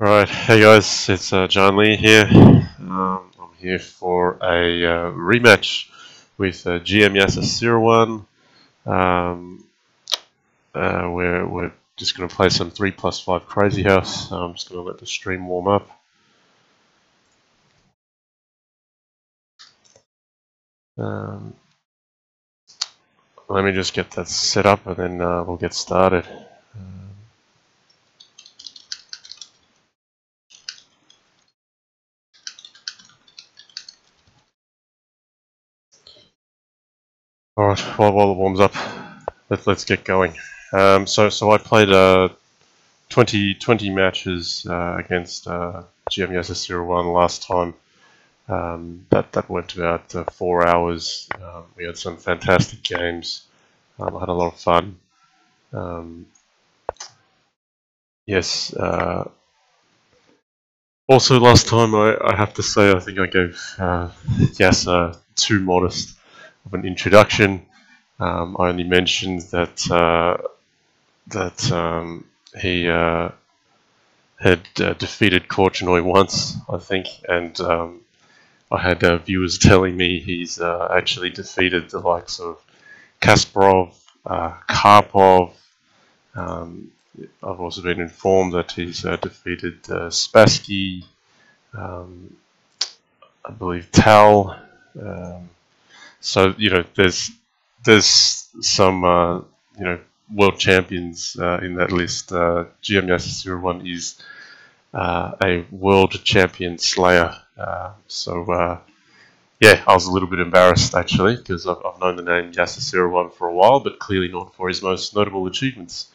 Right, hey guys, it's JannLee here. I'm here for a rematch with GM Yasser Seirawan. Um, we're just going to play some 3+5 Crazyhouse. I'm just going to let the stream warm up. Um, Let me just get that set up and then we'll get started. Alright, while it warms up, let's get going. So I played 20 matches against GM Yasser Seirawan last time. That went about 4 hours. We had some fantastic games. I had a lot of fun. Um, yes. Also, last time I have to say I think I gave Yasser too modest of an introduction. I only mentioned that he had defeated Korchnoi once, I think, and I had viewers telling me he's actually defeated the likes of Kasparov, Karpov. Um, I've also been informed that he's defeated Spassky, um, I believe Tal. Um, so there's some world champions in that list. GM Yasser one is a world champion slayer. Yeah, I was a little bit embarrassed actually because I've known the name Yasser Seirawan for a while, but clearly not for his most notable achievements.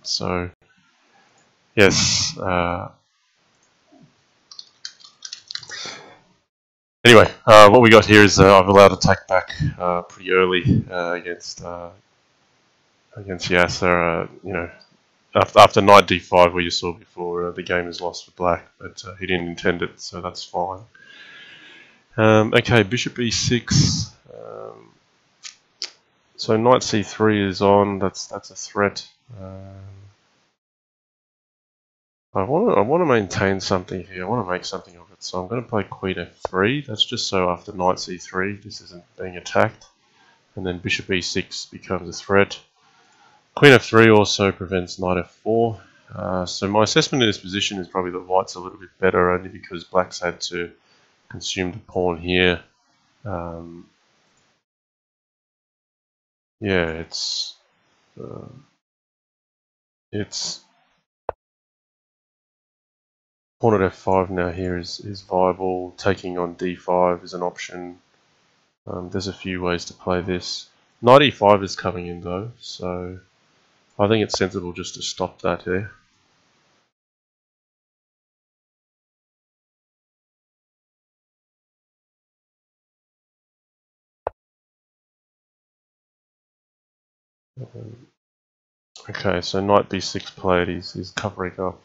So yes. Anyway, what we got here is I've allowed attack back pretty early against Yasser. After knight d5, where you saw before, the game is lost for black, but he didn't intend it, so that's fine. Okay, bishop e6. So knight c3 is on. That's a threat. I want to maintain something here. I want to make something of it. So I'm going to play queen f3. That's just so after knight c3, this isn't being attacked. And then bishop e6 becomes a threat. Queen f3 also prevents knight f4. So my assessment of this position is probably that white's a little bit better, only because black's had to consume the pawn here. Yeah, it's pawn at f5 now here is viable. Taking on d5 is an option. There's a few ways to play this. Knight e5 is coming in though, so I think it's sensible just to stop that here. Okay, so knight b6 played, he's covering up.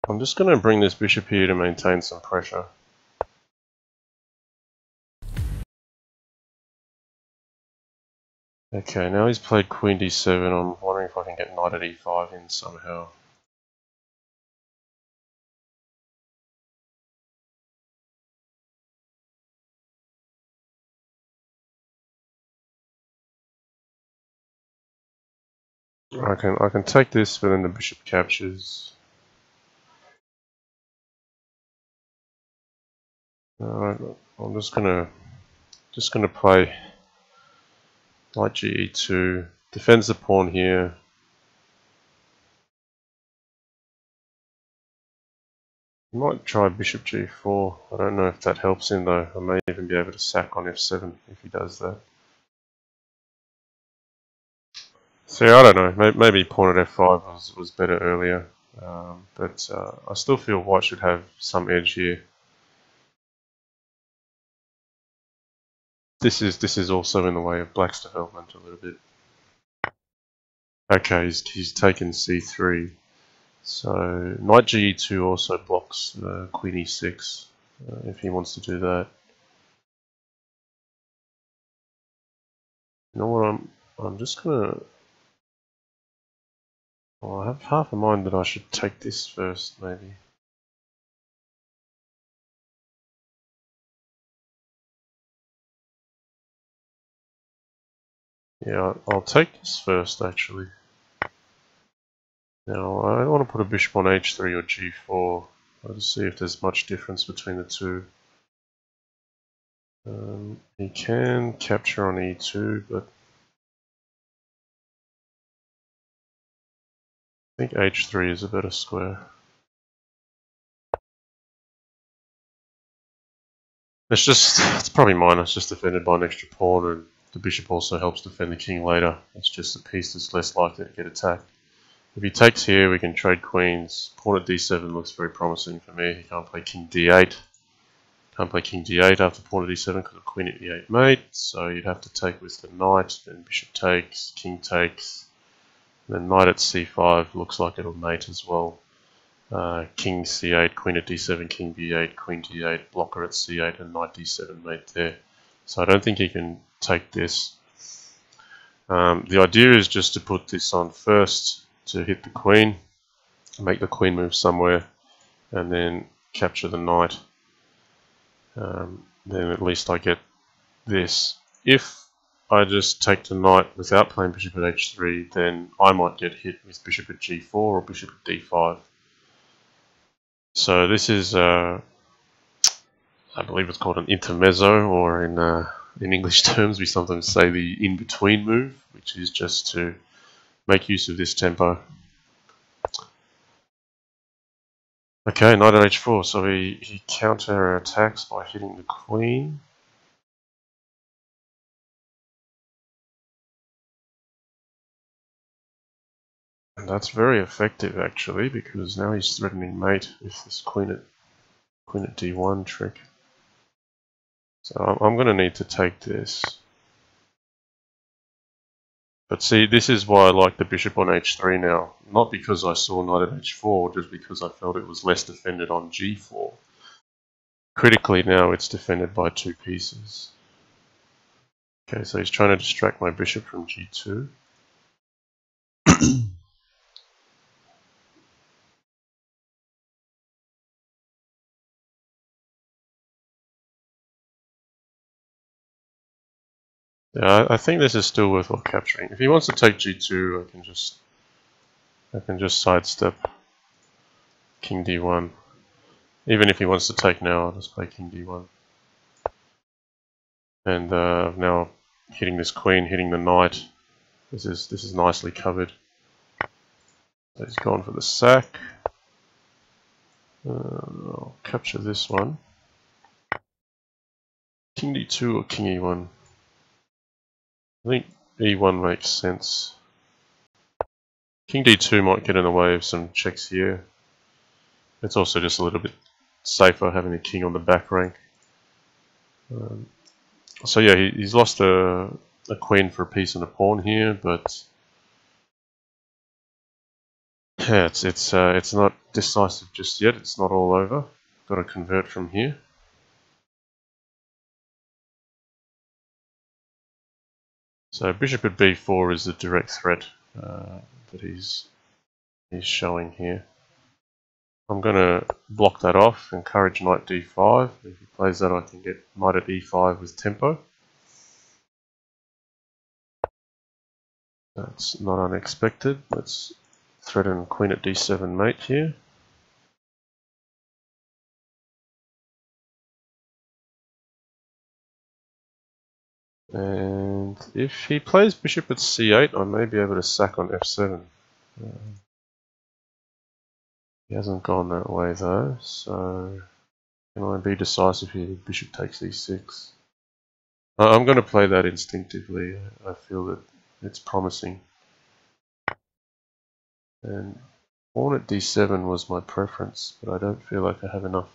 I'm just going to bring this bishop here to maintain some pressure. Okay, now he's played queen d7. I'm wondering if I can get knight at e5 in somehow. I can take this, but then the bishop captures. Alright, I'm just gonna play knight ge2, defends the pawn here. I might try bishop g4. I don't know if that helps him though. I may even be able to sack on f7 if he does that. See, I don't know. Maybe pawn at f5 was better earlier, but I still feel white should have some edge here. This is also in the way of black's development a little bit. Okay, he's taken c3. So knight ge2 also blocks queen e6 if he wants to do that. You know what? I'm just gonna Well, I have half a mind that I should take this first, maybe. Yeah, I'll take this first, actually. Now, I don't want to put a bishop on h3 or g4. I'll just see if there's much difference between the two. He can capture on e2, but I think h3 is a better square. It's probably mine. It's just defended by an extra pawn, and the bishop also helps defend the king later. It's just a piece that's less likely to get attacked. If he takes here, we can trade queens. Pawn at d7 looks very promising for me. He can't play king d8. Can't play king d8 after pawn at d7 because of queen at e8 mate. So you'd have to take with the knight, then bishop takes, king takes, and then knight at c5 looks like it'll mate as well. King c8, queen at d7, king b8, queen d8, blocker at c8, and knight d7 mate there. So I don't think he can take this. The idea is just to put this on first to hit the queen, make the queen move somewhere, and then capture the knight. Then at least I get this. If I just take the knight without playing bishop at h3, then I might get hit with bishop at g4 or bishop at d5. So this is, I believe it's called an intermezzo, or in English terms we sometimes say the in-between move, which is just to make use of this tempo. Okay, knight at h4, so he counter-attacks by hitting the queen. And that's very effective actually, because now he's threatening mate with this queen at d1 trick. So I'm going to need to take this. But see, this is why I like the bishop on h3 now. Not because I saw knight at h4, just because I felt it was less defended on g4. Critically now, it's defended by two pieces. Okay, so he's trying to distract my bishop from g2. Yeah, I think this is still worthwhile capturing. If he wants to take g2, I can just sidestep king d1. Even if he wants to take now, I'll just play king d1. And now hitting this queen, hitting the knight. This is nicely covered. So he's gone for the sack. I'll capture this one. King d2 or king e1? I think e1 makes sense. King d2 might get in the way of some checks here. It's also just a little bit safer having a king on the back rank. So yeah, he's lost a queen for a piece and a pawn here, but yeah, it's not decisive just yet. It's not all over. Got to convert from here. So bishop at b4 is the direct threat that he's showing here. I'm going to block that off, encourage knight d5. If he plays that, I can get knight at e5 with tempo. That's not unexpected. Let's threaten queen at d7 mate here. And if he plays bishop at c8, I may be able to sack on f7. He hasn't gone that way though, so can I be decisive here? Bishop takes e6. I'm going to play that instinctively. I feel that it's promising. And pawn at d7 was my preference, but I don't feel like I have enough.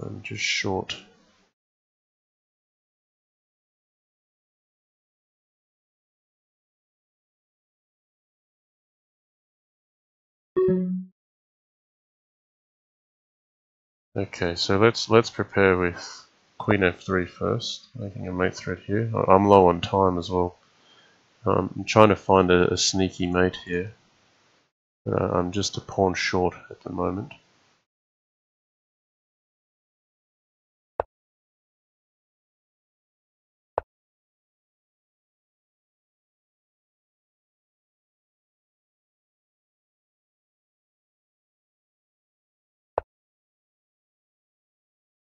I'm just short. Okay, so let's prepare with queen f3 first, making a mate threat here. I'm low on time as well. I'm trying to find a sneaky mate here. I'm just a pawn short at the moment.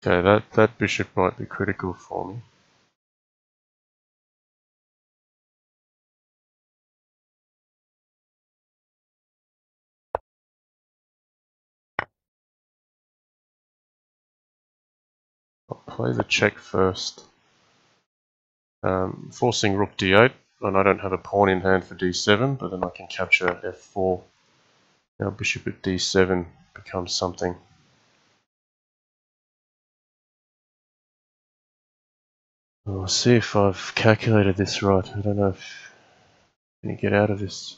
Okay, that bishop might be critical for me. I'll play the check first. Forcing rook d8, and I don't have a pawn in hand for d7, but then I can capture f4. Now bishop at d7 becomes something. We'll see if I've calculated this right. I don't know if I'm going to get out of this.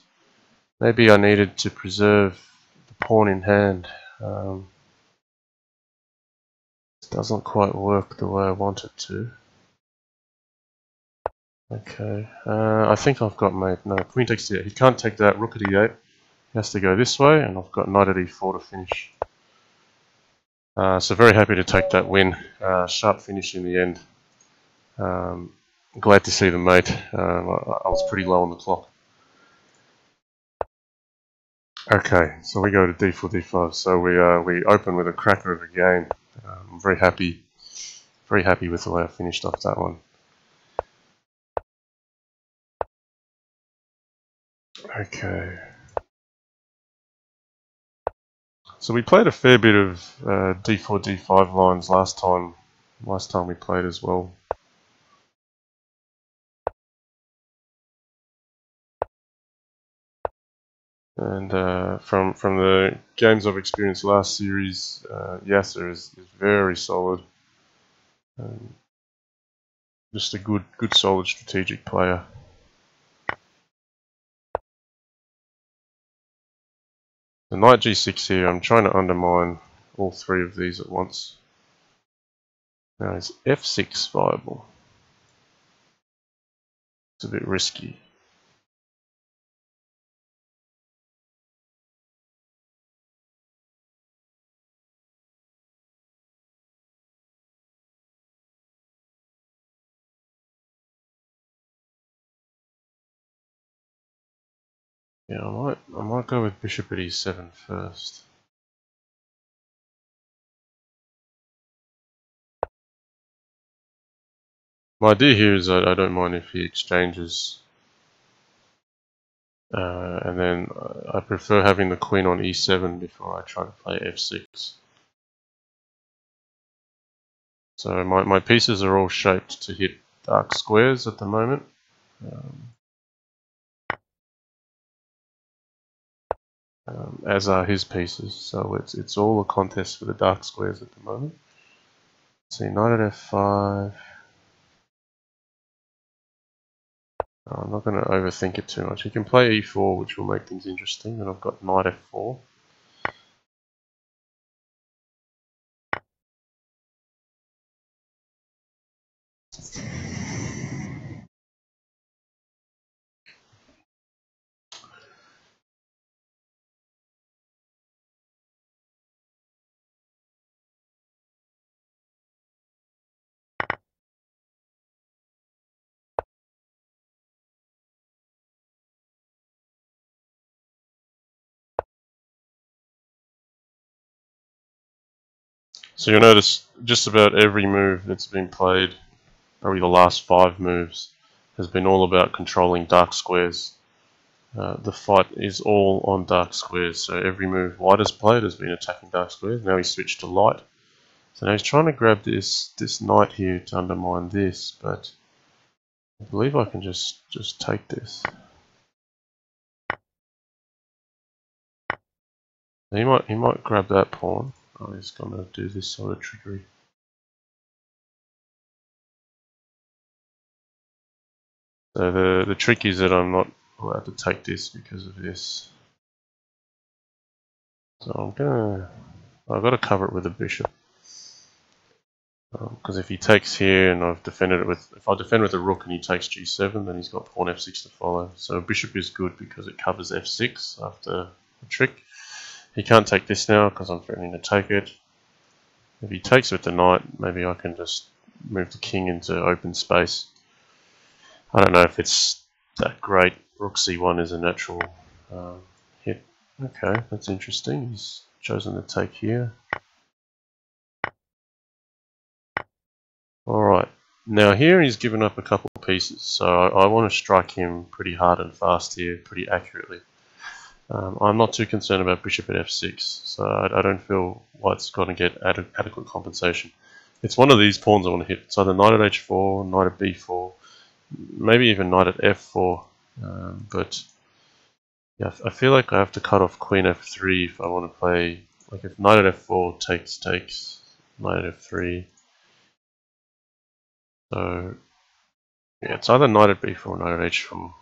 Maybe I needed to preserve the pawn in hand. It doesn't quite work the way I want it to. Okay, I think I've got mate. No, queen takes d8. He can't take that. Rook at e8. He has to go this way, and I've got knight at e4 to finish. So very happy to take that win. Sharp finish in the end. Glad to see the mate. I was pretty low on the clock. Okay, so we go to d4, d5. So we open with a cracker of a game. I'm very happy with the way I finished off that one. Okay. So we played a fair bit of d4, d5 lines last time we played as well. And from the games I've experienced last series, Yasser is very solid. Just a good solid strategic player. The knight g6 here, I'm trying to undermine all three of these at once. Now is f6 viable? It's a bit risky. Yeah, I might go with bishop at e7 first. My idea here is I don't mind if he exchanges, and then I prefer having the queen on e7 before I try to play f6. So my pieces are all shaped to hit dark squares at the moment. As are his pieces, so it's all a contest for the dark squares at the moment. See, knight at f5. I'm not going to overthink it too much. He can play e4, which will make things interesting, and I've got knight f4. So you'll notice just about every move that's been played, probably the last 5 moves, has been all about controlling dark squares. The fight is all on dark squares, so every move White has played has been attacking dark squares. Now he's switched to light. So now he's trying to grab this knight here to undermine this, but I believe I can just take this. He might grab that pawn. Oh, he's gonna do this sort of trickery. So the trick is that I'm not allowed to take this because of this. So I've got to cover it with a bishop. Because if he takes here and I've defended it with, if I defend with a rook and he takes g7, then he's got pawn f6 to follow. So bishop is good because it covers f6 after the trick. He can't take this now because I'm threatening to take it. If he takes with the knight, maybe I can just move the king into open space. I don't know if it's that great. Rook c1 is a natural hit. Okay, that's interesting. He's chosen to take here. Alright, now here he's given up a couple of pieces, so I want to strike him pretty hard and fast here, pretty accurately. I'm not too concerned about bishop at f6, so I don't feel white's going to get adequate compensation. It's one of these pawns I want to hit. It's either knight at h4, knight at b4, maybe even knight at f4, but yeah, I feel like I have to cut off queen f3 if I want to play, like if knight at f4 takes, knight at f3, so yeah, it's either knight at b4 or knight at h4.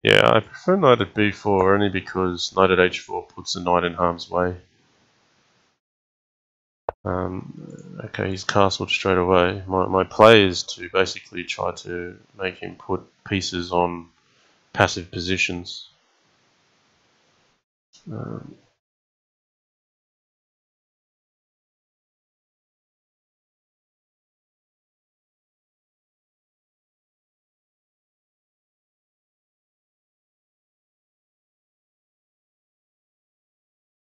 Yeah, I prefer knight at b4 only because knight at h4 puts the knight in harm's way. Okay, he's castled straight away. My play is to basically try to make him put pieces on passive positions.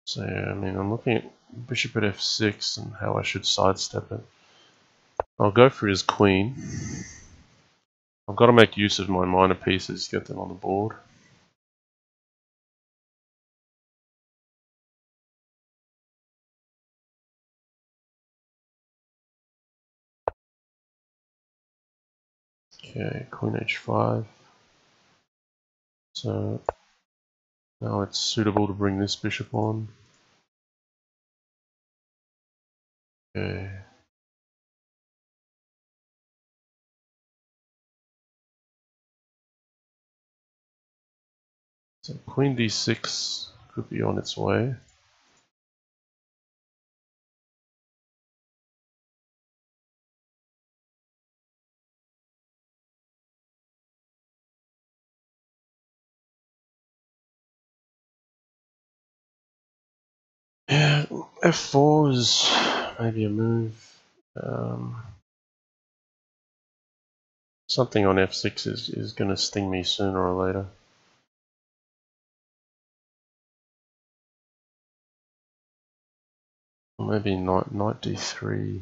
So yeah, I mean, I'm looking at bishop at f6 and how I should sidestep it. I'll go for his queen. I've got to make use of my minor pieces, get them on the board. Okay, queen h5. So now it's suitable to bring this bishop on. Okay. So queen d6 could be on its way. Yeah, f4 is maybe a move. Something on f6 is going to sting me sooner or later. Or maybe knight d3.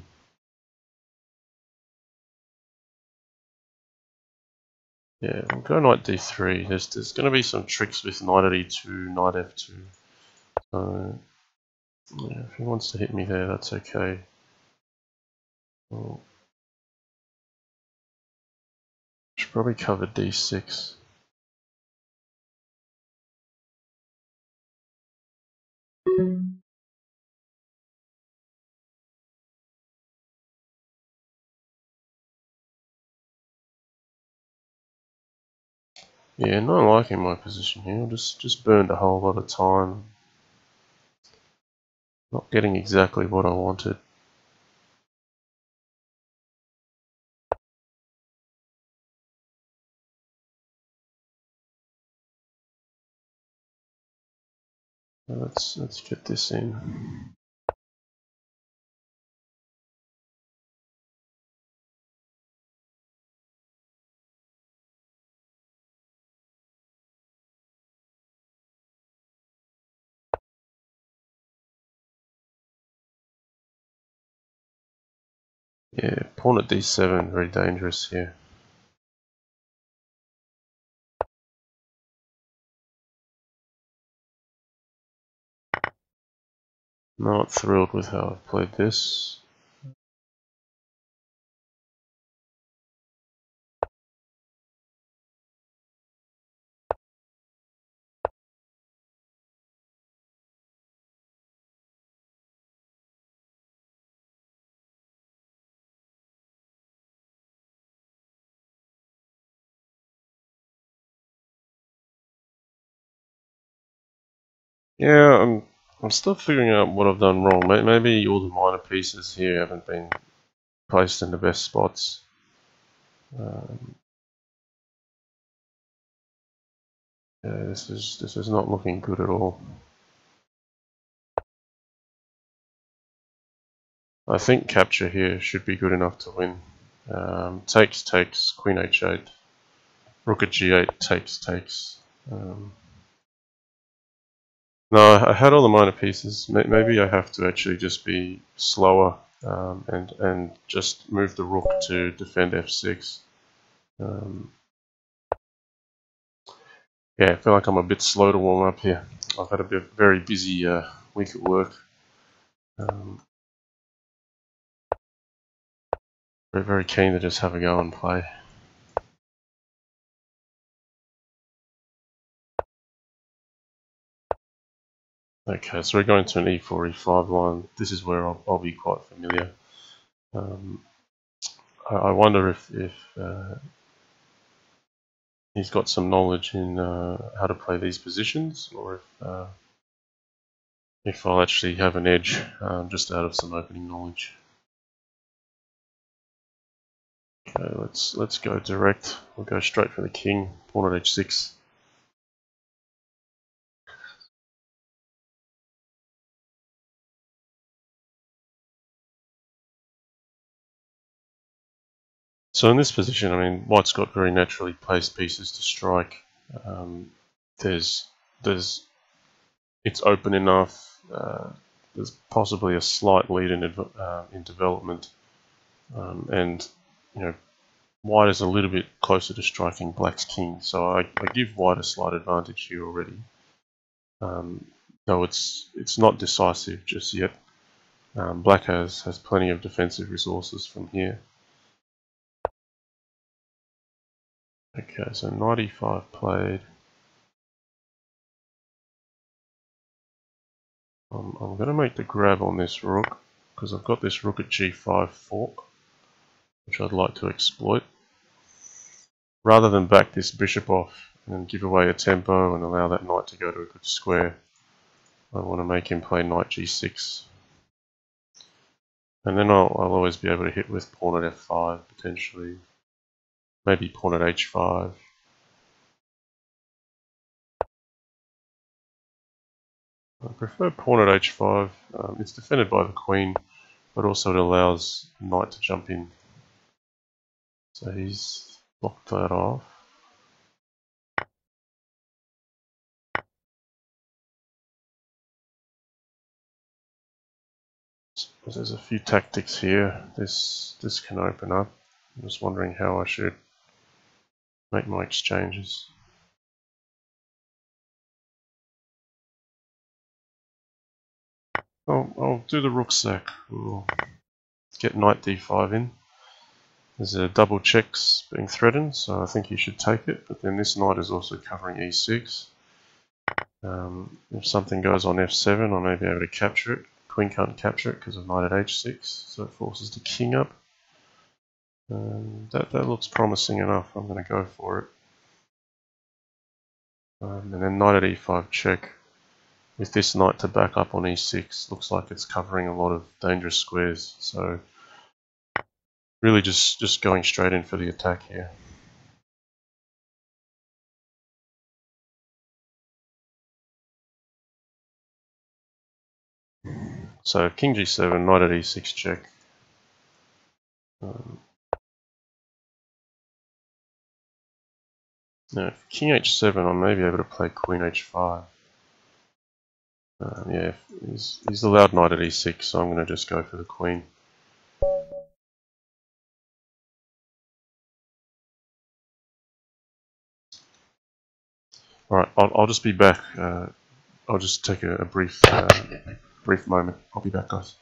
Yeah, we'll go knight d3. There's going to be some tricks with knight at e2, knight f2. So yeah, if he wants to hit me there, that's okay. Well, should probably cover d6. Yeah, not liking my position here. Just burned a whole lot of time. Not getting exactly what I wanted. Let's get this in. Yeah, pawn at d7, very dangerous here. Not thrilled with how I've played this. Yeah, I'm still figuring out what I've done wrong. Maybe all the minor pieces here haven't been placed in the best spots. Yeah, this is not looking good at all. I think capture here should be good enough to win. Takes, Queen h8, Rook at g8, takes. No, I had all the minor pieces. Maybe I have to actually just be slower and just move the rook to defend f6. Yeah, I feel like I'm a bit slow to warm up here. I've had a very busy week at work. Very keen to just have a go and play. Okay, so we're going to an e4, e5 line. This is where I'll be quite familiar. I wonder if he's got some knowledge in how to play these positions, or if I'll actually have an edge just out of some opening knowledge. Okay, let's go direct. We'll go straight for the king. Pawn at h6. So in this position, I mean, White's got very naturally placed pieces to strike. There's it's open enough. There's possibly a slight lead in development, and you know, White is a little bit closer to striking Black's king, so I give White a slight advantage here already. Though it's not decisive just yet. Black has plenty of defensive resources from here. Okay, so knight e5 played. I'm going to make the grab on this rook because I've got this rook at g5 fork, which I'd like to exploit. Rather than back this bishop off and give away a tempo and allow that knight to go to a good square, I want to make him play knight g6. And then I'll always be able to hit with pawn at f5 potentially. Maybe pawn at h5. I prefer pawn at h5. It's defended by the queen, but also it allows the knight to jump in. So he's blocked that off. There's a few tactics here. This can open up. I'm just wondering how I should make my exchanges. I'll do the rook sack. We'll get knight d5 in. There's a double checks being threatened, so I think he should take it. But then this knight is also covering e6. If something goes on f7, I may be able to capture it. Queen can't capture it because of knight at h6, so it forces the king up. That looks promising enough. I'm going to go for it. And then knight at e5 check. With this knight to back up on e6, looks like it's covering a lot of dangerous squares. So really just going straight in for the attack here. So king g7, knight at e6 check. Now if king h7, I may be able to play queen h5. Yeah, he's allowed knight at e6, so I'm going to just go for the queen. Alright, I'll just be back. I'll just take a brief moment. I'll be back, guys.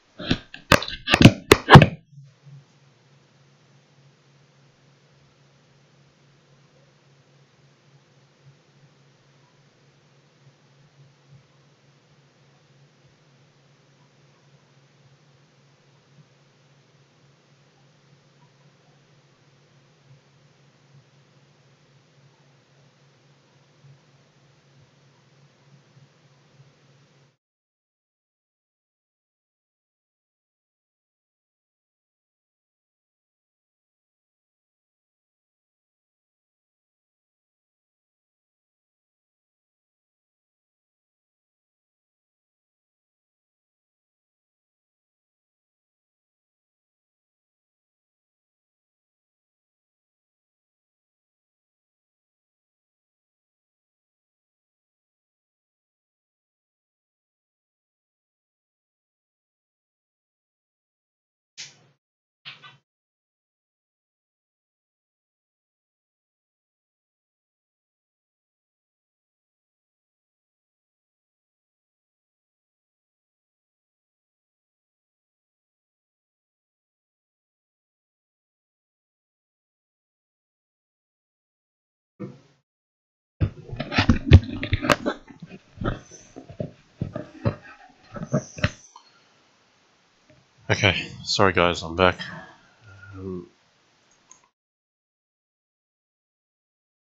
Okay, sorry guys, I'm back.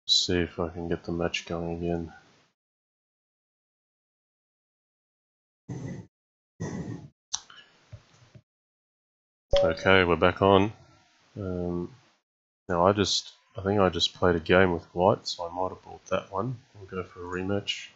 See if I can get the match going again. Okay, we're back on. Now I think I just played a game with white, so I might have bought that one. We'll go for a rematch.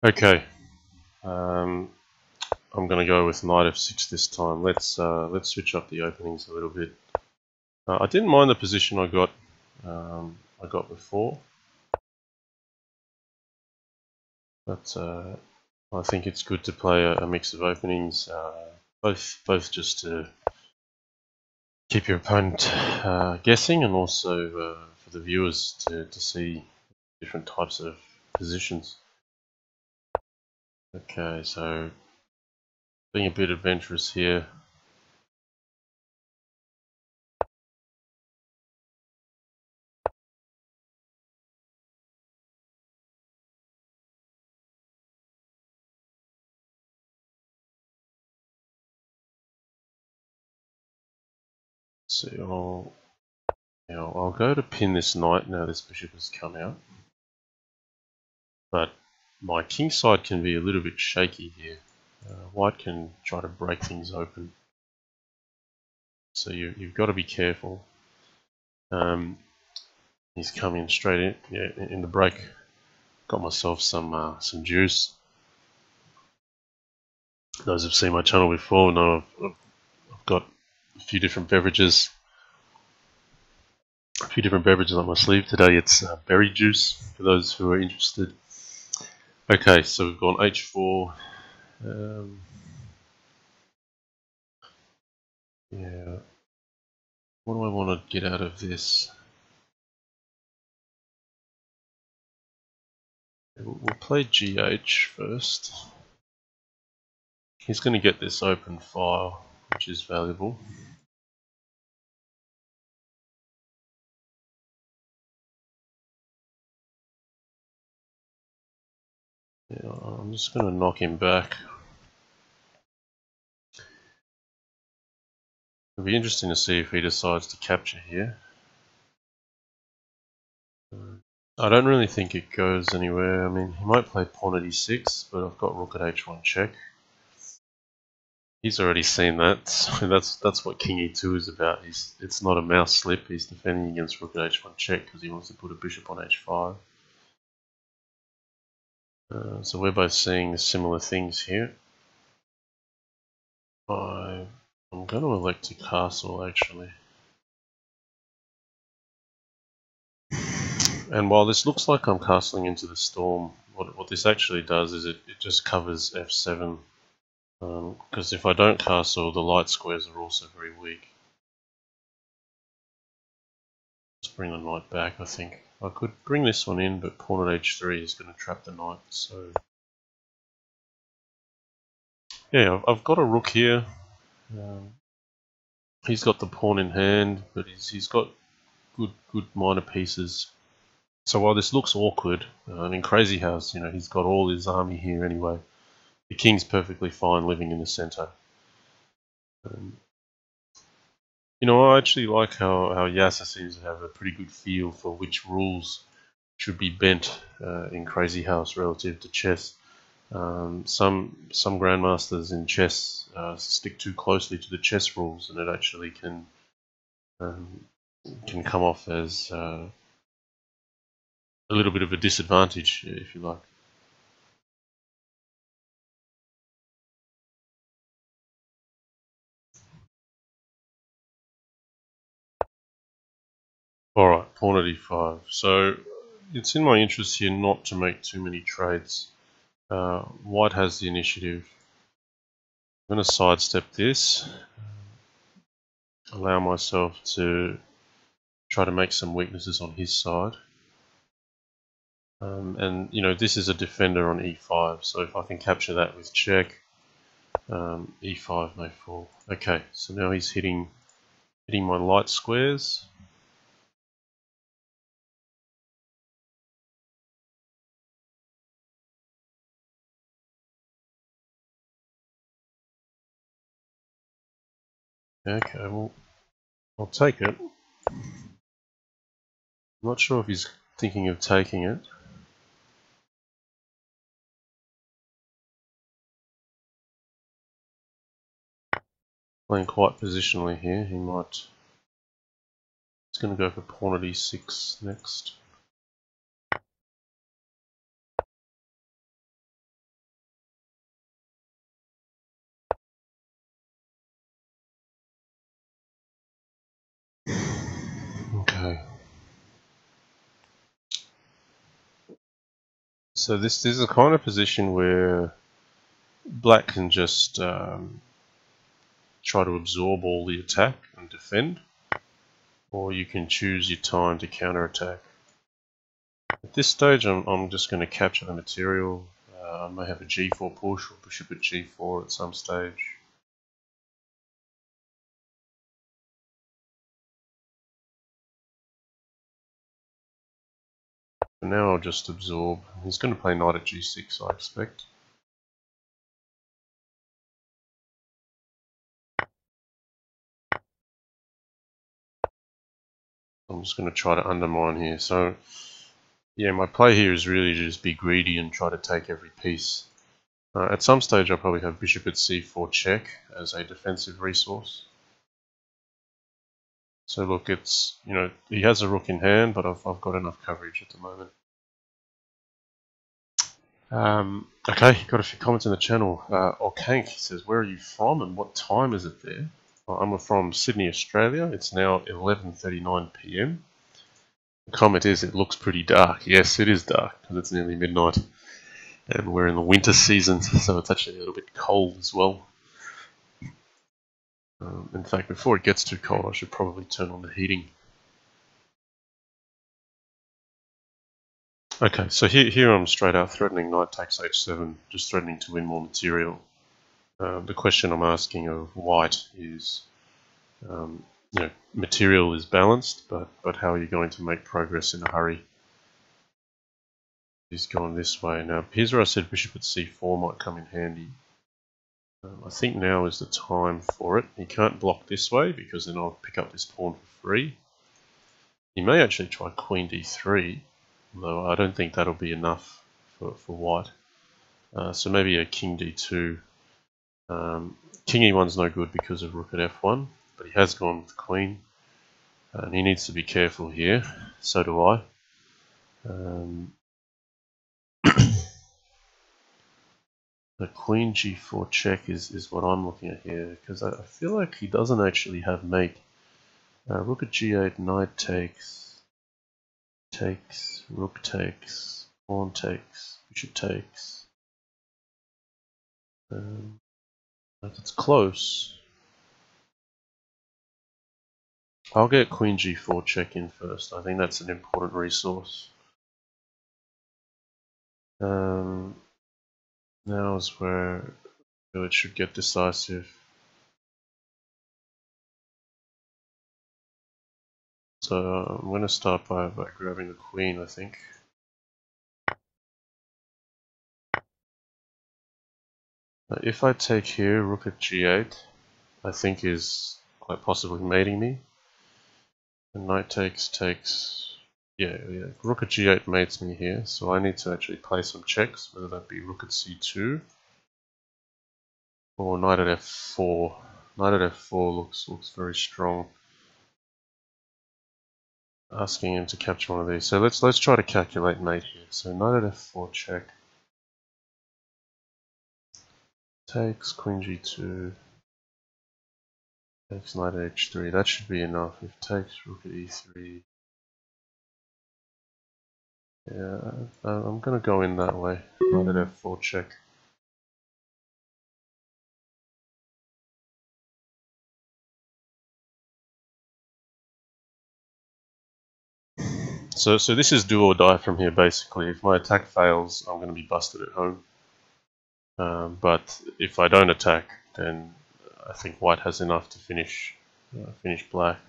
Okay, I'm going to go with knight f6 this time. Let's switch up the openings a little bit. I didn't mind the position I got before, but I think it's good to play a mix of openings, both just to keep your opponent guessing, and also for the viewers to see different types of positions. Okay, so being a bit adventurous here. So I'll go to pin this knight now this bishop has come out. But my king side can be a little bit shaky here. White can try to break things open. So you've got to be careful. He's coming straight in, yeah, in the break. Got myself some juice. Those who've seen my channel before know I've got a few different beverages. On my sleeve today. It's berry juice for those who are interested. Okay, so we've gone h4. Yeah. What do I want to get out of this? We'll play GH first. He's going to get this open file, which is valuable. Yeah, I'm just going to knock him back. It'll be interesting to see if he decides to capture here. I don't really think it goes anywhere. I mean, he might play pawn at e6, but I've got rook at h1 check. He's already seen that, so that's what king e2 is about. It's not a mouse slip. He's defending against rook at h1 check because he wants to put a bishop on h5. So we're both seeing similar things here. I'm going to elect to castle actually. And while this looks like I'm castling into the storm, what this actually does is it just covers f7. Because if I don't castle, the light squares are also very weak. Let's bring the knight back, I think. I could bring this one in, but pawn at h3 is going to trap the knight, so... Yeah, I've got a rook here. He's got the pawn in hand, but he's got good minor pieces. So while this looks awkward, in Crazyhouse, he's got all his army here anyway. The king's perfectly fine living in the center. I actually like how Yasser seems to have a pretty good feel for which rules should be bent in Crazyhouse relative to chess. Some grandmasters in chess stick too closely to the chess rules, and it actually can come off as a little bit of a disadvantage, if you like. Alright, pawn at e5. So it's in my interest here not to make too many trades. White has the initiative. I'm going to sidestep this, allow myself to try to make some weaknesses on his side. And this is a defender on e5, so if I can capture that with check, E5 may fall. Okay, so now he's hitting my light squares. Okay, well, I'll take it. I'm not sure if he's thinking of taking it. Playing quite positionally here, he might... He's going to go for pawn at e6 next. Okay. So this is a kind of position where black can just try to absorb all the attack and defend, or you can choose your time to counterattack. At this stage, I'm just going to capture the material. I may have a g4 push or bishop at g4 at some stage. For now, I'll just absorb. He's going to play knight at g6, I expect. I'm just going to try to undermine here. So, yeah, my play here is really to just be greedy and try to take every piece. At some stage, I'll probably have bishop at c4 check as a defensive resource. So look, it's, you know, he has a rook in hand, but I've got enough coverage at the moment. Okay, got a few comments in the channel. Orkank says, where are you from and what time is it there? I'm from Sydney, Australia. It's now 11:39 PM. The comment is, it looks pretty dark. Yes, it is dark because it's nearly midnight. And we're in the winter season, so it's actually a little bit cold as well. In fact, before it gets too cold, I should probably turn on the heating. Okay, so here I'm straight out threatening knight takes h7, just threatening to win more material. The question I'm asking of white is, you know, material is balanced, but how are you going to make progress in a hurry? He's gone this way. Now, here's where I said bishop at c4 might come in handy. I think now is the time for it. He can't block this way because then I'll pick up this pawn for free. He may actually try queen d3, although I don't think that'll be enough for white. So maybe a king d2. King e1's no good because of rook at f1, but he has gone with queen. And he needs to be careful here. So do I. The queen g4 check is what I'm looking at here, because I feel like he doesn't actually have mate. Rook at g8, knight takes, rook takes, pawn takes, bishop takes. It's close. I'll get queen g4 check in first. I think that's an important resource. Now is where it should get decisive. So I'm going to start by grabbing the queen, I think. If I take here, rook at g8, I think is quite possibly mating me. And knight takes, yeah, rook at g8 mates me here, so I need to actually play some checks, whether that be rook at c2 or knight at f4. Knight at f4 looks very strong. Asking him to capture one of these. So let's try to calculate mate here. So knight at f4 check. Takes queen g2. Takes knight at h3. That should be enough. If takes rook at e3. Yeah, I'm gonna go in that way. Knight at f4 check. So this is do or die from here basically. If my attack fails, I'm going to be busted at home. But if I don't attack, then I think white has enough to finish black.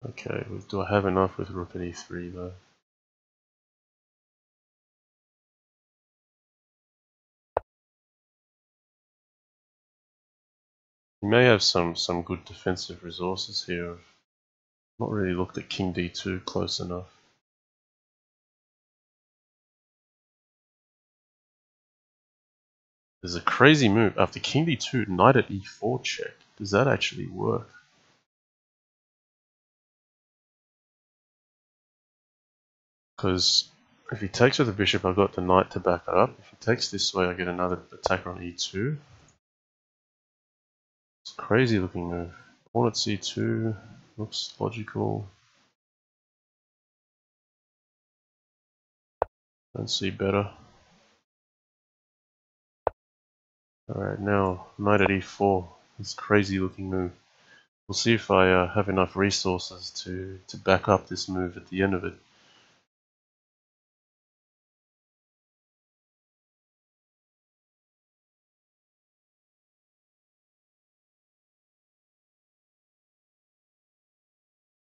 Okay, do I have enough with rook at e3 though? He may have some good defensive resources here. I've not really looked at king d2 close enough. There's a crazy move. After king d2, knight at e4 check. Does that actually work? Because if he takes with the bishop, I've got the knight to back it up. If he takes this way, I get another attacker on e2. It's a crazy looking move. Pawn at c2 looks logical. Don't see better. Alright, now knight at e4. This crazy looking move. We'll see if I have enough resources to back up this move at the end of it.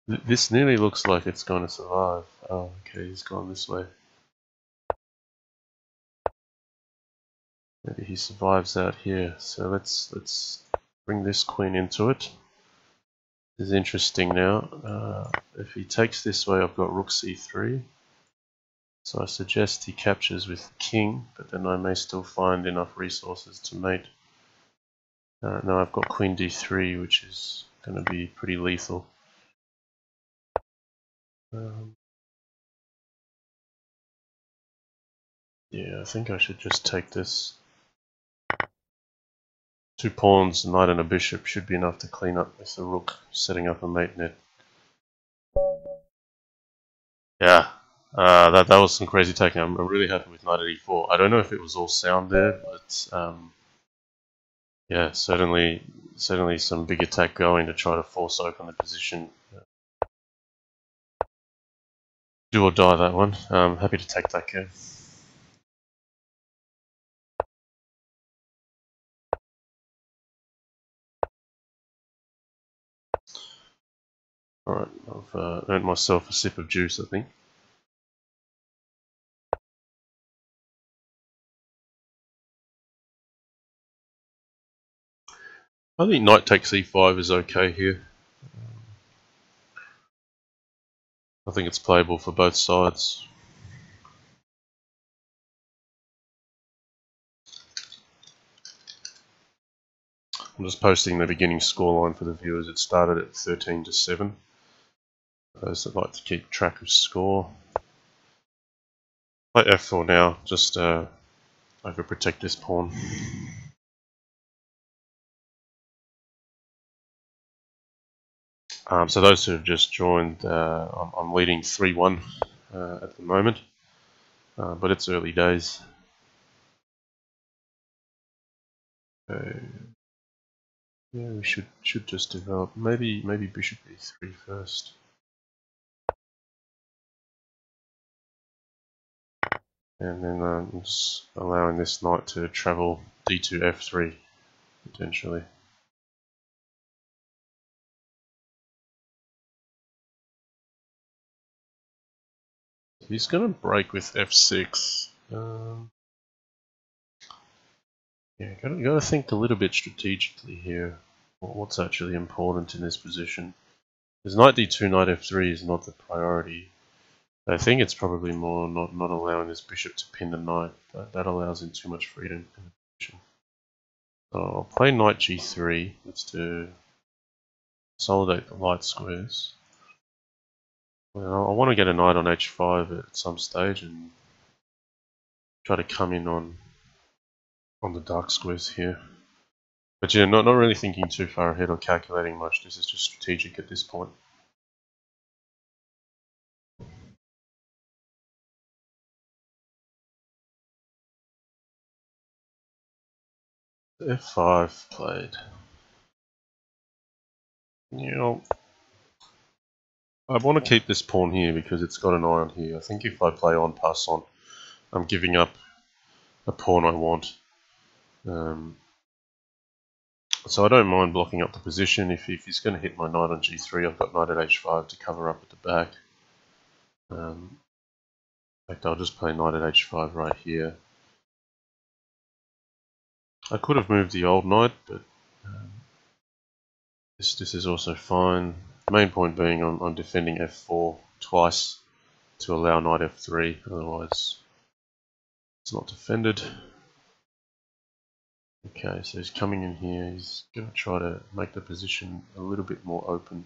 This nearly looks like it's going to survive. Oh, okay, he's gone this way. Maybe he survives out here. So let's bring this queen into it. This is interesting now. If he takes this way, I've got rook c3. So I suggest he captures with king, but then I may still find enough resources to mate. Now I've got queen d3, which is going to be pretty lethal. Yeah, I think I should just take this. 2 pawns, a knight and a bishop should be enough to clean up with the rook setting up a mate net. Yeah, that was some crazy taking. I'm really happy with knight at e4. I don't know if it was all sound there, but yeah, certainly some big attack going to try to force open the position. Do or die that one. Happy to take that game. Alright, I've earned myself a sip of juice, I think. I think knight takes e5 is okay here. I think it's playable for both sides. I'm just posting the beginning scoreline for the viewers. It started at 13-7. Those that like to keep track of score. Play f4 now, just overprotect this pawn. So those who have just joined, I'm leading 3-1 at the moment, but it's early days. Yeah, we should just develop. Maybe bishop e3 first. And then I'm just allowing this knight to travel d2 f3 potentially. He's going to break with f6. Yeah, got to think a little bit strategically here. What's actually important in this position? Because knight d2, knight f3 is not the priority. I think it's probably more not allowing this bishop to pin the knight. That allows him too much freedom in the position. So I'll play knight g3. That's to consolidate the light squares. Well, I want to get a knight on h5 at some stage and try to come in on the dark squares here. But yeah, not really thinking too far ahead or calculating much. This is just strategic at this point. f5 played. You know, I want to keep this pawn here because it's got an eye on here. I think if I play on pass on, I'm giving up a pawn I want. So I don't mind blocking up the position. If he's going to hit my knight on g3, I've got knight at h5 to cover up at the back. In fact, I'll just play knight at h5 right here. I could have moved the old knight, but this is also fine. Main point being I'm defending f4 twice to allow knight f3, otherwise it's not defended. Okay, so he's coming in here, he's going to try to make the position a little bit more open.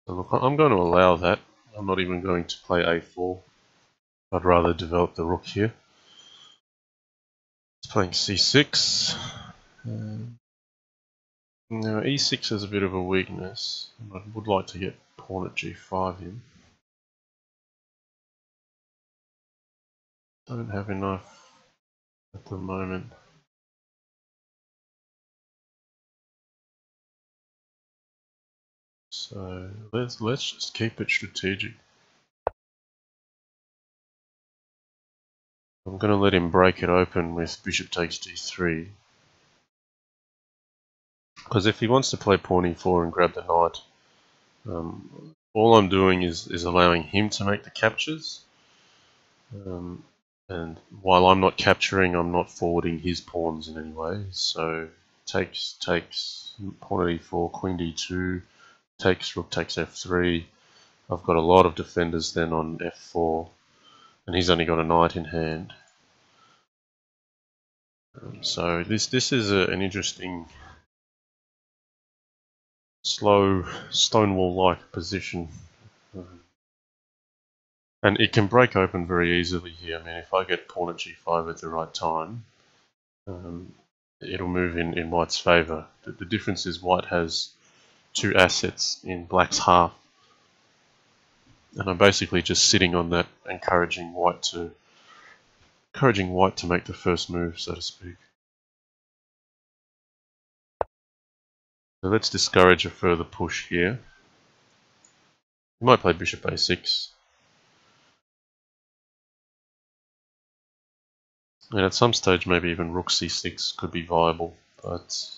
So look, I'm going to allow that. I'm not even going to play a4. I'd rather develop the rook here. He's playing c6. Now e6 has a bit of a weakness. I would like to get pawn at g5 in. Don't have enough at the moment. So let's just keep it strategic. I'm going to let him break it open with bishop takes d3. Because if he wants to play pawn e4 and grab the knight, all I'm doing is allowing him to make the captures. And while I'm not capturing, I'm not forwarding his pawns in any way. So takes, pawn at e4, queen d2, takes, rook takes f3. I've got a lot of defenders then on f4, and he's only got a knight in hand. So this is an interesting, slow, Stonewall-like position. And it can break open very easily here. I mean, if I get pawn at g5 at the right time, it'll move in white's favour. The difference is white has two assets in black's half. And I'm basically just sitting on that, encouraging white to make the first move, so to speak. So let's discourage a further push here. We might play bishop a6. And at some stage maybe even rook c6 could be viable, but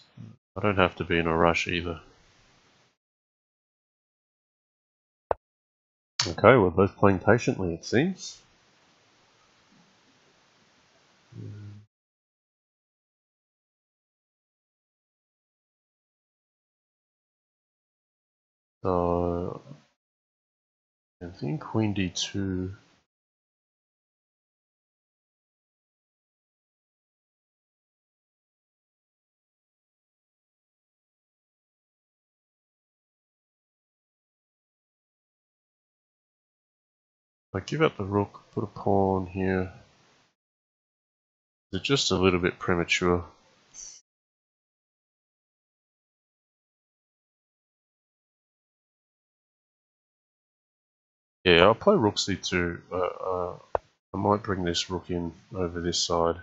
I don't have to be in a rush either. Okay, we're both playing patiently, it seems. So I think queen d2. If I give up the rook, put a pawn here. It's just a little bit premature. Yeah, I'll play rook c2. I might bring this rook in over this side.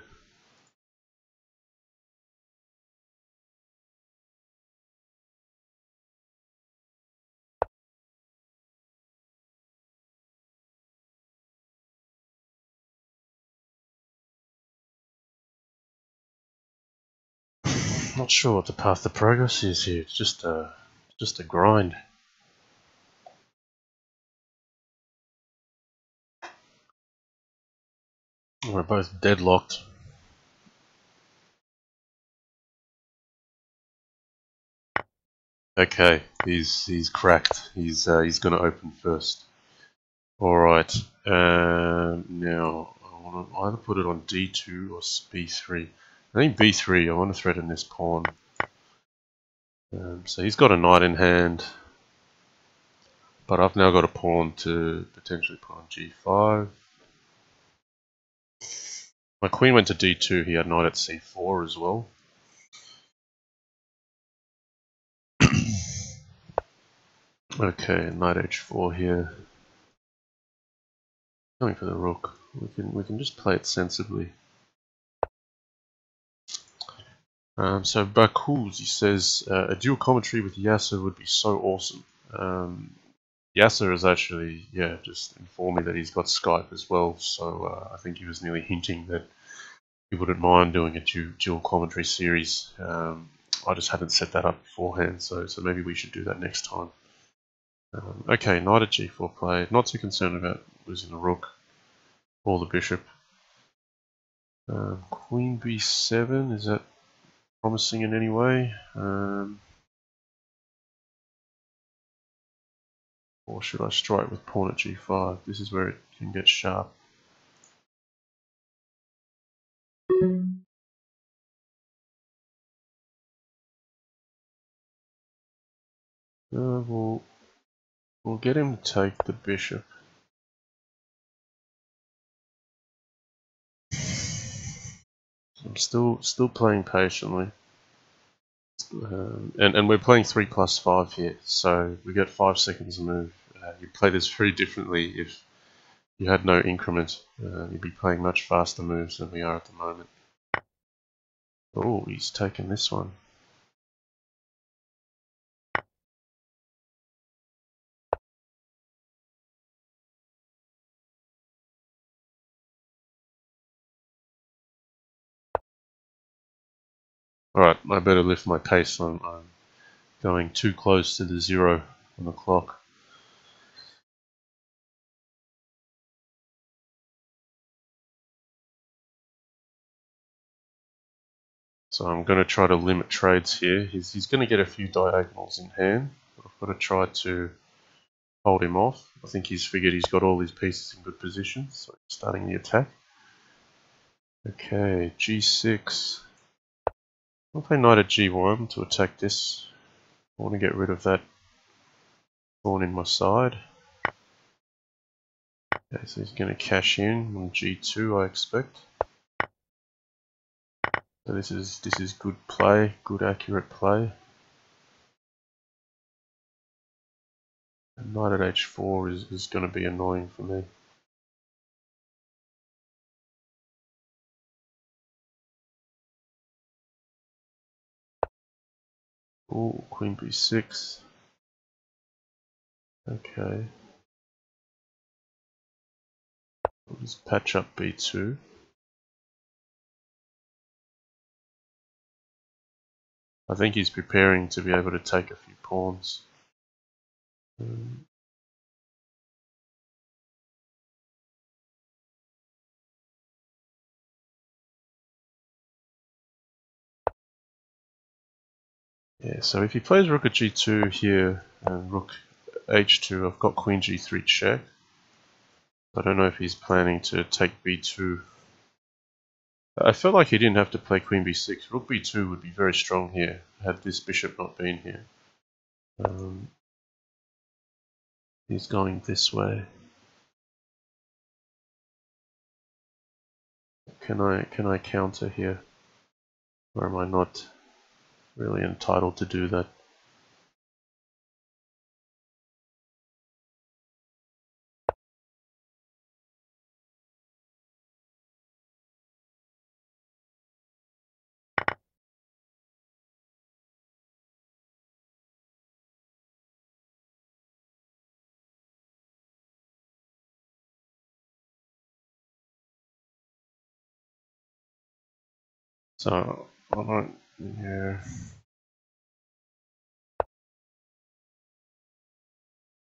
Not sure what the path to progress is here. It's just a grind. We're both deadlocked. Okay, he's cracked. He's going to open first. All right. Now I want to either put it on d2 or b3. I think b3. I want to threaten this pawn. So he's got a knight in hand, but I've now got a pawn to potentially put on g5. My queen went to d2. He had knight at c4 as well. Okay, knight h4 here. Going for the rook. We can just play it sensibly. So Bakuz, he says, a dual commentary with Yasser would be so awesome. Yasser is actually, yeah, just informed me that he's got Skype as well, so I think he was nearly hinting that he wouldn't mind doing a dual commentary series. I just hadn't set that up beforehand, so maybe we should do that next time. Okay, knight at g4 play. Not too concerned about losing the rook or the bishop. Queen b7, is that promising in any way? Or should I strike with pawn at g5? This is where it can get sharp. We'll get him to take the bishop. I'm still playing patiently. And we're playing 3+5 here, so we get 5 seconds to move. You play this very differently if you had no increment. You'd be playing much faster moves than we are at the moment. Oh, he's taken this one. Alright, I better lift my pace. I'm going too close to the 0 on the clock. So I'm going to try to limit trades here. He's going to get a few diagonals in hand, but I've got to try to hold him off. I think he's figured he's got all his pieces in good position, so he's starting the attack. Okay, g6. I'll play knight at g1 to attack this. I want to get rid of that pawn in my side. Okay, so he's going to cash in on g2, I expect. So this is good play, good accurate play. And knight at h4 is going to be annoying for me. Ooh, queen b6. Okay. We'll just patch up b2. I think he's preparing to be able to take a few pawns. Yeah, so if he plays rook at g2 here and rook h2, I've got queen g3 check. I don't know if he's planning to take b2. I felt like he didn't have to play queen b6. Rook b2 would be very strong here, had this bishop not been here. He's going this way. Can I counter here? Or am I not really entitled to do that? So I don't. Yeah.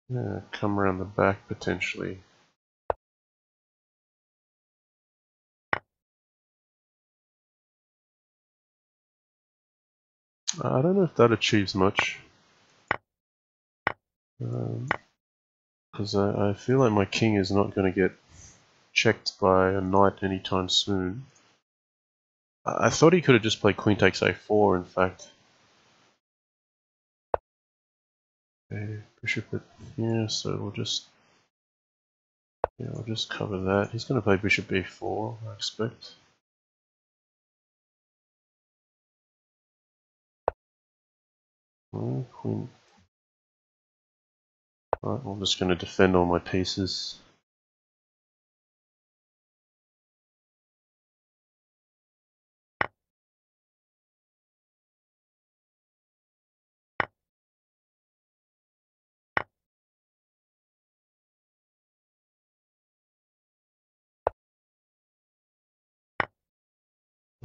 Yeah, come around the back potentially. I don't know if that achieves much. Because I feel like my king is not going to get checked by a knight anytime soon. I thought he could have just played queen takes a4, in fact. Okay, bishop at here, so we'll just cover that. He's going to play bishop b4, I expect. Queen. Right, I'm just going to defend all my pieces.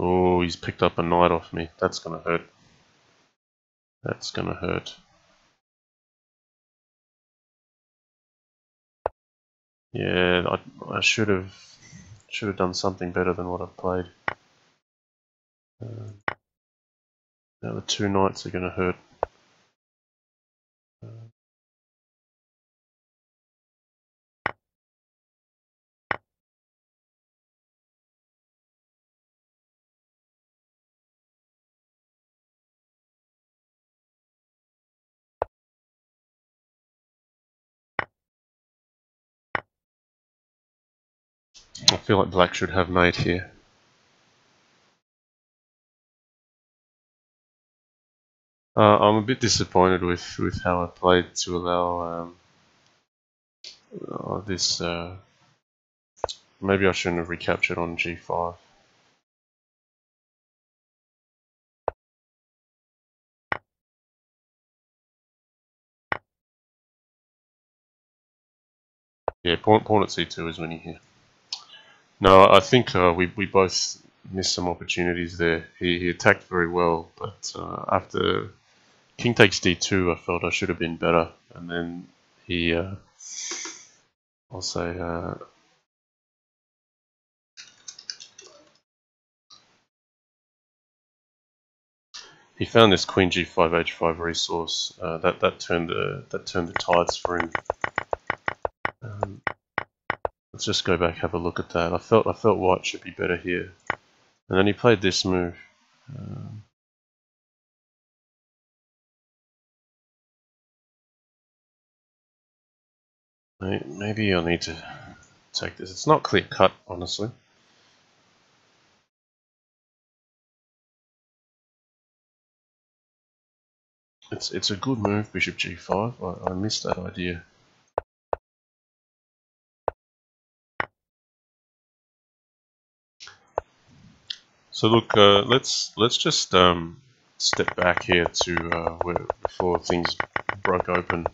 Oh, he's picked up a knight off me. That's gonna hurt. That's gonna hurt. Yeah, I should have done something better than what I've played. Now the two knights are gonna hurt. I feel like black should have mate here. I'm a bit disappointed with how I played to allow this. Maybe I shouldn't have recaptured on g5. Yeah, pawn at c2 is winning here. No, I think we both missed some opportunities there. He attacked very well, but after king takes d2, I felt I should have been better. And then he, I'll say, he found this queen g5 h5 resource that turned the tides for him. Let's just go back, have a look at that. I felt white should be better here, and then he played this move. Maybe I'll need to take this. It's not clear cut, honestly. It's a good move, bishop g5. I missed that idea. So look, let's just step back here to before things broke open.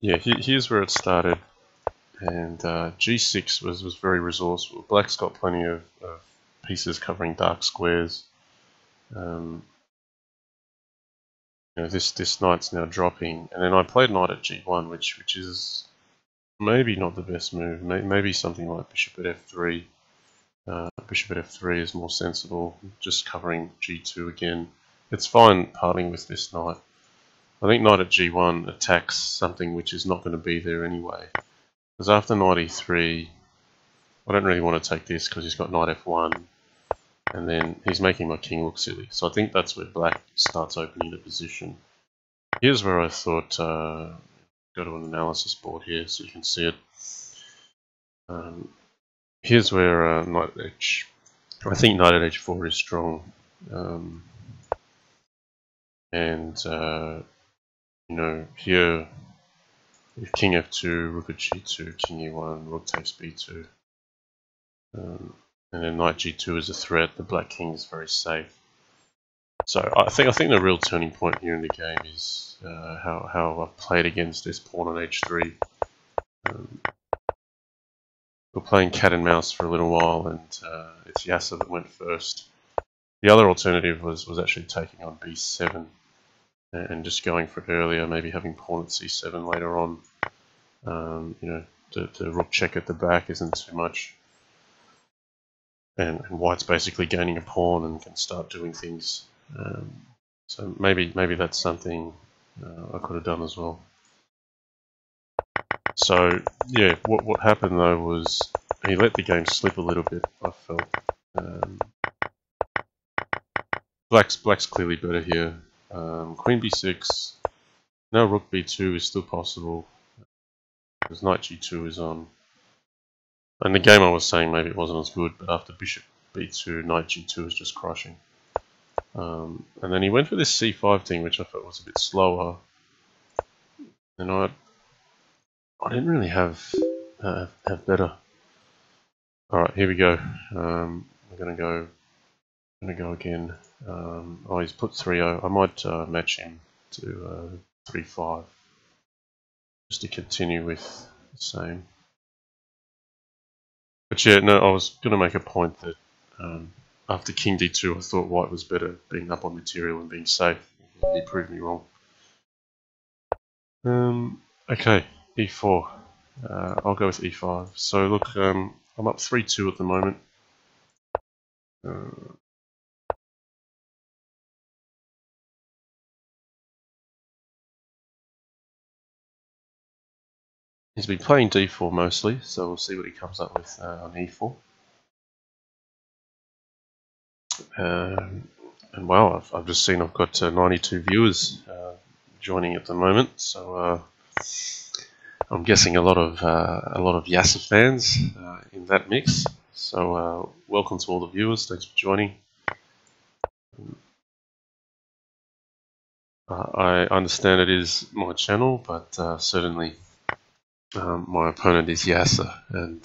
Yeah, here's where it started, and g6 was very resourceful. Black's got plenty of pieces covering dark squares. You know, this knight's now dropping, and then I played knight at g1, which is maybe not the best move. Maybe something like bishop at f3. Bishop at f3 is more sensible. Just covering g2 again. It's fine parting with this knight. I think knight at g1 attacks something which is not going to be there anyway. Because after knight e3, I don't really want to take this because he's got knight f1, and then he's making my king look silly. So I think that's where black starts opening the position. Here's where I thought, go to an analysis board here so you can see it. Here's where knight I think knight at h4 is strong. You know, here, if king f2, rook at g2, king e1, rook takes b2. And then knight g2 is a threat, the black king is very safe. So I think the real turning point here in the game is how I've played against this pawn on h3. We're playing cat and mouse for a little while, and it's Yasser that went first. The other alternative was actually taking on b7 and just going for it earlier, maybe having pawn at c7 later on. You know, the rook check at the back isn't too much, and white's basically gaining a pawn and can start doing things. So maybe that's something I could have done as well. So yeah, what happened though was he let the game slip a little bit. I felt black's clearly better here. Queen b6. Now rook b2 is still possible because knight g2 is on. In the game I was saying maybe it wasn't as good, but after bishop b2, knight g2 is just crushing. And then he went for this c5 thing, which I thought was a bit slower. And I didn't really have better. All right, here we go. We're gonna go again. Oh, he's put 3-0. I might match him to 3-5 just to continue with the same. But yeah, no, I was going to make a point that after king d2, I thought white was better being up on material and being safe. He proved me wrong. Okay, e4. I'll go with e5. So look, I'm up 3-2 at the moment. He's been playing d4 mostly, so we'll see what he comes up with on e4. And wow, I've just seen I've got 92 viewers joining at the moment, so I'm guessing a lot of Yasser fans in that mix. So welcome to all the viewers. Thanks for joining. I understand it is my channel, but certainly my opponent is Yasser, and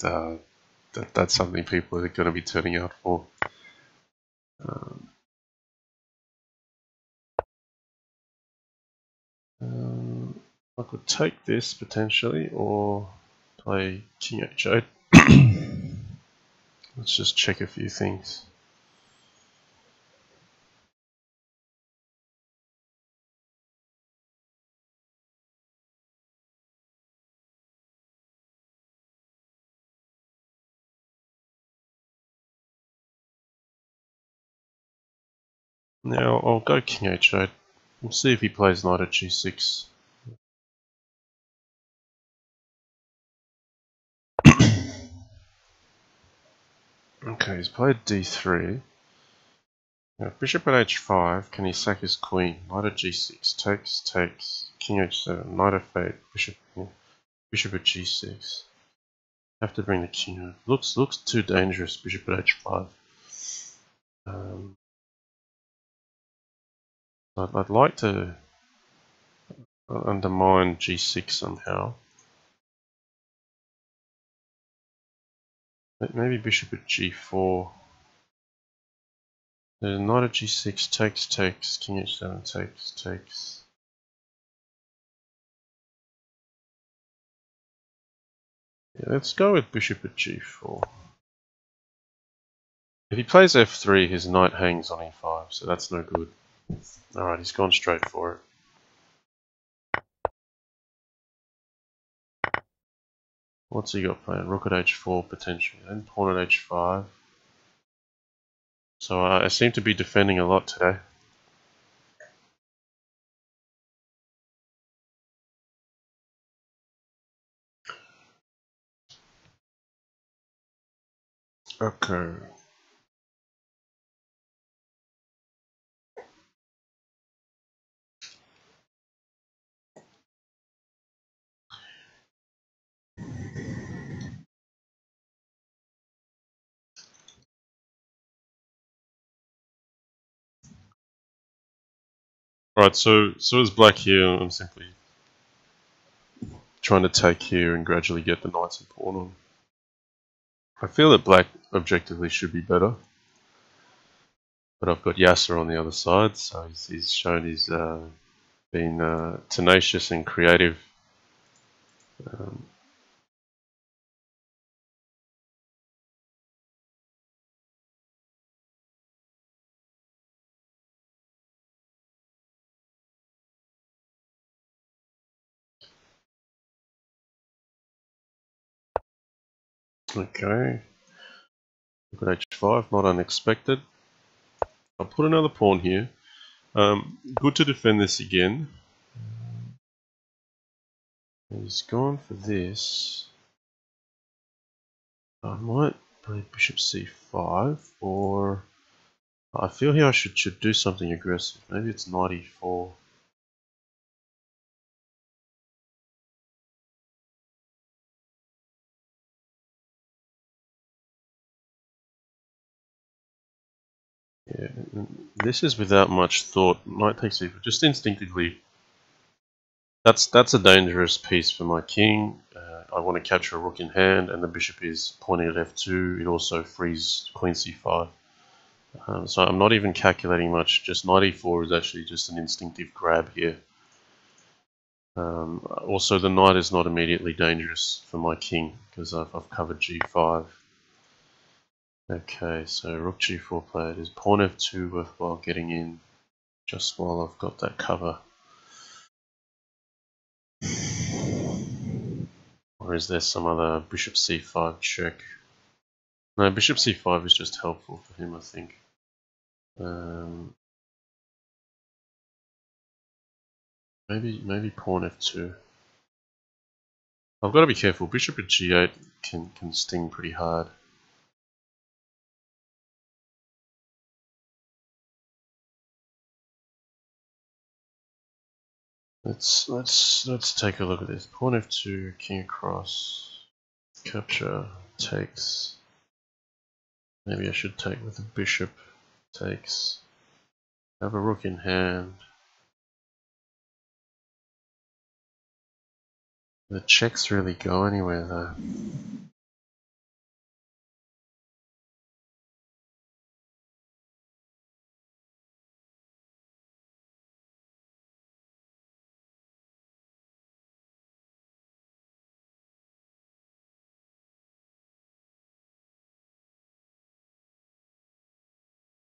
that's something people are going to be turning out for. I could take this potentially, or play king h8. Let's just check a few things. Now I'll go king h8. We'll see if he plays knight at g6. Okay, he's played d3. Now, bishop at h5, can he sack his queen? Knight at g6, takes, king h7, knight f8, bishop at g6. Have to bring the king over. Looks too dangerous, bishop at h5. I'd like to undermine g6 somehow. Maybe bishop at g4. Knight at g6, takes, king h7, takes. Yeah, let's go with bishop at g4. If he plays f3, his knight hangs on e5, so that's no good. Alright, he's gone straight for it. What's he got planned? Rook at h4 potentially, then pawn at h5. So I seem to be defending a lot today. Okay. Right, so as black here, I'm simply trying to take here and gradually get the knights and pawn on. I feel that black objectively should be better, but I've got Yasser on the other side, so he's shown he's been tenacious and creative. Okay, look at h5, not unexpected. I'll put another pawn here. Good to defend this again. He's gone for this. I might play bishop c5, or I feel here I should do something aggressive. Maybe it's knight e4. Yeah, this is without much thought. Knight takes e4, just instinctively. That's a dangerous piece for my king. I want to capture a rook in hand, and the bishop is pointing at f2. It also frees queen c5. So I'm not even calculating much. Just knight e4 is actually just an instinctive grab here. Also, the knight is not immediately dangerous for my king because I've covered g5. Okay, so rook g4 played. Is pawn f2 worthwhile getting in just while I've got that cover? Or is there some other bishop c5 check? No, bishop c5 is just helpful for him, I think. Maybe pawn f2. I've got to be careful. Bishop at g8 can sting pretty hard. Let's take a look at this. Pawn f2, king across, capture, takes. Maybe I should take with the bishop, takes. Have a rook in hand. The checks really go anywhere though.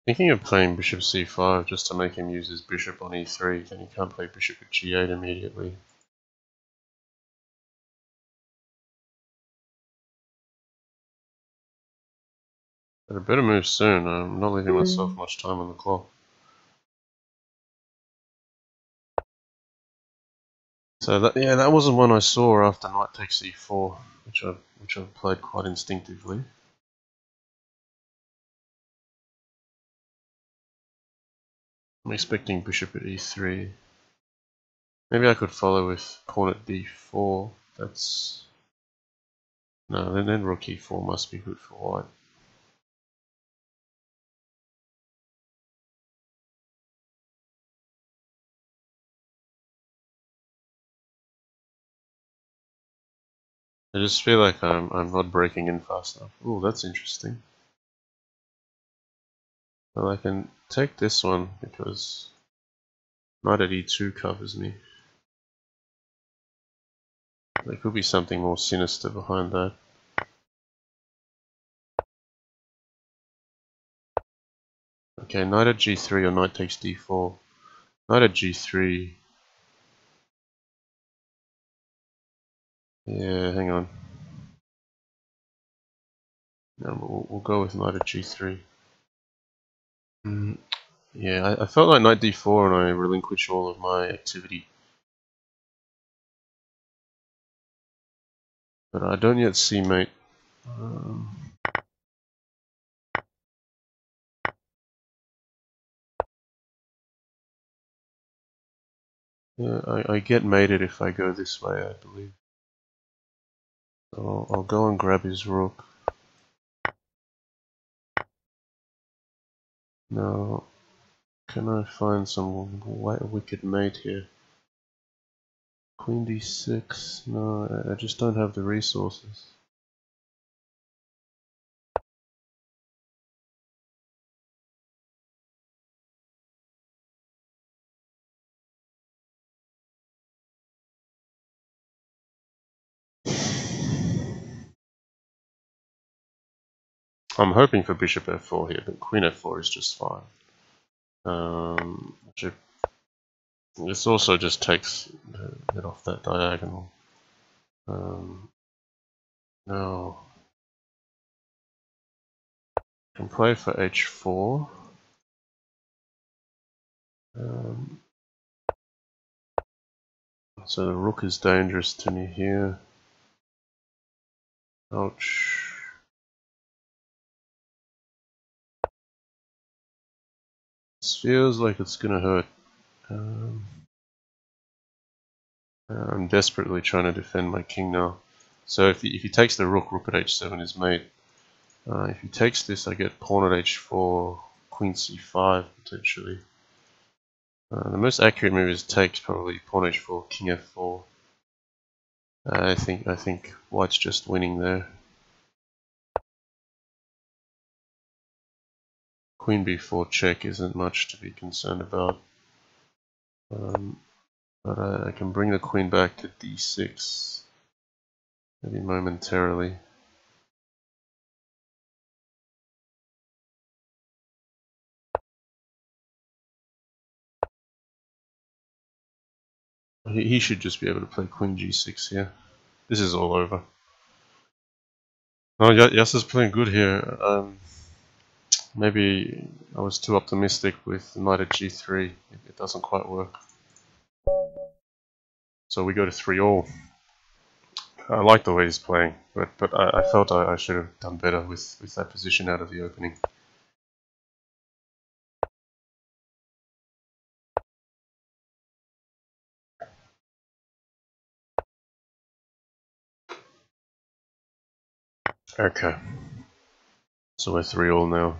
Thinking of playing bishop c5 just to make him use his bishop on e3, then he can't play bishop at g8 immediately. But I better move soon. I'm not leaving myself much time on the clock. So that wasn't one I saw after knight takes e4, which I played quite instinctively. I'm expecting bishop at e3. Maybe I could follow with pawn at d4. That's no. Then rook e4 must be good for white. I just feel like I'm not breaking in fast enough. Oh, that's interesting. Well, I can take this one because knight at e2 covers me. There could be something more sinister behind that. Okay, knight at g3 or knight takes d4. Knight at g3. Yeah, hang on. No, we'll go with knight at g3. Yeah, I felt like knight d4 and I relinquish all of my activity. But I don't yet see mate. Yeah, I get mated if I go this way, I believe. So I'll go and grab his rook. Now, can I find some wicked mate here? Queen d6? No, I just don't have the resources. I'm hoping for bishop f4 here, but queen f4 is just fine. This also just takes it off that diagonal. No. I can play for h4. So the rook is dangerous to me here. Ouch. This feels like it's gonna hurt. I'm desperately trying to defend my king now. So if he takes the rook, rook at h7 is mate. If he takes this, I get pawn at h4, queen c5 potentially. The most accurate move is takes, probably pawn h4, king f4. I think white's just winning there. Queen b4 check isn't much to be concerned about. But I can bring the queen back to d6, maybe momentarily. He should just be able to play Queen G6 here. This is all over. Oh, Yasser's playing good here. Maybe I was too optimistic with Knight at G3. It doesn't quite work. So we go to 3-all. I like the way he's playing, but I felt I should have done better with that position out of the opening. Okay. So we're 3-all now.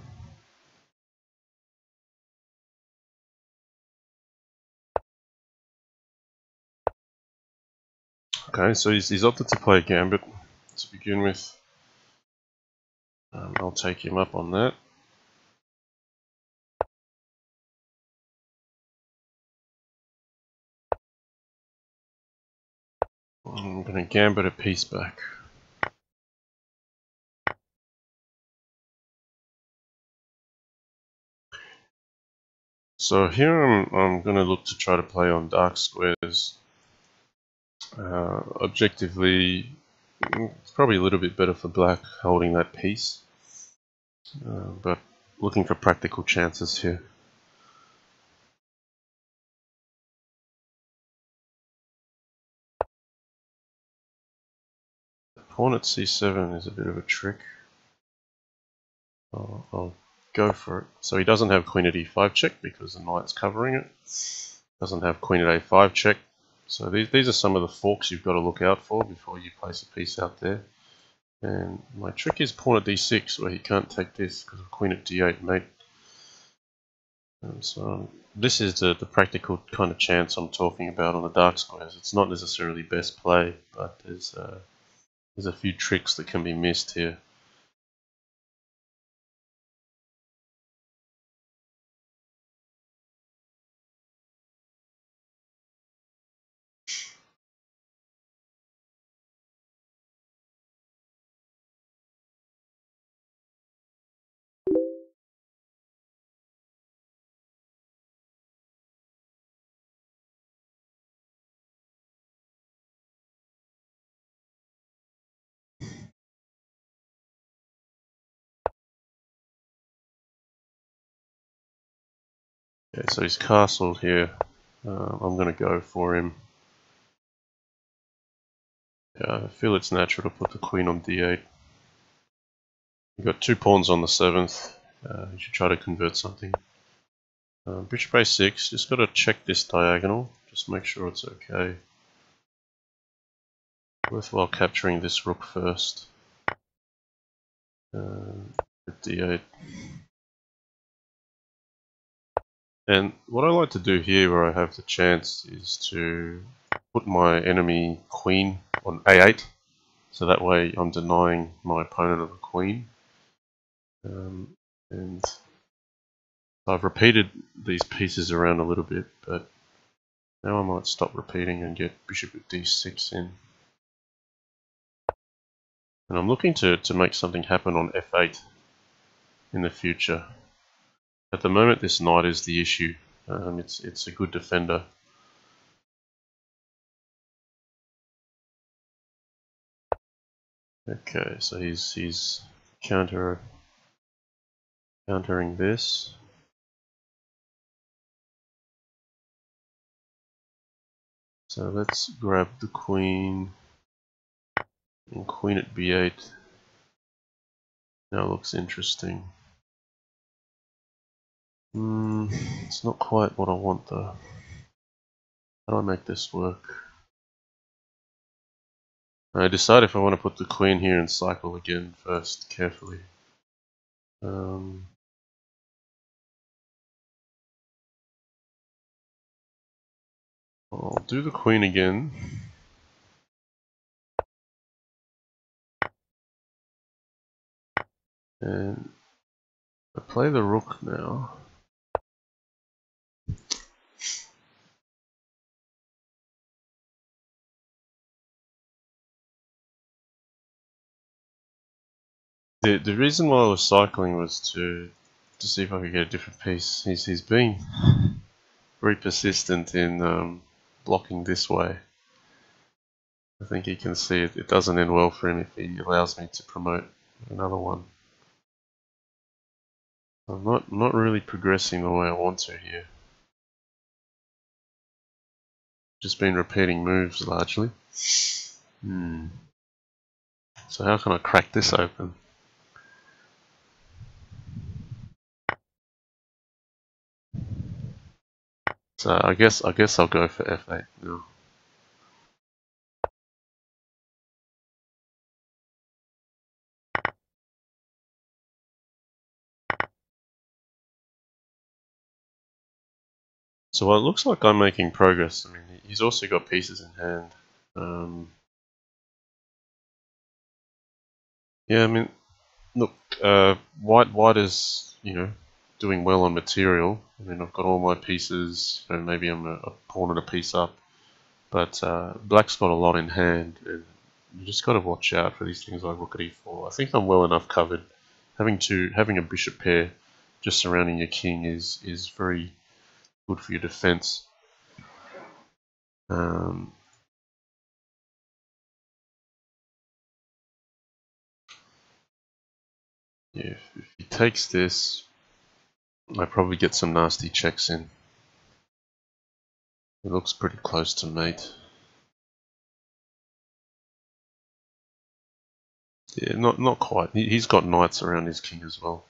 Okay, so he's opted to play Gambit to begin with. I'll take him up on that. I'm going to Gambit a piece back. So here I'm going to look to try to play on dark squares. Objectively, it's probably a little bit better for black holding that piece, but looking for practical chances here. Pawn at c7 is a bit of a trick. I'll go for it. So he doesn't have queen at e5 check because the knight's covering it. Doesn't have queen at a5 check. So these are some of the forks you've got to look out for before you place a piece out there. And my trick is pawn at d6, where he can't take this because of queen at d8 mate. So this is the practical kind of chance I'm talking about on the dark squares. It's not necessarily best play, but there's a few tricks that can be missed here. Okay, so he's castled here. I'm going to go for him. Yeah, I feel it's natural to put the queen on d8. You've got 2 pawns on the 7th. You should try to convert something. Bishop a6, just got to check this diagonal. Just make sure it's okay. Worthwhile capturing this rook first. D8. And what I like to do here where I have the chance is to put my enemy queen on a8, so that way I'm denying my opponent of a queen. And I've repeated these pieces around a little bit, but now I might stop repeating and get bishop at d6 in. And I'm looking to make something happen on f8 in the future. At the moment this knight is the issue. It's a good defender. Okay, so he's countering this. So let's grab the queen and queen at b8. Now looks interesting. It's not quite what I want though. How do I make this work? I decide if I want to put the queen here and cycle again first, carefully. I'll do the queen again. And I play the rook now. The reason why I was cycling was to see if I could get a different piece. He's been very persistent in blocking this way. I think he can see it doesn't end well for him if he allows me to promote another one. I'm not really progressing the way I want to here. Just been repeating moves largely. So how can I crack this open? So I guess I'll go for f8 now. So well, it looks like I'm making progress. I mean, he's also got pieces in hand. Yeah, I mean, look, white is, doing well on material. I mean, I've got all my pieces, and maybe I'm a pawn and a piece up, but black's got a lot in hand, and you just got to watch out for these things like rook at e4. I think I'm well enough covered. Having a bishop pair just surrounding your king is very good for your defense. Yeah, if he takes this, I probably get some nasty checks in. It looks pretty close to mate. Yeah, not quite. He's got knights around his king as well.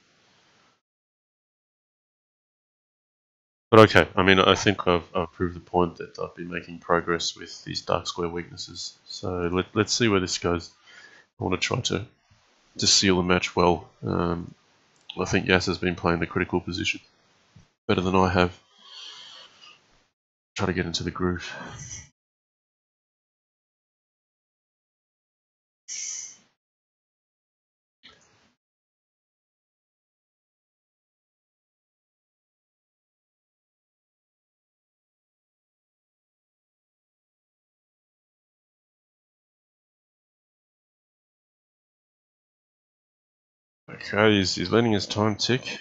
But okay, I mean, I think I've proved the point that I've been making progress with these dark square weaknesses. So let's see where this goes. I want to try to seal the match well. I think Yasser's been playing the critical position better than I have. Try to get into the groove. Okay, he's letting his time tick.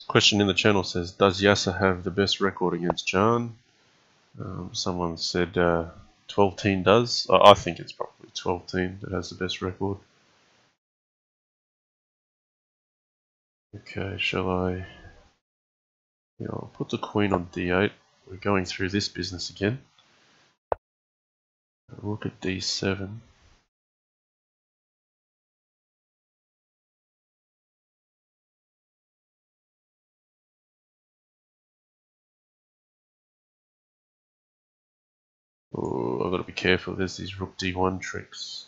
Question in the channel says, does Yasser have the best record against Jan? Someone said 12-teen does. I think it's probably 12-teen that has the best record. Okay, shall I? Yeah, I'll put the queen on d8. We're going through this business again. Look at d7. Oh, I've got to be careful. There's these rook d1 tricks.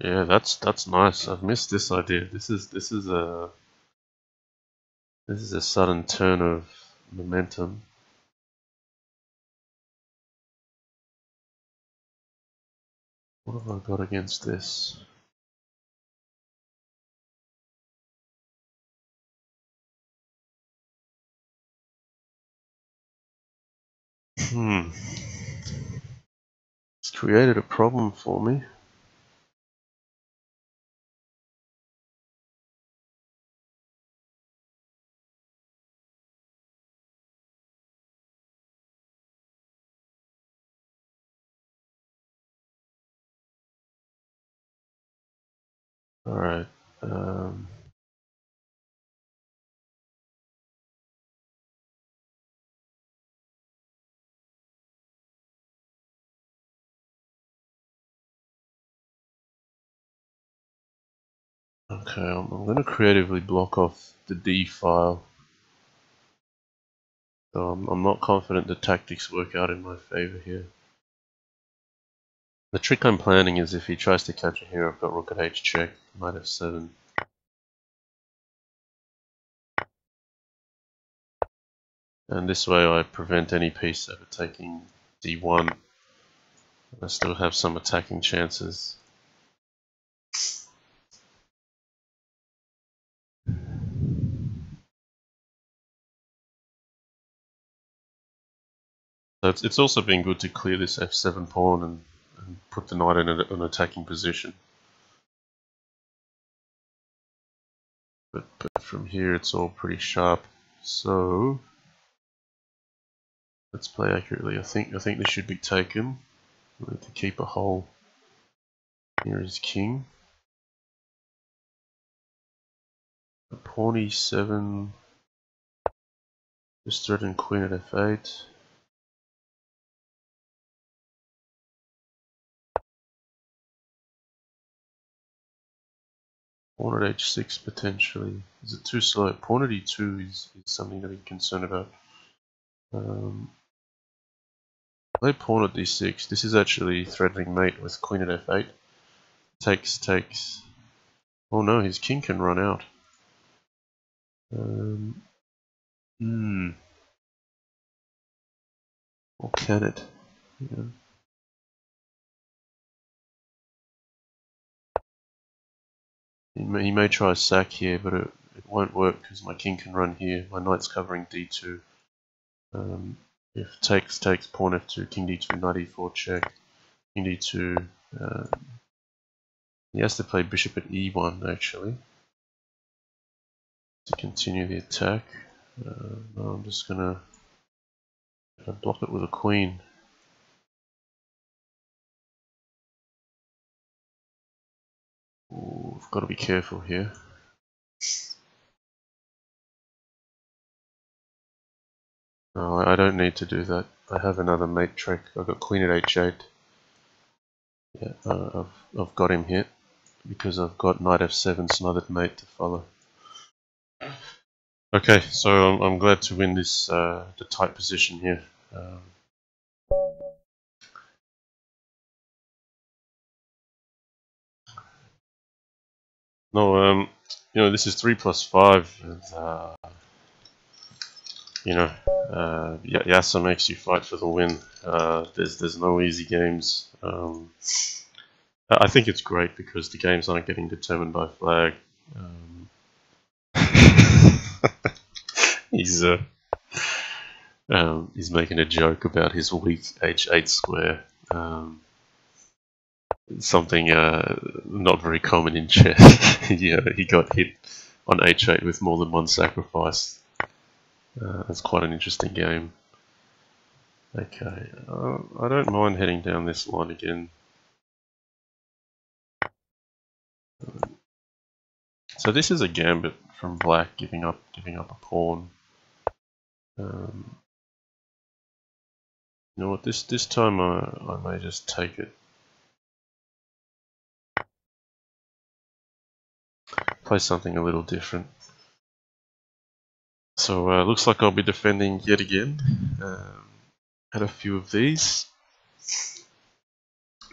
Yeah, that's nice. I've missed this idea. This is a sudden turn of momentum. What have I got against this? It's created a problem for me. Alright. Okay, I'm going to creatively block off the D file. So I'm not confident the tactics work out in my favor here. The trick I'm planning is if he tries to capture here, I've got rook at h check, knight f7. And this way I prevent any piece overtaking d1. I still have some attacking chances. So it's also been good to clear this f7 pawn and put the knight in an attacking position. But from here it's all pretty sharp. So let's play accurately. I think this should be taken. We need to keep a hole. Here is king. Pawn e7. Just threaten queen at f8. Pawn at h6 potentially. Is it too slow? Pawn at e2 is something to be concerned about. Play pawn at d6. This is actually threatening mate with queen at f8. Takes. Oh no, his king can run out. Or can it? Yeah. He may try a sack here, but it won't work because my king can run here. My knight's covering d2. If takes, pawn f2, king d2, knight e4 check, king d2. He has to play bishop at e1 actually to continue the attack. No, I'm just gonna block it with a queen. Ooh, I've got to be careful here. No, I don't need to do that. I have another mate trick. I've got queen at h8. Yeah, I've got him here because I've got knight f7 smothered mate to follow. Okay, so I'm glad to win this the tight position here. No, this is 3+5, and Yasser makes you fight for the win. There's no easy games. I think it's great because the games aren't getting determined by flag. He's making a joke about his weak h8 square. Something not very common in chess. He got hit on h8 with more than one sacrifice. That's quite an interesting game. Okay, I don't mind heading down this line again. So this is a gambit from black, giving up a pawn. You know what? This time I may just take it. Play something a little different. So looks like I'll be defending yet again. Had a few of these.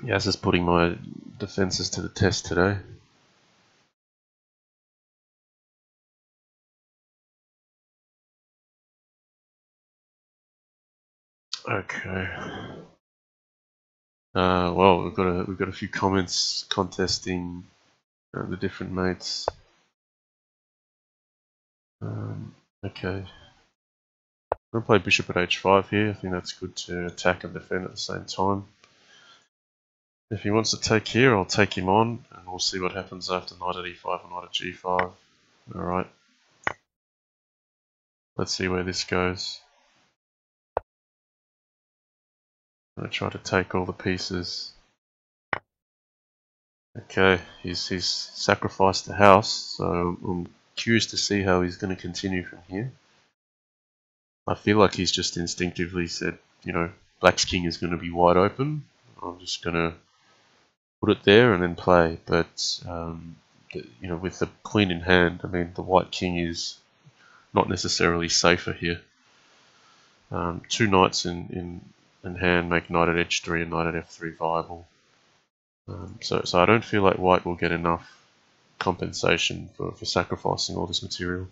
Yas is putting my defenses to the test today. Okay. Well, we've got a few comments contesting the different mates. Okay. I'm gonna play bishop at h5 here. I think that's good to attack and defend at the same time. If he wants to take here, I'll take him on, and we'll see what happens after knight at e5 and knight at g5. Alright. Let's see where this goes. I'm going to try to take all the pieces. Okay, he's sacrificed the house, so I'm curious to see how he's going to continue from here. I feel like he's just instinctively said, black's king is going to be wide open. I'm just going to put it there and then play. But, with the queen in hand, I mean, the white king is not necessarily safer here. Two knights in hand make knight at h3 and knight at f3 viable. So I don't feel like white will get enough compensation for sacrificing all this material.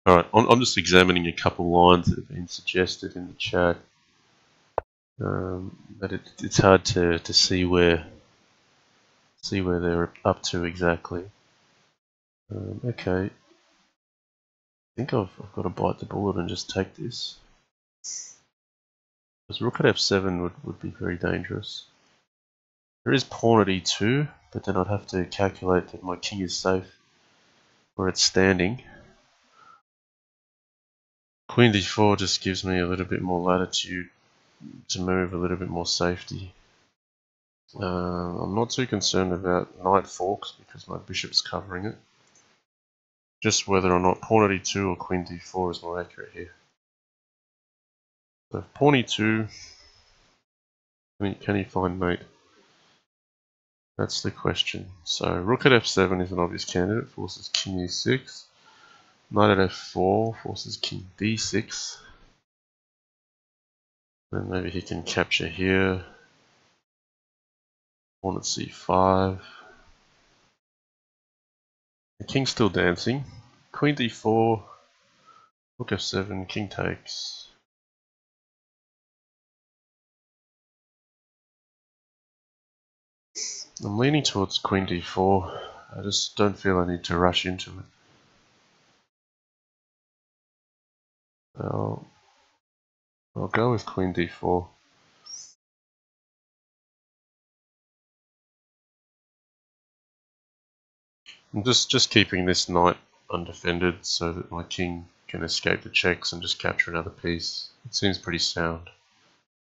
Alright, I'm just examining a couple lines that have been suggested in the chat. But it's hard to see where they're up to exactly. Okay, I think I've got to bite the bullet and just take this. Because rook at f7 would be very dangerous. There is pawn at e2, but then I'd have to calculate that my king is safe where it's standing. Queen d4 just gives me a little bit more latitude to move, a little bit more safety. I'm not too concerned about knight forks because my bishop's covering it. Just whether or not pawn at e2 or queen d4 is more accurate here. So if pawn e2, can he find mate? That's the question. So rook at f7 is an obvious candidate, forces king e6. Knight at f4 forces king d6. Then maybe he can capture here. Pawn at c5. The king's still dancing. Queen d4. Rook f7. King takes. I'm leaning towards queen d4. I just don't feel I need to rush into it. I'll go with queen d4. I'm just keeping this knight undefended so that my king can escape the checks and just capture another piece. It seems pretty sound.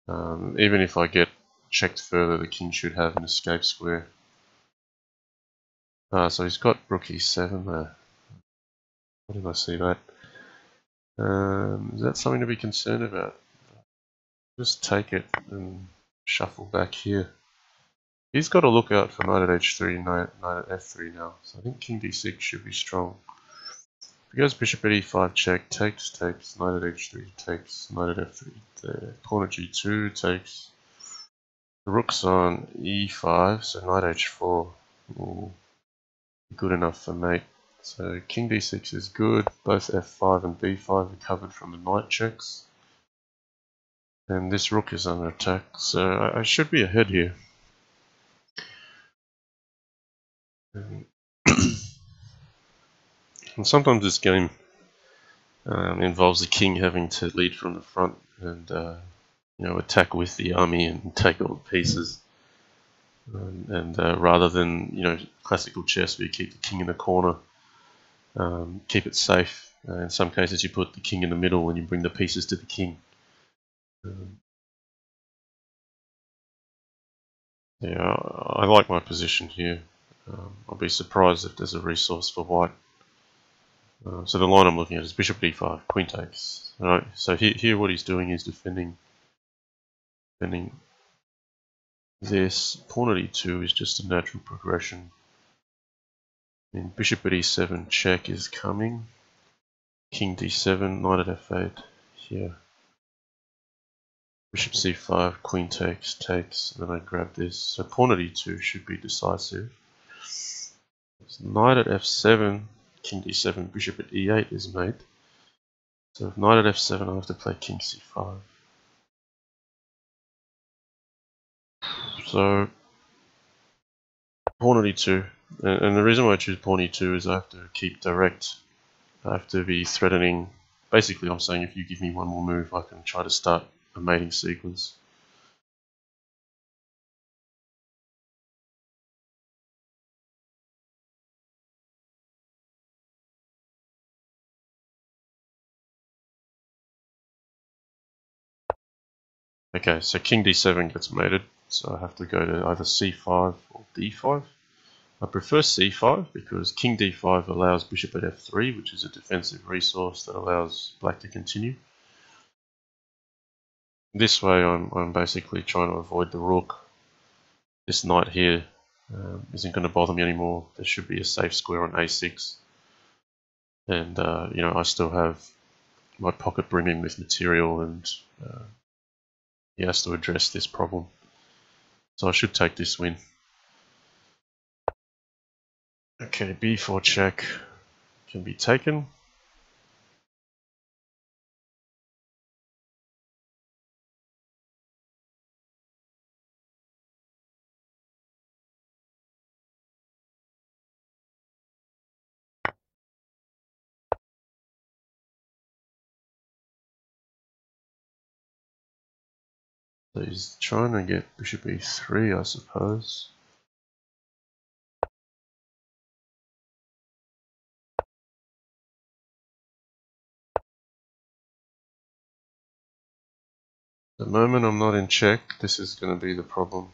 Even if I get checked further, the king should have an escape square. So he's got rook e7 there. Why did I see that? Is that something to be concerned about? Just take it and shuffle back here. He's got to look out for knight at h3, knight at f3 now. So I think king d6 should be strong. If he goes bishop at e5 check, takes, knight at h3 takes, knight at f3 there, pawn at g2 takes. The rook's on e5, so knight h4. Ooh, good enough for mate. So king d6 is good, both f5 and b5 are covered from the knight checks. And this rook is under attack, so I should be ahead here. And sometimes this game involves the king having to lead from the front and attack with the army and take all the pieces. Rather than classical chess where you keep the king in the corner, keep it safe. In some cases you put the king in the middle and you bring the pieces to the king. Yeah, I like my position here. I'll be surprised if there's a resource for white. So the line I'm looking at is bishop d5, queen takes. Right. So here what he's doing is defending this. Pawn at e2 is just a natural progression. And bishop at e7 check is coming. King d7, knight at f8 here. Bishop c5, queen takes, and then I grab this. So pawn at e2 should be decisive. So knight at f7, king d7, bishop at e8 is mate. So if knight at f7, I have to play king c5. So pawn at e2, and the reason why I choose pawn e2 is I have to keep direct. I have to be threatening. Basically, I'm saying if you give me one more move, I can try to start a mating sequence. Okay, so king d7 gets mated, so I have to go to either c5 or d5. I prefer c5 because king d5 allows bishop at f3, which is a defensive resource that allows black to continue. This way I'm basically trying to avoid the rook. This knight here isn't going to bother me anymore. There should be a safe square on a6. And, I still have my pocket brimming with material and he has to address this problem. So I should take this win. Okay, b4 check can be taken. So he's trying to get bishop e3, I suppose. The moment I'm not in check, this is going to be the problem.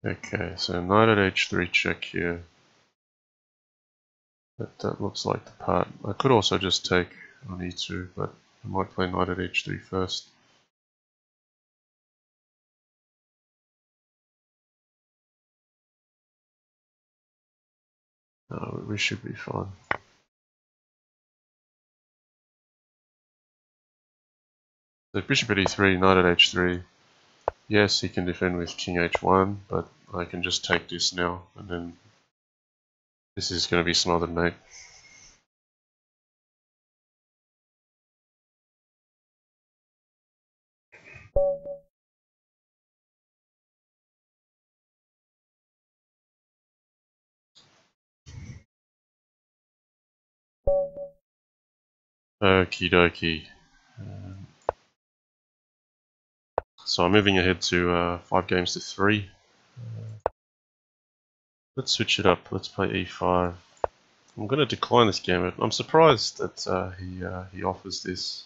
Okay, so knight at h3 check here. That looks like the part. I could also just take on e2, but I might play knight at h3 first. We should be fine. So bishop at e3, knight at h3. Yes, he can defend with king h1, but I can just take this now, and then this is going to be smothered, mate. Okie dokie. So I'm moving ahead to 5 games to 3. Let's switch it up. Let's play e5. I'm going to decline this gambit. I'm surprised that he offers this.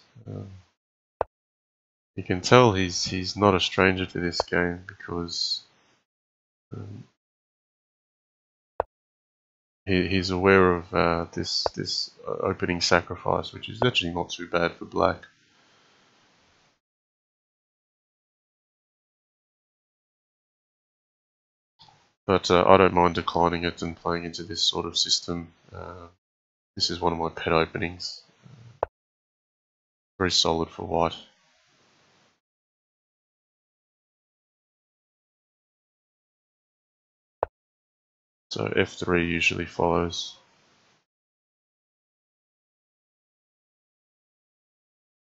You can tell he's not a stranger to this game because he's aware of this opening sacrifice, which is actually not too bad for black. But I don't mind declining it and playing into this sort of system. This is one of my pet openings. Very solid for white. So f3 usually follows.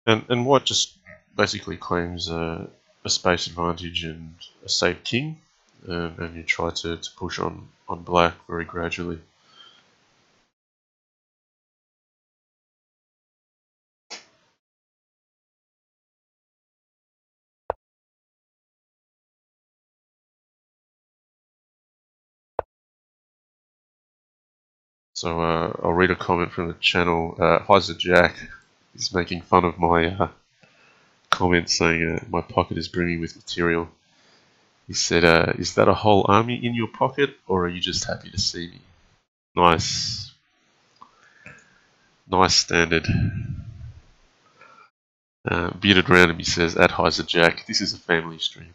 And white just basically claims a space advantage and a safe king, and you try to push on black very gradually. So I'll read a comment from the channel. Yasser Jack is making fun of my comment saying my pocket is brimming with material. He said, is that a whole army in your pocket, or are you just happy to see me? Nice. Nice standard. Bearded Random, he says, at Yasser Jack, this is a family stream.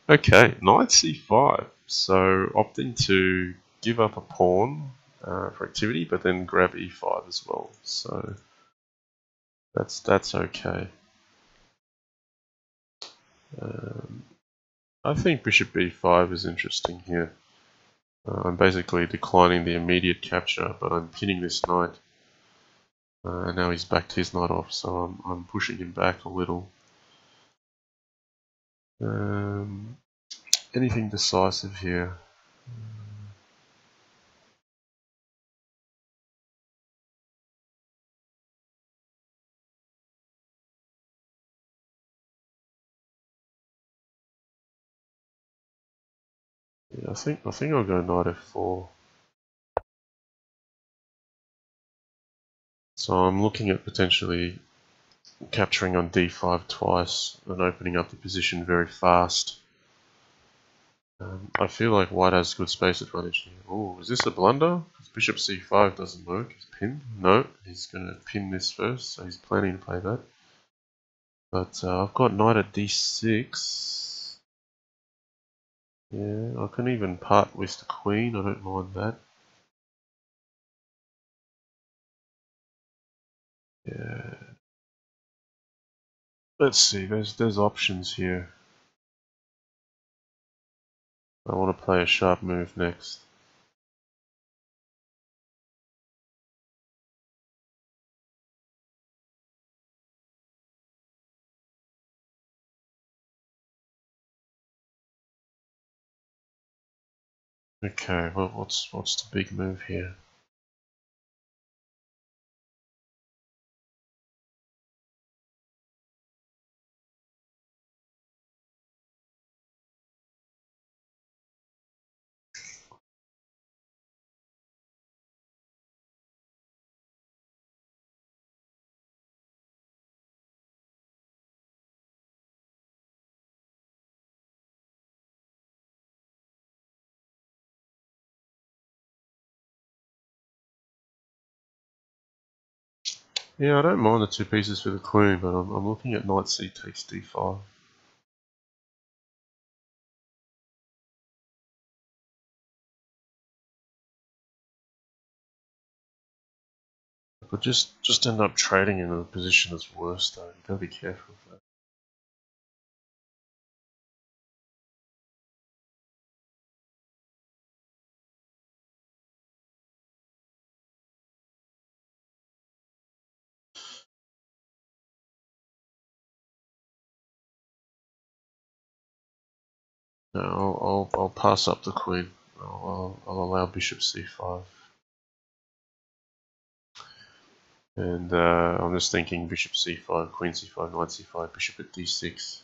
Okay, knight c5. So opting to give up a pawn for activity, but then grab e5 as well. So that's okay. I think bishop b5 is interesting here. I'm basically declining the immediate capture, but I'm pinning this knight. And now he's backed his knight off, so I'm pushing him back a little. Anything decisive here? Yeah, I think I'll go knight f4. So I'm looking at potentially capturing on d5 twice and opening up the position very fast. I feel like white has good space advantage here. Oh, is this a blunder? Because bishop c5 doesn't work. He's pinned. No, he's going to pin this first, so he's planning to play that. But I've got knight at d6. Yeah, I can even part with the queen. I don't mind that. Yeah. Let's see. There's options here. I want to play a sharp move next. Okay, well, what's the big move here? Yeah, I don't mind the two pieces for the queen, but I'm looking at knight c takes d5. I could just end up trading in a position that's worse though. You gotta be careful of that. No, I'll pass up the queen. I'll allow bishop c5. And I'm just thinking bishop c5, queen c5, knight c5, bishop at d6.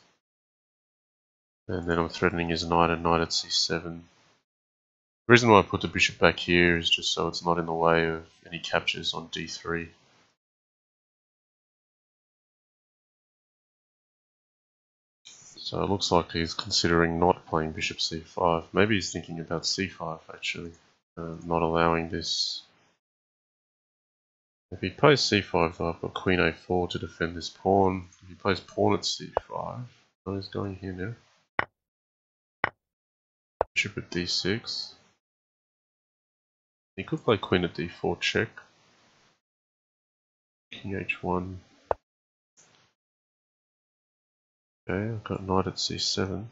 And then I'm threatening his knight and knight at c7. The reason why I put the bishop back here is just so it's not in the way of any captures on d3. So it looks like he's considering not playing bishop c5. Maybe he's thinking about c5 actually, not allowing this. If he plays c5, I've got queen a4 to defend this pawn. If he plays pawn at c5, oh, he's going here now. Bishop at d6. He could play queen at d4 check. King h1. Okay, I've got knight at c7.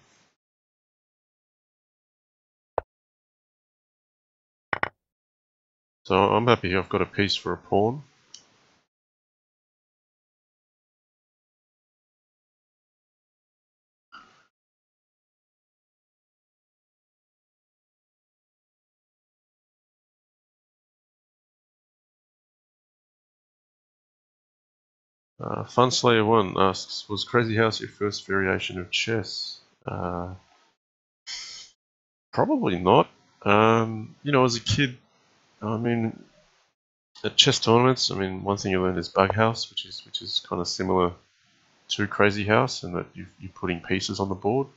So I'm happy I've got a piece for a pawn. Funslayer1 asks, was Crazyhouse your first variation of chess? Probably not. You know, as a kid, I mean, at chess tournaments, I mean, one thing you learn is Bughouse, which is kind of similar to Crazyhouse, in that you're putting pieces on the board.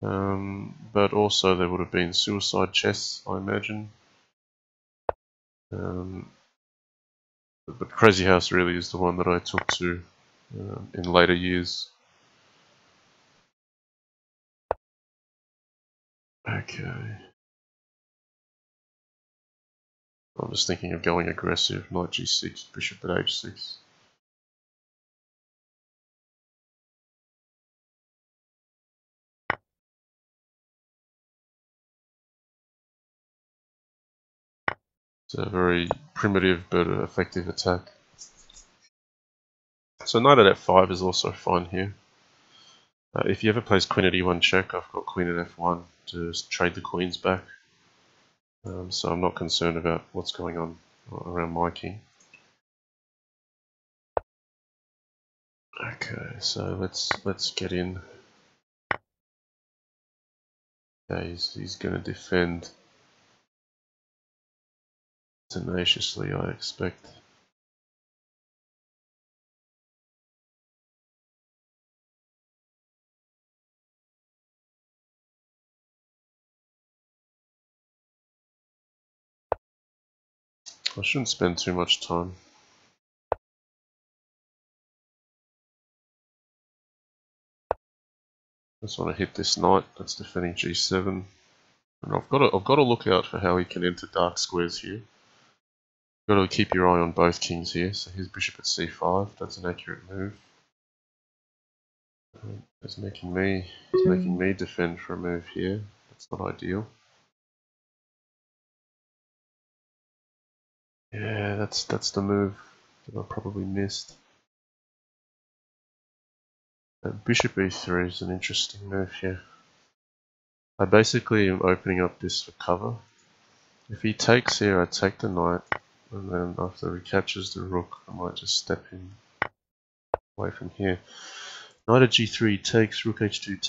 But also there would have been Suicide Chess, I imagine. But Crazyhouse really is the one that I took to in later years. Okay. I'm just thinking of going aggressive, knight g6, bishop at h6. It's a very primitive but effective attack. So knight at f5 is also fine here. If he ever plays queen at e1 check, I've got queen at f1 to trade the queens back. So I'm not concerned about what's going on around my king. Okay, so let's get in. Okay, he's going to defend tenaciously, I expect. I shouldn't spend too much time. I just want to hit this knight that's defending g7. And I've got to look out for how he can enter dark squares here. You've got to keep your eye on both kings here. So here's bishop at c5. That's an accurate move. He's making me defend for a move here. That's not ideal. Yeah, that's the move that I probably missed. Bishop e3 is an interesting move here. I basically am opening up this for cover. If he takes here, I take the knight, and then after he catches the rook, I might just step in away from here. Knight at g3 takes, rook h2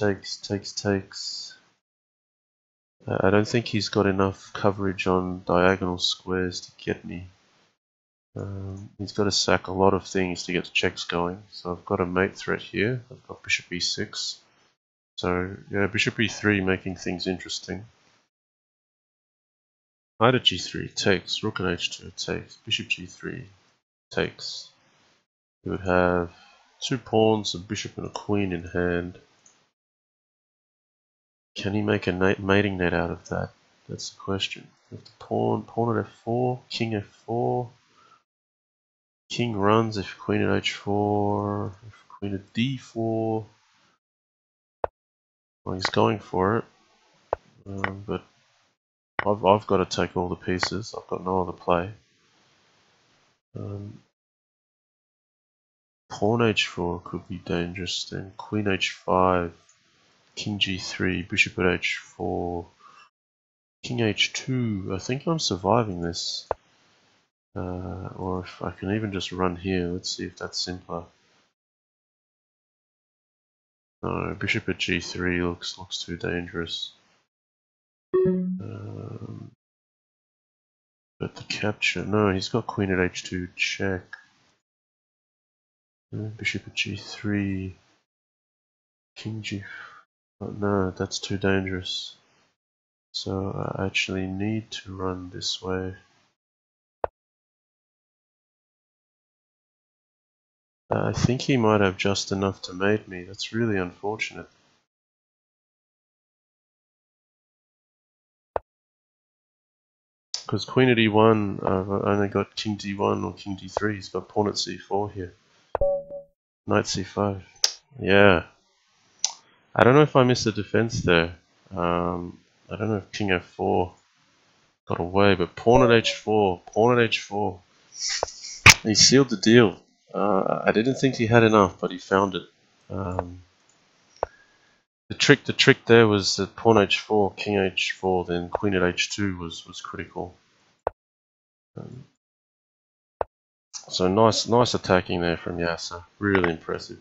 takes. I don't think he's got enough coverage on diagonal squares to get me. He's got to sack a lot of things to get the checks going. So I've got a mate threat here. I've got bishop e6. So yeah, bishop e3 making things interesting. Knight at g3 takes, rook at h2 takes, bishop g3 takes. You would have two pawns, a bishop and a queen in hand. Can he make a mating net out of that? That's the question. With the pawn at f4, king f4. King runs if queen at h4, if queen at d4. Well, he's going for it, but I've got to take all the pieces. I've got no other play. Pawn h4 could be dangerous. Then queen h5, king g3, bishop at h4, king h2. I think I'm surviving this. Or if I can even just run here. Let's see if that's simpler. No, bishop at g3 looks too dangerous. But the capture, no, he's got queen at h2 check. Bishop at g3, king g. Oh, no, that's too dangerous. So I actually need to run this way. I think he might have just enough to mate me. That's really unfortunate. Because queen at e1, I've only got king d1 or king d3. He's got pawn at c4 here. Knight c5. Yeah. I don't know if I missed the defense there. I don't know if king f4 got away, but pawn at h4. He sealed the deal. I didn't think he had enough, but he found it. The trick there was that pawn h4, king h4, then queen at h2 was critical. So nice attacking there from Yasser. Really impressive.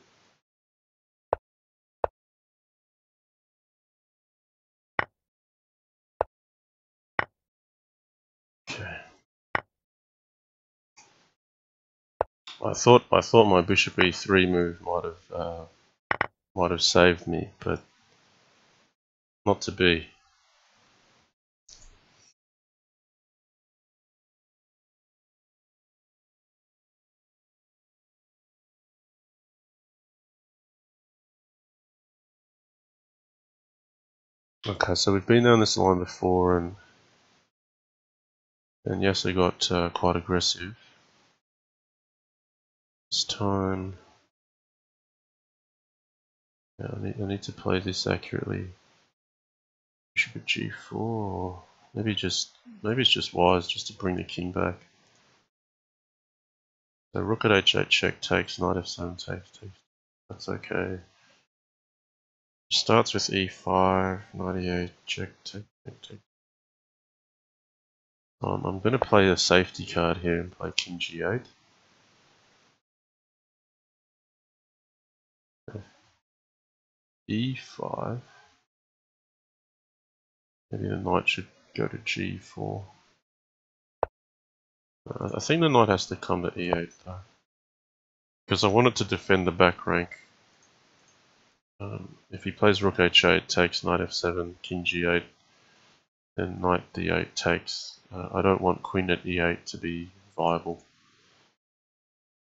Okay. I thought my bishop e3 move might have saved me, but not to be. Okay, so we've been down this line before, and Yasser got quite aggressive. This time, yeah, I need to play this accurately. Bishop at g4, or maybe it's just wise just to bring the king back. So rook at h8 check takes, knight f7 takes. That's okay. Starts with e5, knight e8 check take. I'm going to play a safety card here and play king g8. e5. Maybe the knight should go to g4. I think the knight has to come to e8 though, because I wanted to defend the back rank. If he plays rook h8, takes knight f7, king g8, then knight d8 takes. I don't want queen at e8 to be viable.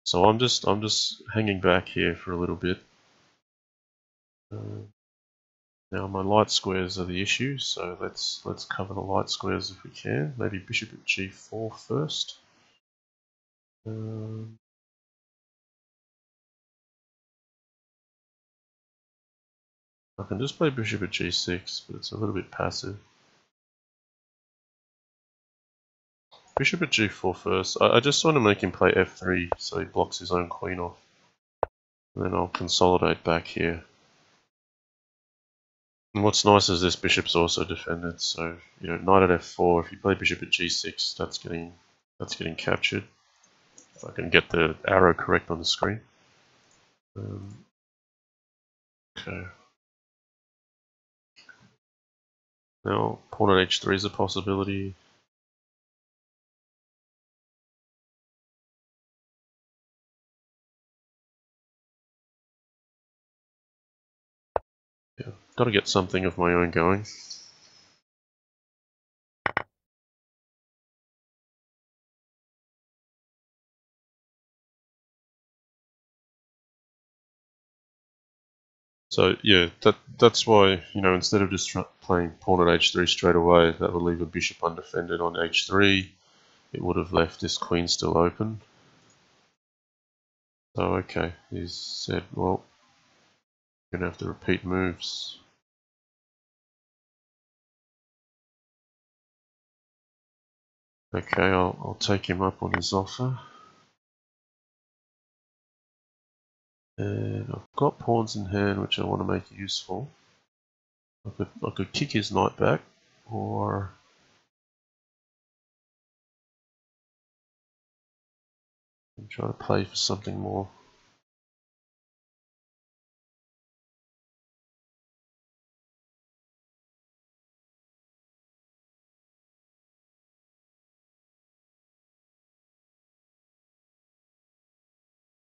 So I'm just hanging back here for a little bit. Now my light squares are the issue, so let's cover the light squares if we can. Maybe bishop at g4 first. I can just play bishop at g6, but it's a little bit passive. Bishop at g4 first. I just want to make him play f3 so he blocks his own queen off. And then I'll consolidate back here. And what's nice is this bishop's also defended, so you know, knight at f4. If you play bishop at g6, that's getting captured. If I can get the arrow correct on the screen. Okay. Now pawn at h3 is a possibility. Yeah, got to get something of my own going. So yeah, that's why, you know, instead of just playing pawn at h3 straight away, that would leave a bishop undefended on h3. It would have left this queen still open. So okay, he's said, well, you're gonna have to repeat moves. Okay, I'll take him up on his offer. And I've got pawns in hand which I want to make useful. I could kick his knight back, or try to play for something more.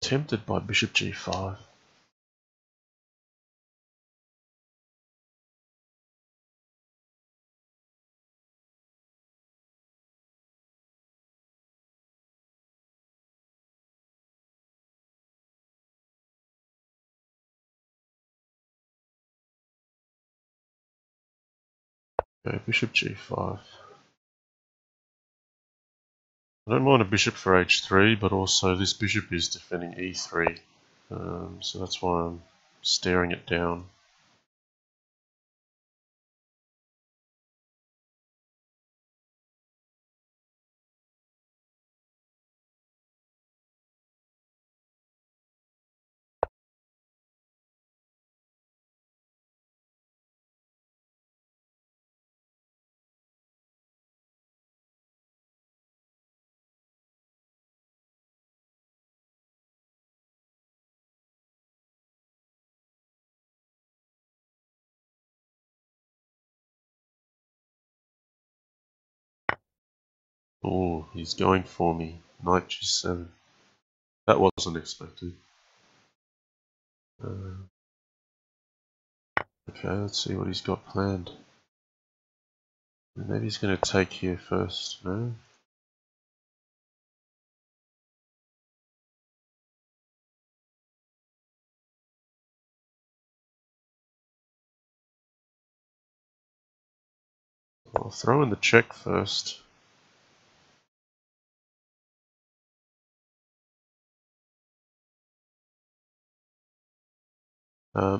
Tempted by bishop g5. Okay, bishop g5. I don't mind a bishop for h3, but also this bishop is defending e3. So that's why I'm staring it down. Oh, he's going for me. Knight g7. That wasn't expected. Okay, let's see what he's got planned. Maybe he's going to take here first, no? I'll throw in the check first.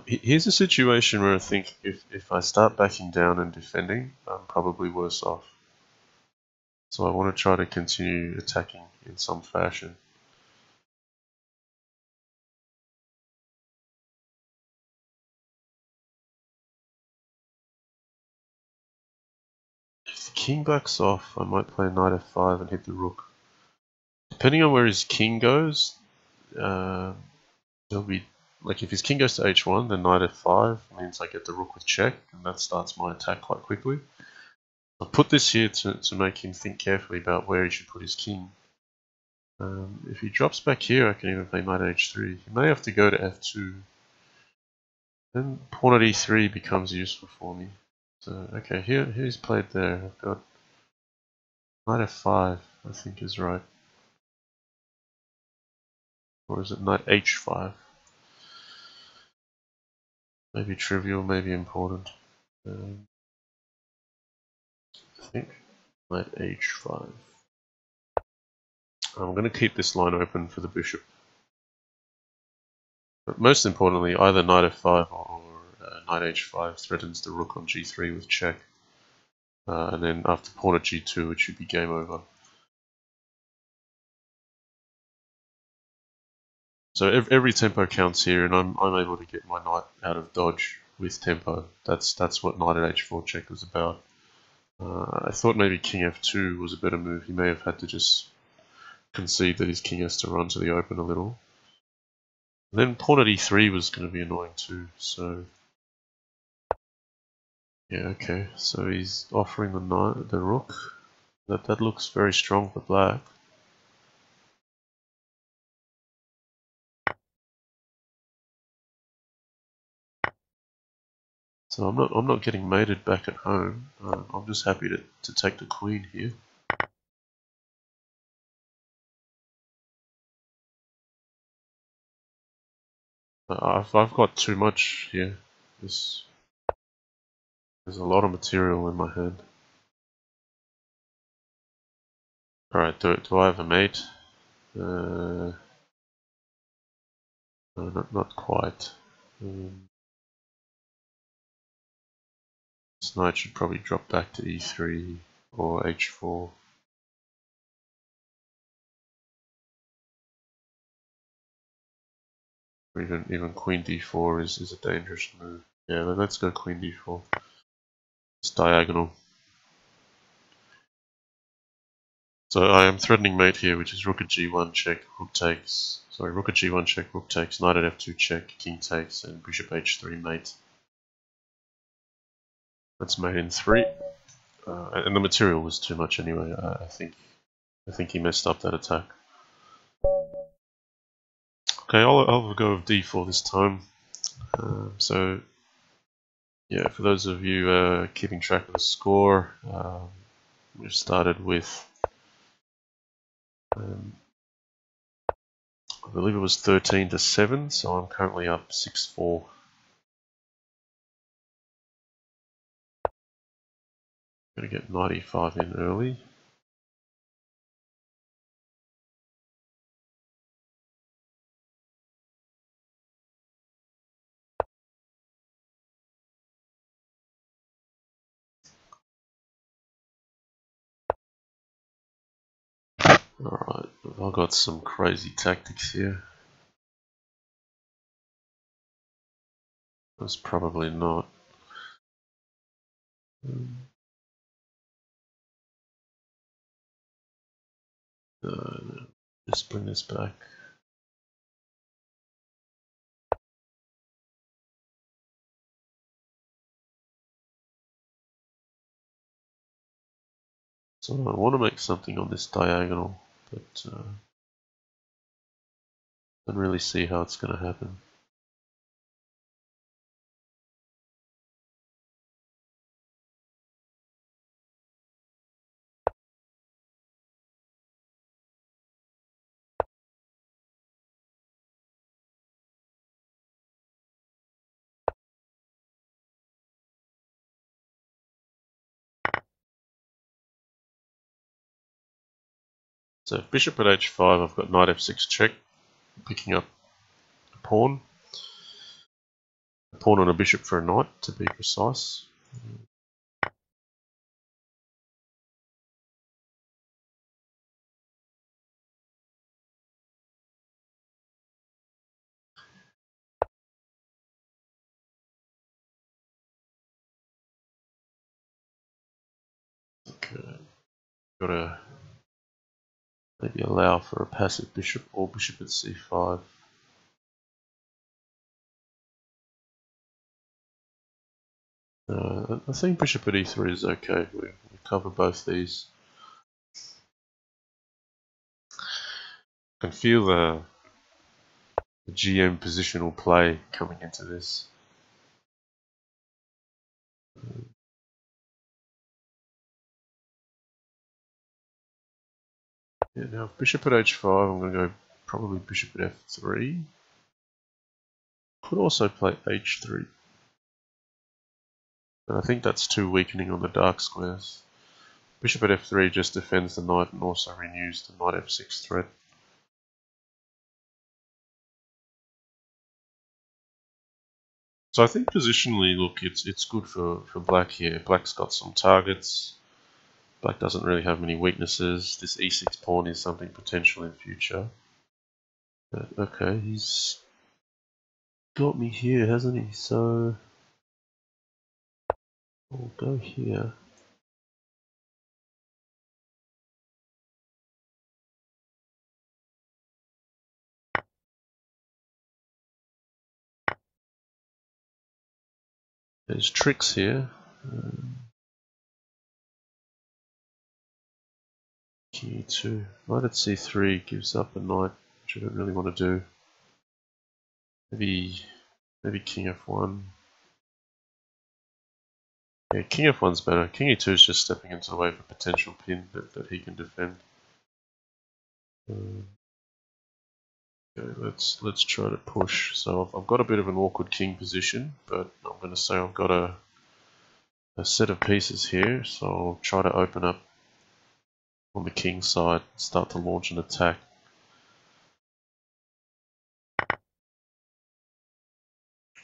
Here's a situation where I think if I start backing down and defending, I'm probably worse off. So I want to try to continue attacking in some fashion. If the king backs off, I might play knight f5 and hit the rook. Depending on where his king goes, there'll be, like if his king goes to h1, then knight f5 means I get the rook with check, and that starts my attack quite quickly. I'll put this here to make him think carefully about where he should put his king. If he drops back here, I can even play knight h3. He may have to go to f2. Then pawn at e3 becomes useful for me. So okay, here's played there. I've got knight f5, I think is right. Or is it knight h5? Maybe trivial, maybe important. I think knight h5. I'm going to keep this line open for the bishop. But most importantly, either knight f5 or knight h5 threatens the rook on g3 with check. And then after pawn at g2, it should be game over. So every tempo counts here, and I'm able to get my knight out of dodge with tempo. That's what knight at h4 check was about. I thought maybe king f2 was a better move. He may have had to just concede that his king has to run to the open a little. And then pawn at e3 was going to be annoying too, so... Yeah, okay, so he's offering the rook. That looks very strong for black. So I'm not getting mated back at home. I'm just happy to take the queen here. I've got too much here. There's a lot of material in my hand. Alright, do I have a mate? No, not quite. This knight should probably drop back to e3 or h4. Or even queen d4 is a dangerous move. Yeah, let's go queen d4. It's diagonal. So I am threatening mate here, which is rook at g1 check, rook takes. Sorry, rook at g1 check, rook takes, knight at f2 check, king takes, and bishop h3 mate. That's mate in 3. And the material was too much anyway. I think he messed up that attack. Okay, I'll have a go of d4 this time. So yeah, for those of you keeping track of the score, we've started with I believe it was 13-7, so I'm currently up 6-4. Gonna get 95 in early. Alright, I've got some crazy tactics here. That's probably not. Just bring this back. So I want to make something on this diagonal, but don't really see how it's going to happen. So bishop at h5, I've got knight f6 check, picking up a pawn. A pawn on a bishop for a knight, to be precise. Okay, gotta maybe allow for a passive bishop or bishop at c5. I think bishop at e3 is okay. We cover both these. I can feel the GM positional play coming into this. Yeah, now bishop at h5, I'm going to go probably bishop at f3. Could also play h3. But I think that's too weakening on the dark squares. Bishop at f3 just defends the knight and also renews the knight f6 threat. So I think positionally, look, it's good for black here. Black's got some targets. Black doesn't really have many weaknesses. This e6 pawn is something potential in future. But okay, he's got me here, hasn't he? So We'll go here. There's tricks here. King e2. Knight at c3 gives up a knight, which I don't really want to do. Maybe king f1. Yeah, king f1's better. King e2 is just stepping into the way of a potential pin that he can defend. Okay, let's try to push. So I've got a bit of an awkward king position, but I'm going to say I've got a set of pieces here, so I'll try to open up on the king side, start to launch an attack.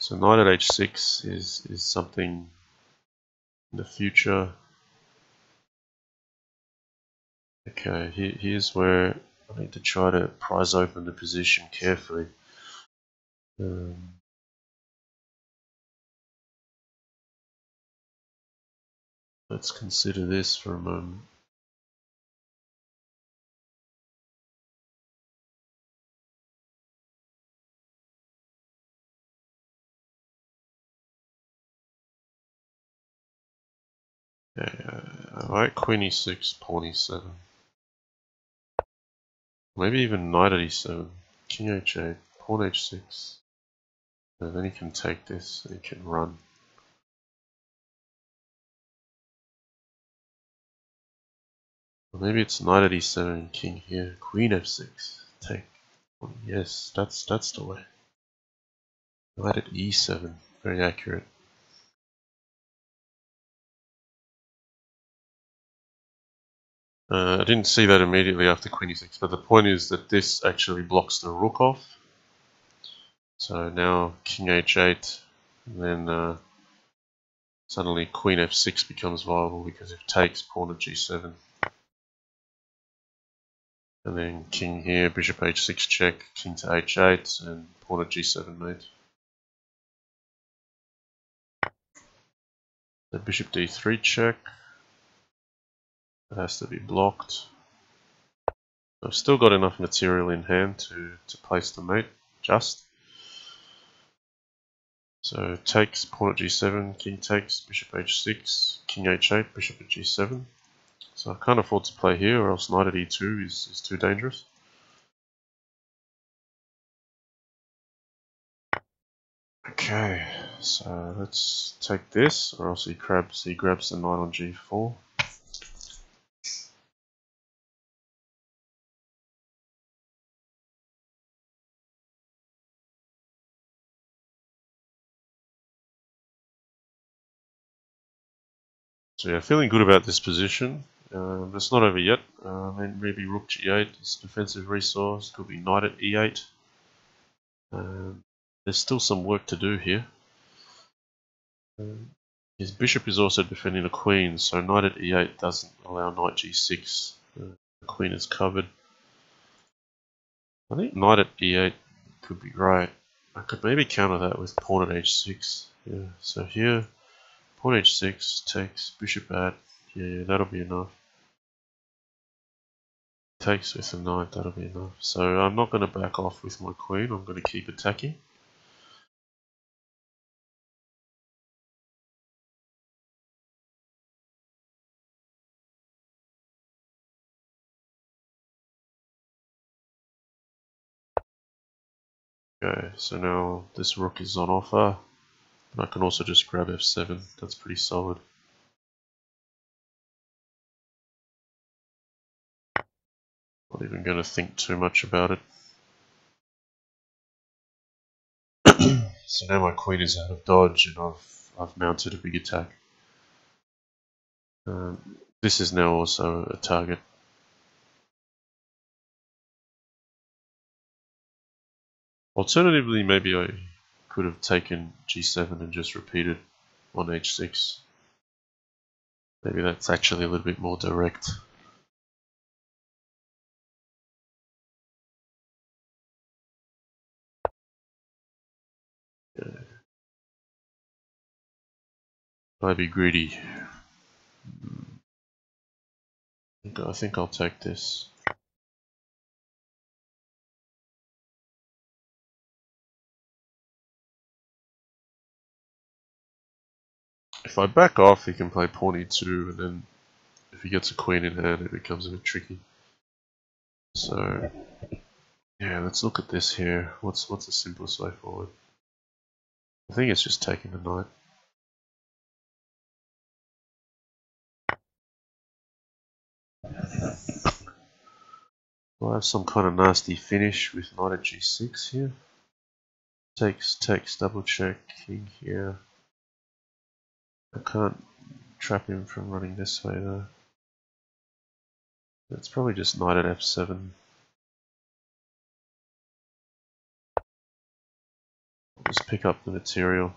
So knight at h6 is something in the future. Okay, here's where I need to try to prise open the position carefully. Let's consider this for a moment. Okay, alright, queen e6, pawn e7. Maybe even knight at e7, king h8, pawn h6. And then he can take this and he can run. Or maybe it's knight at e7 and king here, queen f6, take. Oh, yes, that's the way. Knight at e7, very accurate. I didn't see that immediately after queen e6, but the point is that this actually blocks the rook off. So now king h8, and then suddenly queen f6 becomes viable because if takes, pawn at g7. And then king here, bishop h6 check, king to h8, and pawn at g7 mate. The bishop d3 check. It has to be blocked. I've still got enough material in hand to place the mate, just. So takes, pawn at g7, king takes, bishop h6, king h8, bishop at g7. So I can't afford to play here or else knight at e2 is too dangerous. Okay, so let's take this, or else he grabs the knight on g4. So yeah, feeling good about this position. It's not over yet. Maybe rook g8 is a defensive resource. Could be knight at e8. There's still some work to do here. His bishop is also defending the queen, so knight at e8 doesn't allow knight g6. The queen is covered. I think knight at e8 could be right. I could maybe counter that with pawn at h6. Yeah, so here, pawn h6 takes bishop at. Yeah, that'll be enough. Takes with a knight, that'll be enough. So I'm not going to back off with my queen, I'm going to keep attacking. Okay, so now this rook is on offer. And I can also just grab f7, that's pretty solid. Not even going to think too much about it. So now my queen is out of dodge and I've mounted a big attack. This is now also a target. Alternatively, maybe I could have taken g7 and just repeated on h6. Maybe that's actually a little bit more direct. Yeah. I'd be greedy. I think I'll take this. If I back off, he can play pawn e2, and then if he gets a queen in hand, it becomes a bit tricky. So, yeah, let's look at this here. What's the simplest way forward? I think it's just taking the knight. We'll have some kind of nasty finish with knight at g6 here. Takes, double check, king here. I can't trap him from running this way though. It's probably just knight at f7. Just pick up the material.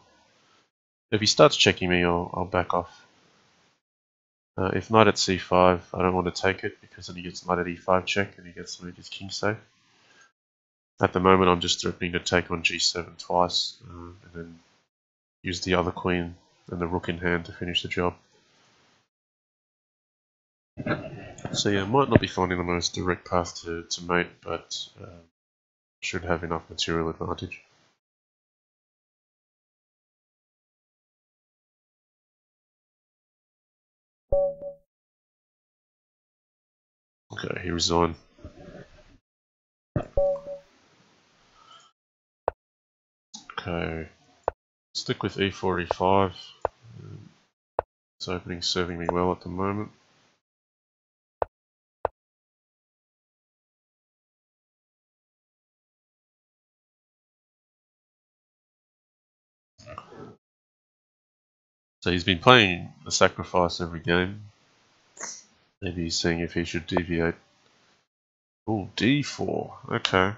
If he starts checking me, I'll back off. If knight at c5, I don't want to take it because then he gets knight at e5 check and he gets to make his king safe. At the moment, I'm just threatening to take on g7 twice and then use the other queen and the rook in hand to finish the job. So yeah, might not be finding the most direct path to mate, but should have enough material advantage. Okay, he resigned. Okay, stick with e4, e5. It's opening serving me well at the moment. So he's been playing the sacrifice every game. Maybe he's seeing if he should deviate. Oh, d4. Okay.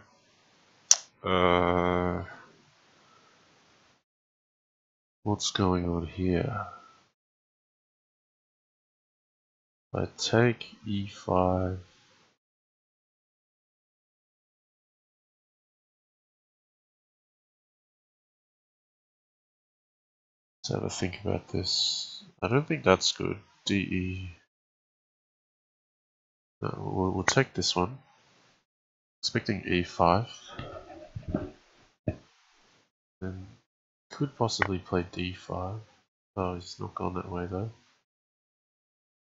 What's going on here? I take e5. Let's have a think about this. I don't think that's good. DE. No, we'll take this one. Expecting e5. Then could possibly play d5. Oh, he's not gone that way though.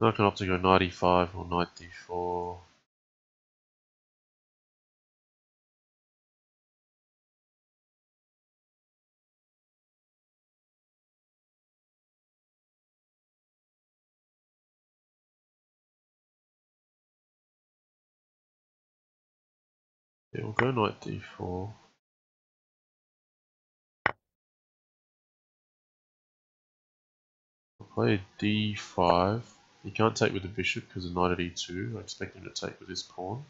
Not going to opt to go knight e5 or knight d4. Yeah, we'll go knight d4. I'll play d5. He can't take with the bishop because of knight at e2. I expect him to take with this pawn.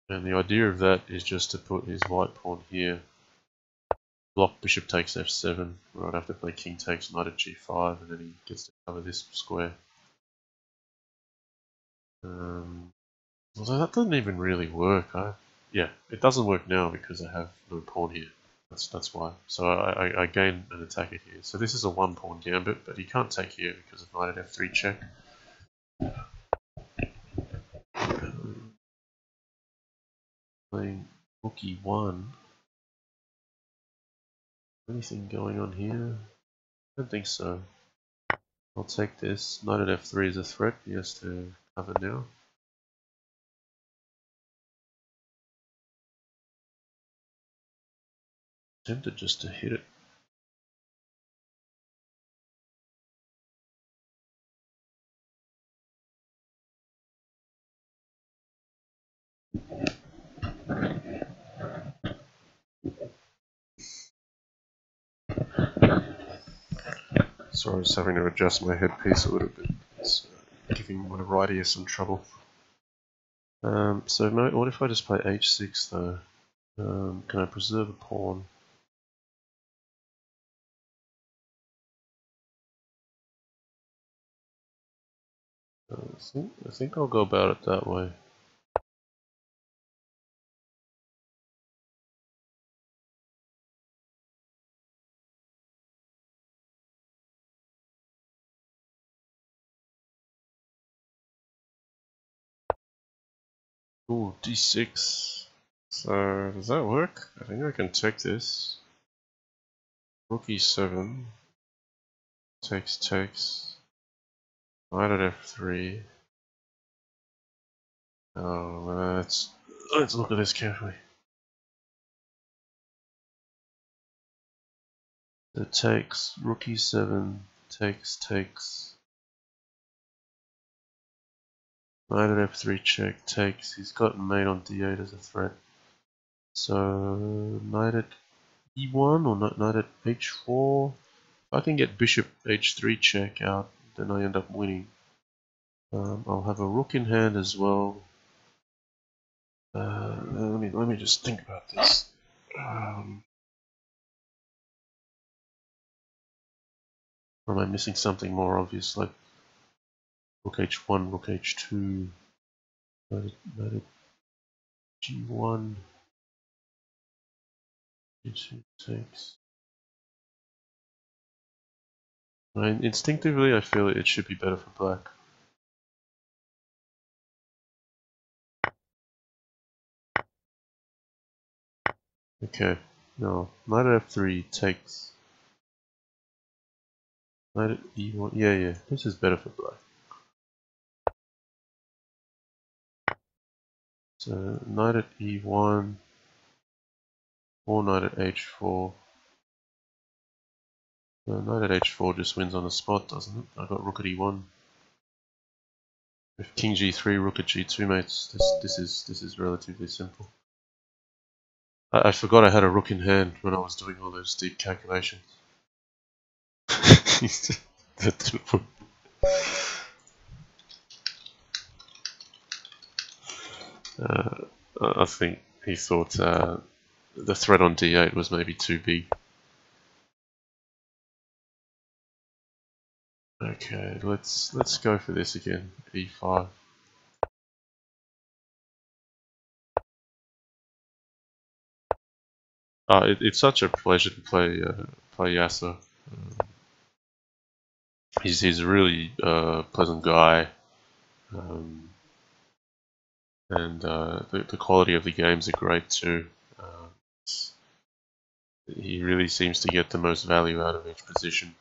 And the idea of that is just to put his white pawn here. Block bishop takes f7, where I'd have to play king takes knight at g5, and then he gets to cover this square. Although that doesn't even really work. Yeah, it doesn't work now because I have no pawn here. That's why. So I gain an attacker here. So this is a one pawn gambit, but he can't take here because of knight at f3 check. Playing rook e1. Anything going on here? I don't think so. I'll take this. Knight at f3 is a threat. He has to cover now. Tempted just to hit it. Sorry, I was having to adjust my headpiece a little bit. It's giving my right ear some trouble. So what if I just play h6 though? Can I preserve a pawn? I think I'll go about it that way. Ooh, d6. So, does that work? I think I can take this. Rook e7. Takes. Knight at f3. Oh, let's look at this carefully. It takes, rook e7, takes. Knight at f3 check, takes. He's got mate on d8 as a threat. So, knight at e1 or knight at h4. If I can get bishop h3 check out, then I end up winning. I'll have a rook in hand as well. Let me just think about this. Or am I missing something more obvious, like rook h1, rook h2, knight at g1, g2 takes. Instinctively, I feel it should be better for black. Okay, no, knight at f3 takes. Knight at e1, yeah, this is better for black. So, knight at e1, or knight at h4. Knight at h4 just wins on the spot, doesn't it? I got rook at e1. If king g3, rook at g2, mates, this is relatively simple. I forgot I had a rook in hand when I was doing all those deep calculations. I think he thought the threat on d8 was maybe too big. Okay, let's go for this again. e5. It's such a pleasure to play Yasser. He's a really pleasant guy, and the quality of the games are great too. He really seems to get the most value out of each position.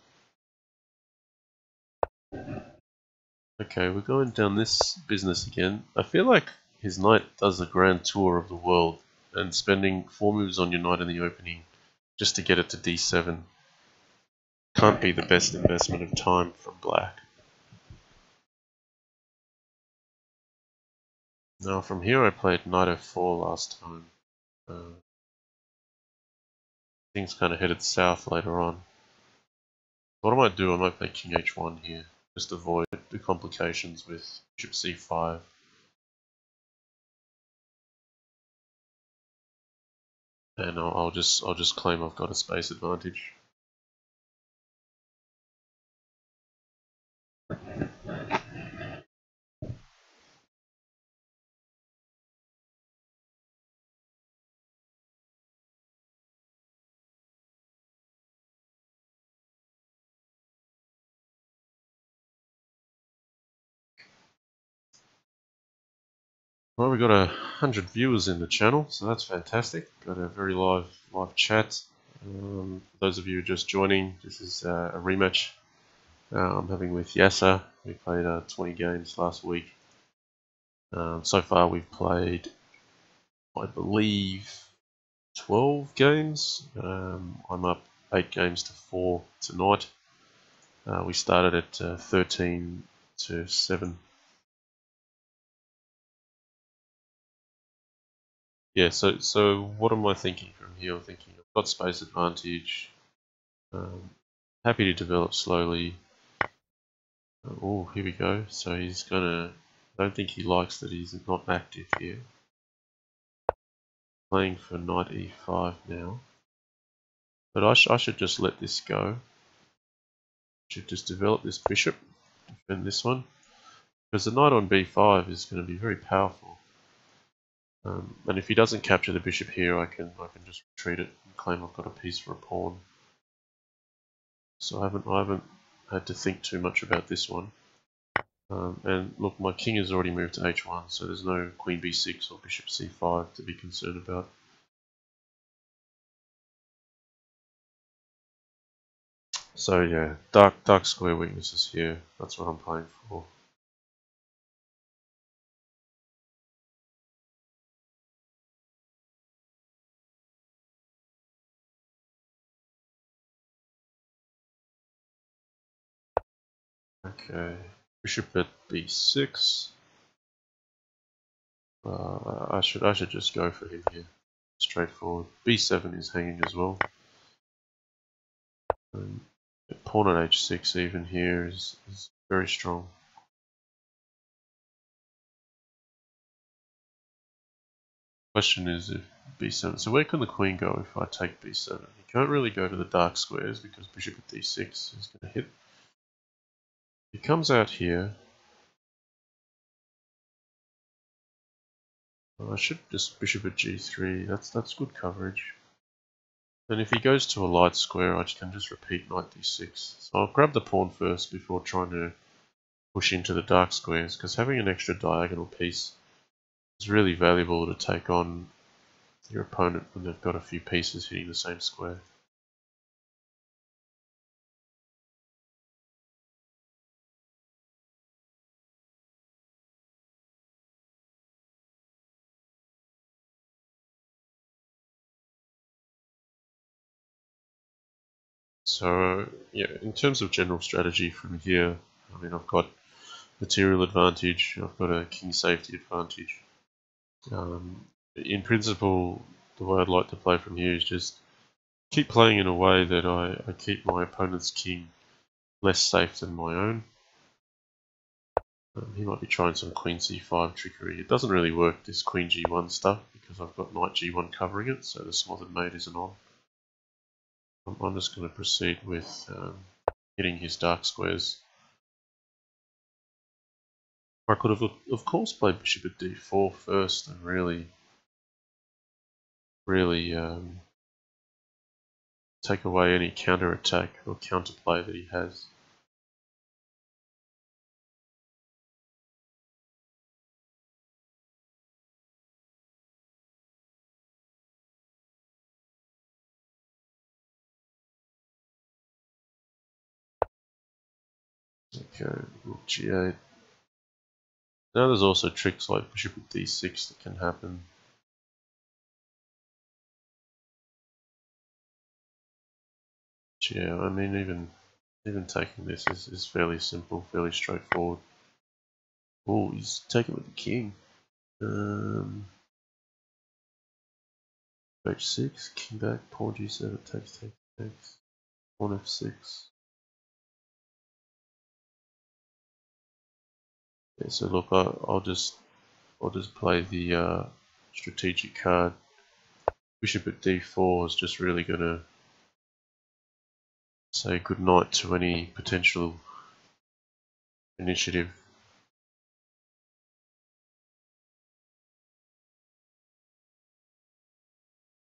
Okay, we're going down this business again. I feel like his knight does a grand tour of the world, and spending 4 moves on your knight in the opening just to get it to d7 can't be the best investment of time from black. Now from here I played knight f4 last time. Things kind of headed south later on. What I might do, I might play king h1 here, just avoid the complications with bishop c5. And I'll just claim I've got a space advantage. Well, we got 100 viewers in the channel, so that's fantastic. Got a very live chat. For those of you just joining, this is a rematch I'm having with Yasser. We played 20 games last week. So far we've played, I believe, 12 games. I'm up 8 games to 4 tonight. We started at 13 to 7. Yeah, so what am I thinking from here? I'm thinking I've got space advantage. Happy to develop slowly. Oh, here we go. So he's gonna. I don't think he likes that he's not active here. Playing for knight e5 now. But I should just let this go. Should just develop this bishop, defend this one, because the knight on b5 is going to be very powerful. And if he doesn't capture the bishop here, I can just retreat it and claim I've got a piece for a pawn. So I haven't had to think too much about this one. And look, my king has already moved to h1, so there's no queen b6 or bishop c5 to be concerned about. So yeah, dark square weaknesses here. That's what I'm playing for. Okay, bishop at b6. I should just go for him here. Straightforward. b7 is hanging as well. And pawn at h6 even here is very strong. Question is if b7. So where can the queen go if I take b7? You can't really go to the dark squares because bishop at d6 is going to hit. He comes out here. I should just bishop at g3. That's good coverage. And if he goes to a light square, I can just repeat knight d6. So I'll grab the pawn first before trying to push into the dark squares, because having an extra diagonal piece is really valuable to take on your opponent when they've got a few pieces hitting the same square. So yeah, in terms of general strategy from here, I mean, I've got material advantage, I've got a king safety advantage. In principle, the way I'd like to play from here is just keep playing in a way that I keep my opponent's king less safe than my own. He might be trying some queen c5 trickery. It doesn't really work, this queen g1 stuff, because I've got knight g1 covering it, so the smothered mate isn't on. I'm just going to proceed with hitting his dark squares. I could have, of course, played bishop at d4 first and really take away any counter-attack or counterplay that he has. Okay, rook g8. Now there's also tricks like bishop at d6 that can happen. Yeah, I mean even taking this is fairly simple, fairly straightforward. Oh, he's taking with the king. H6, king back, pawn g7, takes, pawn f6. Yeah, so look, I'll just play the strategic card. Bishop at d4 is just really going to say goodnight to any potential initiative.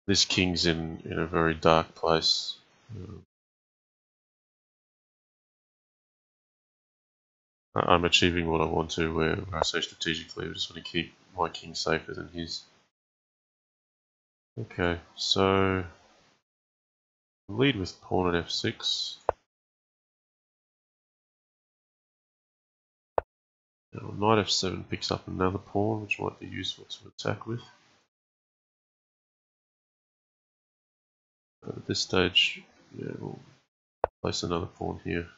This king's in a very dark place. I'm achieving what I want to, where I say strategically I just want to keep my king safer than his. Okay, so lead with pawn at f6. Now, knight f7 picks up another pawn, which might be useful to attack with. But at this stage, yeah, we'll place another pawn here.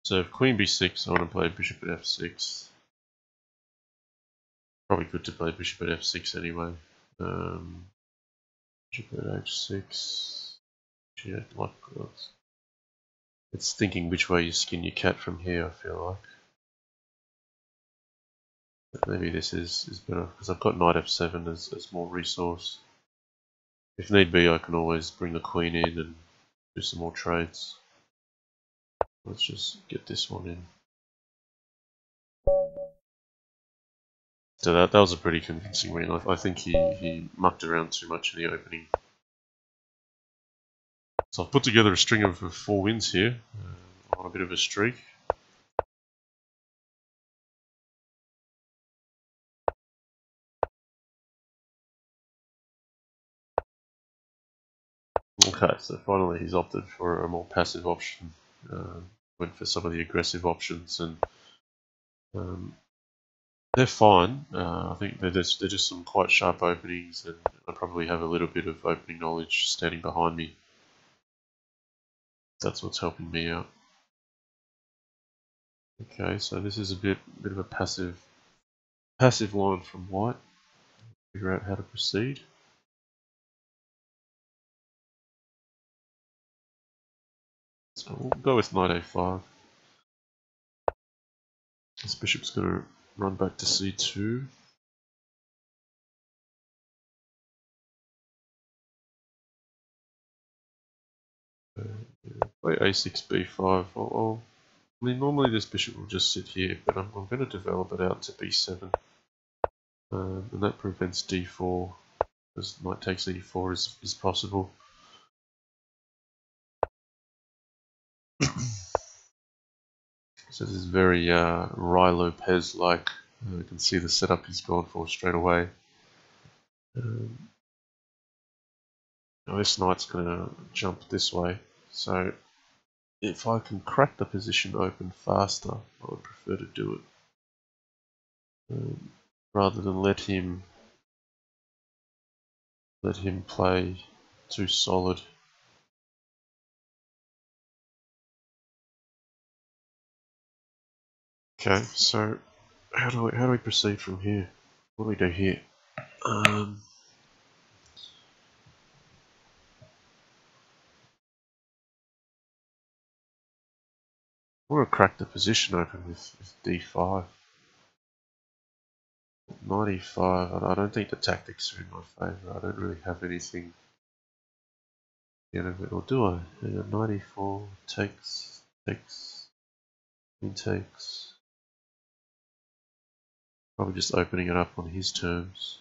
So if queen b6, I want to play bishop at f6. Probably good to play bishop at f6 anyway. Bishop at h6. Yeah, it's thinking which way you skin your cat from here, I feel like. But maybe this is better, because I've got knight f7 as more resource. If need be, I can always bring the queen in and do some more trades. Let's just get this one in. So that was a pretty convincing win. I think he mucked around too much in the opening. So I've put together a string of 4 wins here, on a bit of a streak. Okay, so finally he's opted for a more passive option. Went for some of the aggressive options, and they're fine. I think they're just some quite sharp openings, and I probably have a little bit of opening knowledge standing behind me. That's what's helping me out. Okay, so this is a bit of a passive line from white. Figure out how to proceed. So we'll go with knight a5. This bishop's going to run back to c2. Play a6, b5. I mean, normally this bishop will just sit here, but I'm going to develop it out to b7. And that prevents d4, because knight takes e4 is possible. So this is very Rai Lopez-like. You can see the setup he's gone for straight away. Now this knight's going to jump this way, so if I can crack the position open faster, I would prefer to do it, rather than let him play too solid. Okay, so how do we proceed from here? What do we do here? I want to crack the position open with d5. Knight e5. I don't think the tactics are in my favour. I don't really have anything out of it, or do I? Knight e4 takes, he takes. Probably just opening it up on his terms.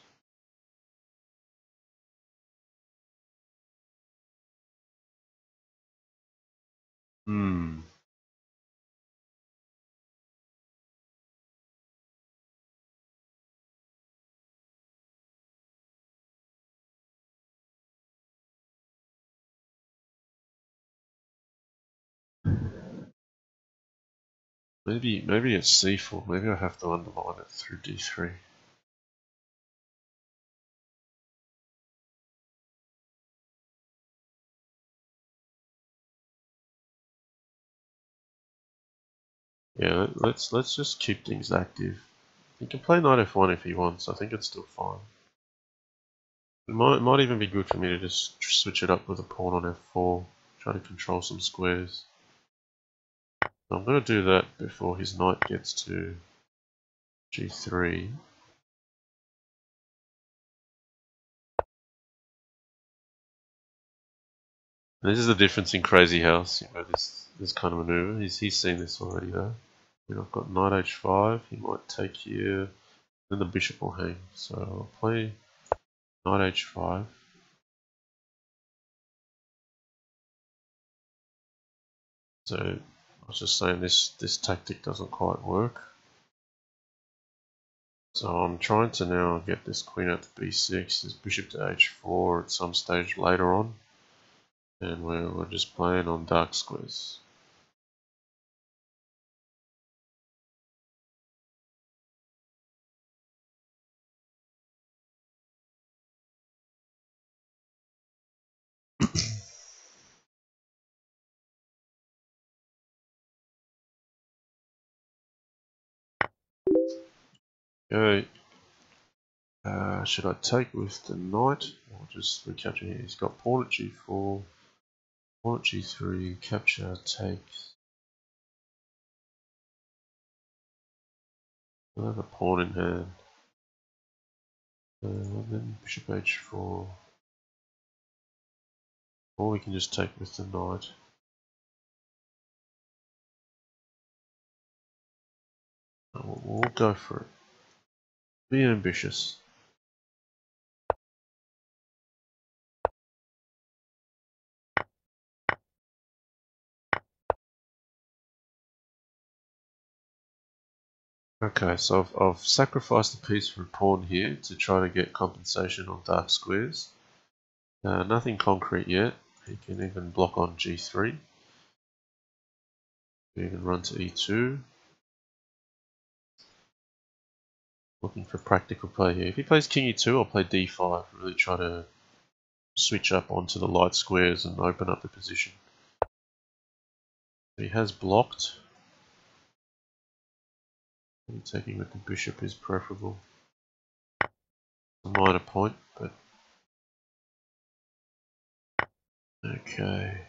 Maybe it's c4. Maybe I have to underline it through d3. Yeah, let's just keep things active. He can play knight f1 if he wants. I think it's still fine. It might even be good for me to just switch it up with a pawn on f4, try to control some squares. I'm going to do that before his knight gets to g3. This is the difference in Crazyhouse, this kind of maneuver. He's seen this already though. And I've got knight h5. He might take here. Then the bishop will hang. So I'll play knight h5. So I was just saying this tactic doesn't quite work. So I'm trying to now get this queen out to b6, this bishop to h4 at some stage later on. And we're just playing on dark squares. Okay. Should I take with the knight or just recapture here? He's got pawn at g4, pawn at g3, capture, takes. I have a pawn in hand. And then bishop h4. Or we can just take with the knight. We'll go for it. Be ambitious. Okay, so I've sacrificed a piece for a pawn here to try to get compensation on dark squares. Nothing concrete yet. He can even block on g3. Even run to e2. Looking for practical play here. If he plays king e2, I'll play d5. Really try to switch up onto the light squares and open up the position. He has blocked. Taking with the bishop is preferable. A minor point, but okay.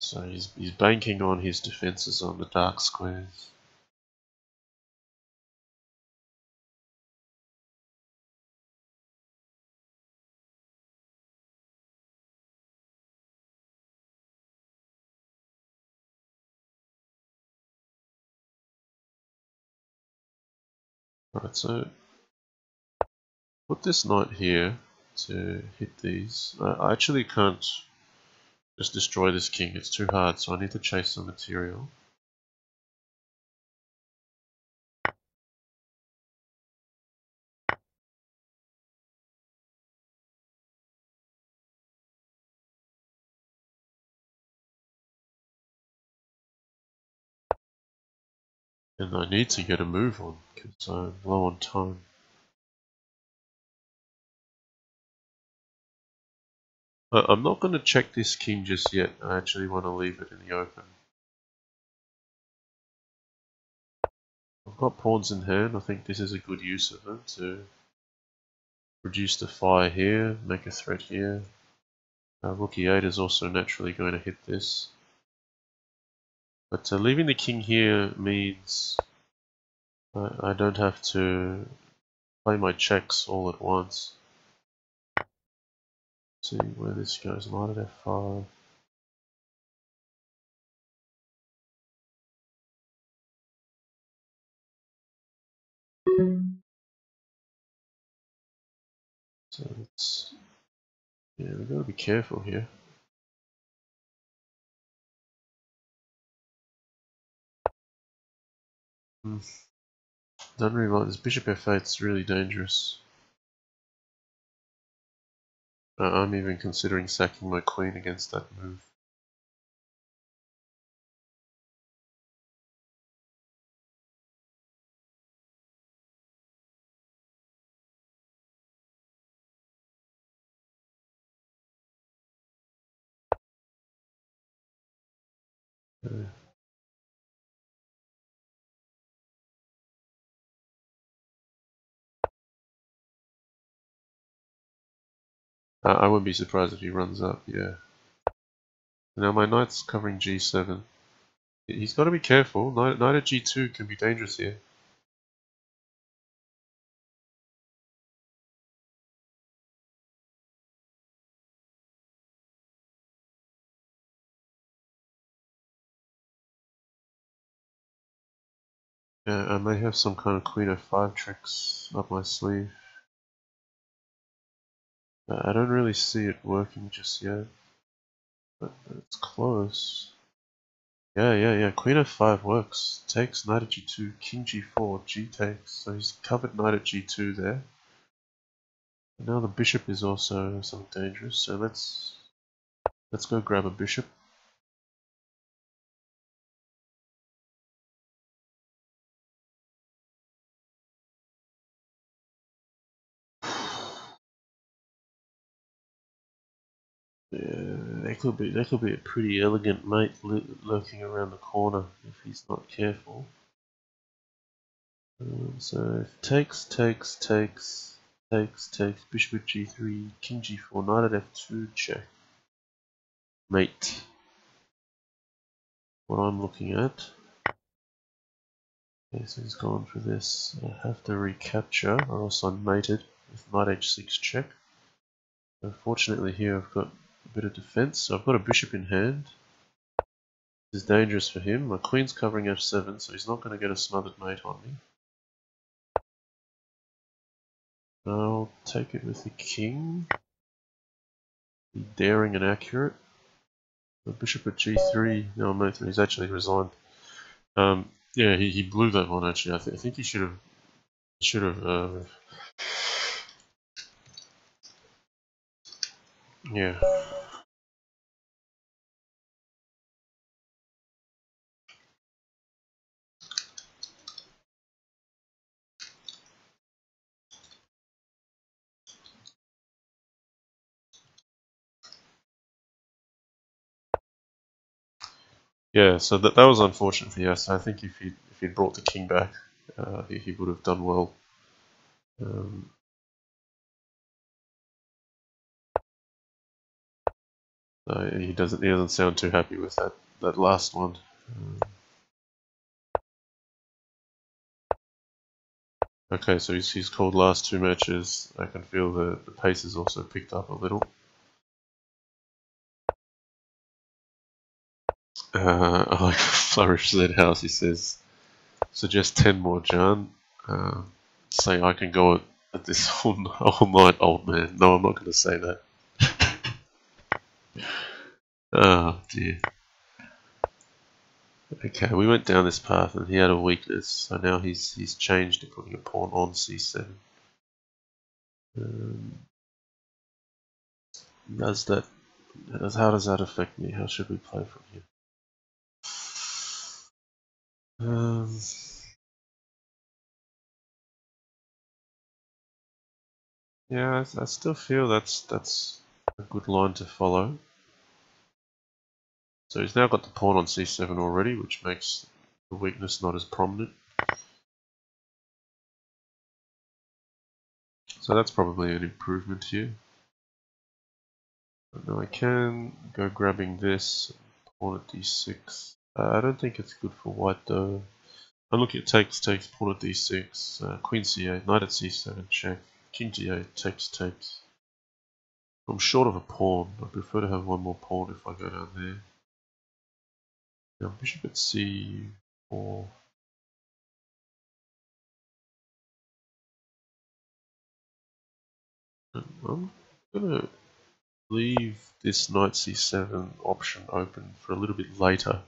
So he's banking on his defenses on the dark squares. Right, so put this knight here to hit these. I actually can't just destroy this king, it's too hard, so I need to chase some material. And I need to get a move on, because I'm low on time. I'm not going to check this king just yet, I actually want to leave it in the open. I've got pawns in hand, I think this is a good use of them to reduce the fire here, make a threat here. Rook e8 is also naturally going to hit this. But leaving the king here means I don't have to play my checks all at once. Let's see where this goes. Knight at f5. So it's, yeah, we've got to be careful here. Don't really like this. Bishop f8 is really dangerous. I'm even considering sacking my queen against that move. I wouldn't be surprised if he runs up, yeah. Now my knight's covering g7. He's got to be careful. Knight at g2 can be dangerous here. I may have some kind of queen f5 tricks up my sleeve. I don't really see it working just yet, but it's close. Yeah, queen f5 works. Takes knight at g2, king g4, g takes. So he's covered knight at g2 there. And now the bishop is also something dangerous, so let's go grab a bishop. Yeah, that could be a pretty elegant mate lurking around the corner if he's not careful. So takes, bishop at g3, king g4, knight at f2, check. Mate. What I'm looking at. Okay, so he's gone for this. I have to recapture, or else I'm mated with knight h6 check. Unfortunately here I've got a bit of defense, so I've got a bishop in hand. This is dangerous for him. My queen's covering f7, so he's not going to get a smothered mate on me. I'll take it with the king. Be daring and accurate. The bishop at g3. No, mate, he's actually resigned. Yeah, he blew that one actually. I think he should have. Yeah. Yeah, so that was unfortunate for Yasser. I think if he'd brought the king back, he would have done well. He doesn't sound too happy with that last one. Okay, so he's called last two matches. I can feel the pace has also picked up a little. I like Flourish Z House. He says, suggest 10 more, Jan. Say I can go at this all night, old man. No, I'm not going to say that. Oh dear. Okay, we went down this path and he had a weakness, so now he's changed to putting a pawn on c7. How does that affect me? How should we play from here? Yeah, I still feel that's a good line to follow. So he's now got the pawn on c7 already, which makes the weakness not as prominent. So that's probably an improvement here. But now I can go grabbing this, pawn at d6. I don't think it's good for white though. I'm looking at takes, pawn at d6, queen c8, knight at c7, check, king g8, takes. I'm short of a pawn. I prefer to have one more pawn if I go down there. Now bishop at c4. I'm gonna leave this knight c7 option open for a little bit later.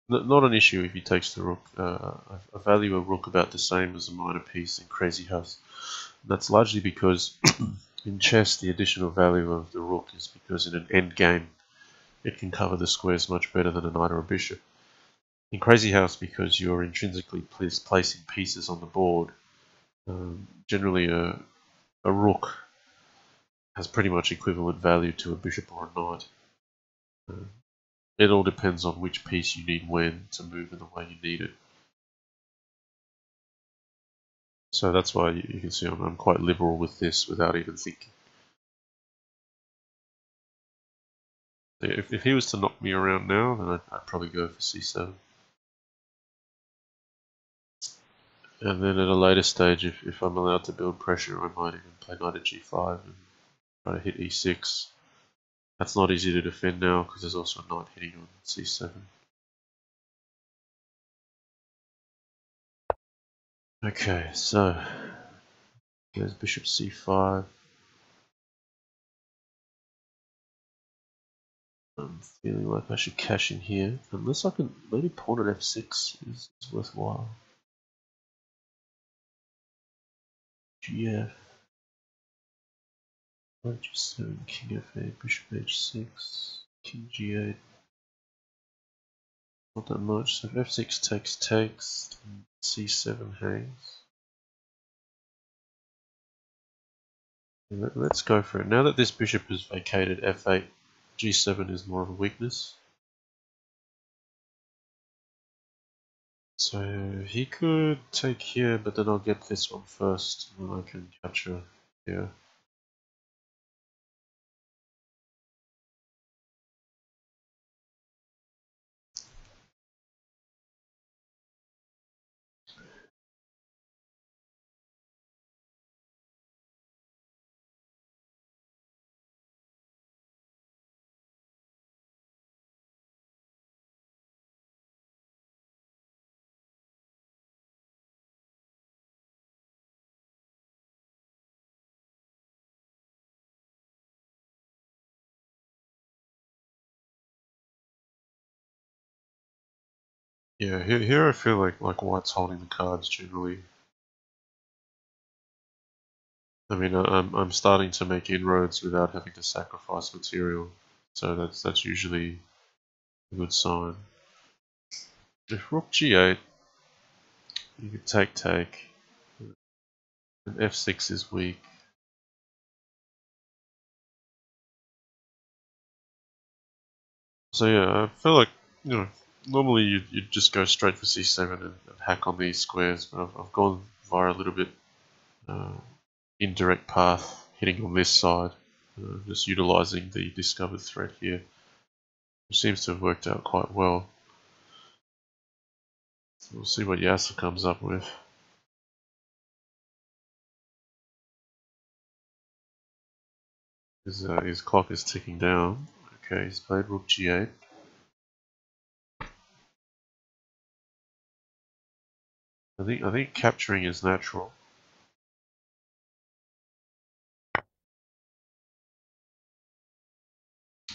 Not an issue if he takes the rook. I value a rook about the same as a minor piece in Crazyhouse. That's largely because in chess the additional value of the rook is because in an endgame it can cover the squares much better than a knight or a bishop. In Crazyhouse, because you're intrinsically placing pieces on the board, generally a rook has pretty much equivalent value to a bishop or a knight. It all depends on which piece you need when to move in the way you need it. So that's why you can see I'm quite liberal with this without even thinking. If he was to knock me around now, then I'd probably go for c7. And then at a later stage, if I'm allowed to build pressure, I might even play knight at g5 and try to hit e6. That's not easy to defend now because there's also a knight hitting on c7. Okay, so there's bishop c5. I'm feeling like I should cash in here, unless I can maybe pawn at f6 is worthwhile. Gf, knight g7, king f8, bishop h6, king g8. Not that much. So if f6 takes, c7 hangs. Let's go for it. Now that this bishop has vacated f8, g7 is more of a weakness. So he could take here, but then I'll get this one first, and then I can capture here. Yeah, here I feel like white's holding the cards generally. I mean, I'm starting to make inroads without having to sacrifice material, so that's usually a good sign. If rook g8, you could take, and f6 is weak. So yeah, I feel like, normally you'd just go straight for c7 and hack on these squares, but I've gone via a little bit uh, indirect path, hitting on this side, just utilizing the discovered threat here, which seems to have worked out quite well. So we'll see what Yasser comes up with. His clock is ticking down. Okay, he's played rook g8. I think capturing is natural.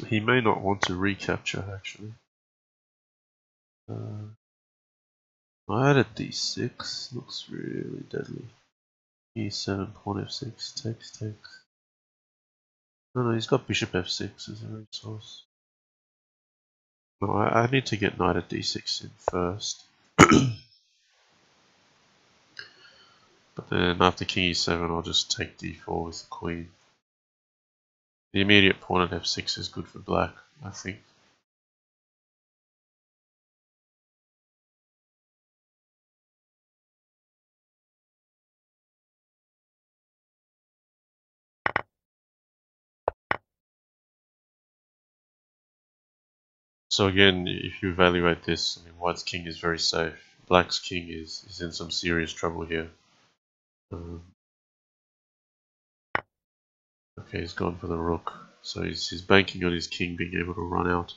He may not want to recapture actually. Knight at d6 looks really deadly. e7, pawn f6, takes. No, he's got bishop f6 as a resource. No, I need to get knight at d6 in first. But then after king e7, I'll just take d4 with the queen. The immediate pawn at f6 is good for black, I think. So again, if you evaluate this, I mean, white's king is very safe. Black's king is in some serious trouble here. Okay, he's gone for the rook. So he's banking on his king being able to run out.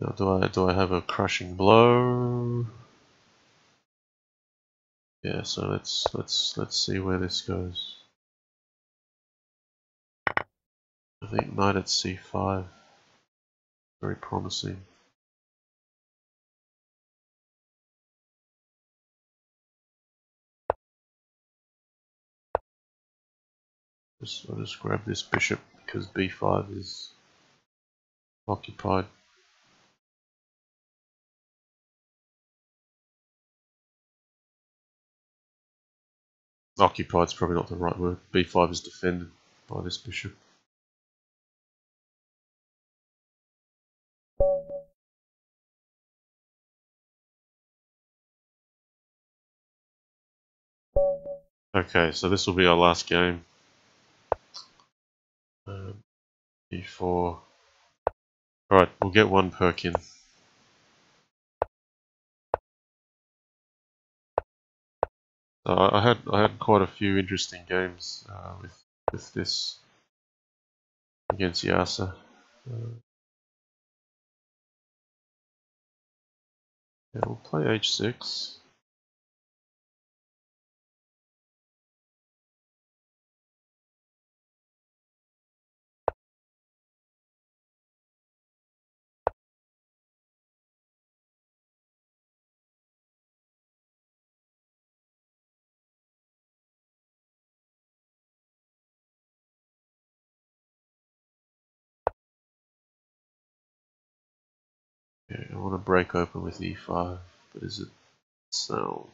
Now, do I have a crushing blow? Yeah, so let's see where this goes. I think knight at c5, very promising. I'll just grab this bishop because b5 is occupied. Occupied is probably not the right word. b5 is defended by this bishop. Okay, so this will be our last game. e4. Alright, we'll get one perk in. I had quite a few interesting games with this against Yasser. Yeah, we'll play h6. Yeah, I want to break open with e5, but is it sound?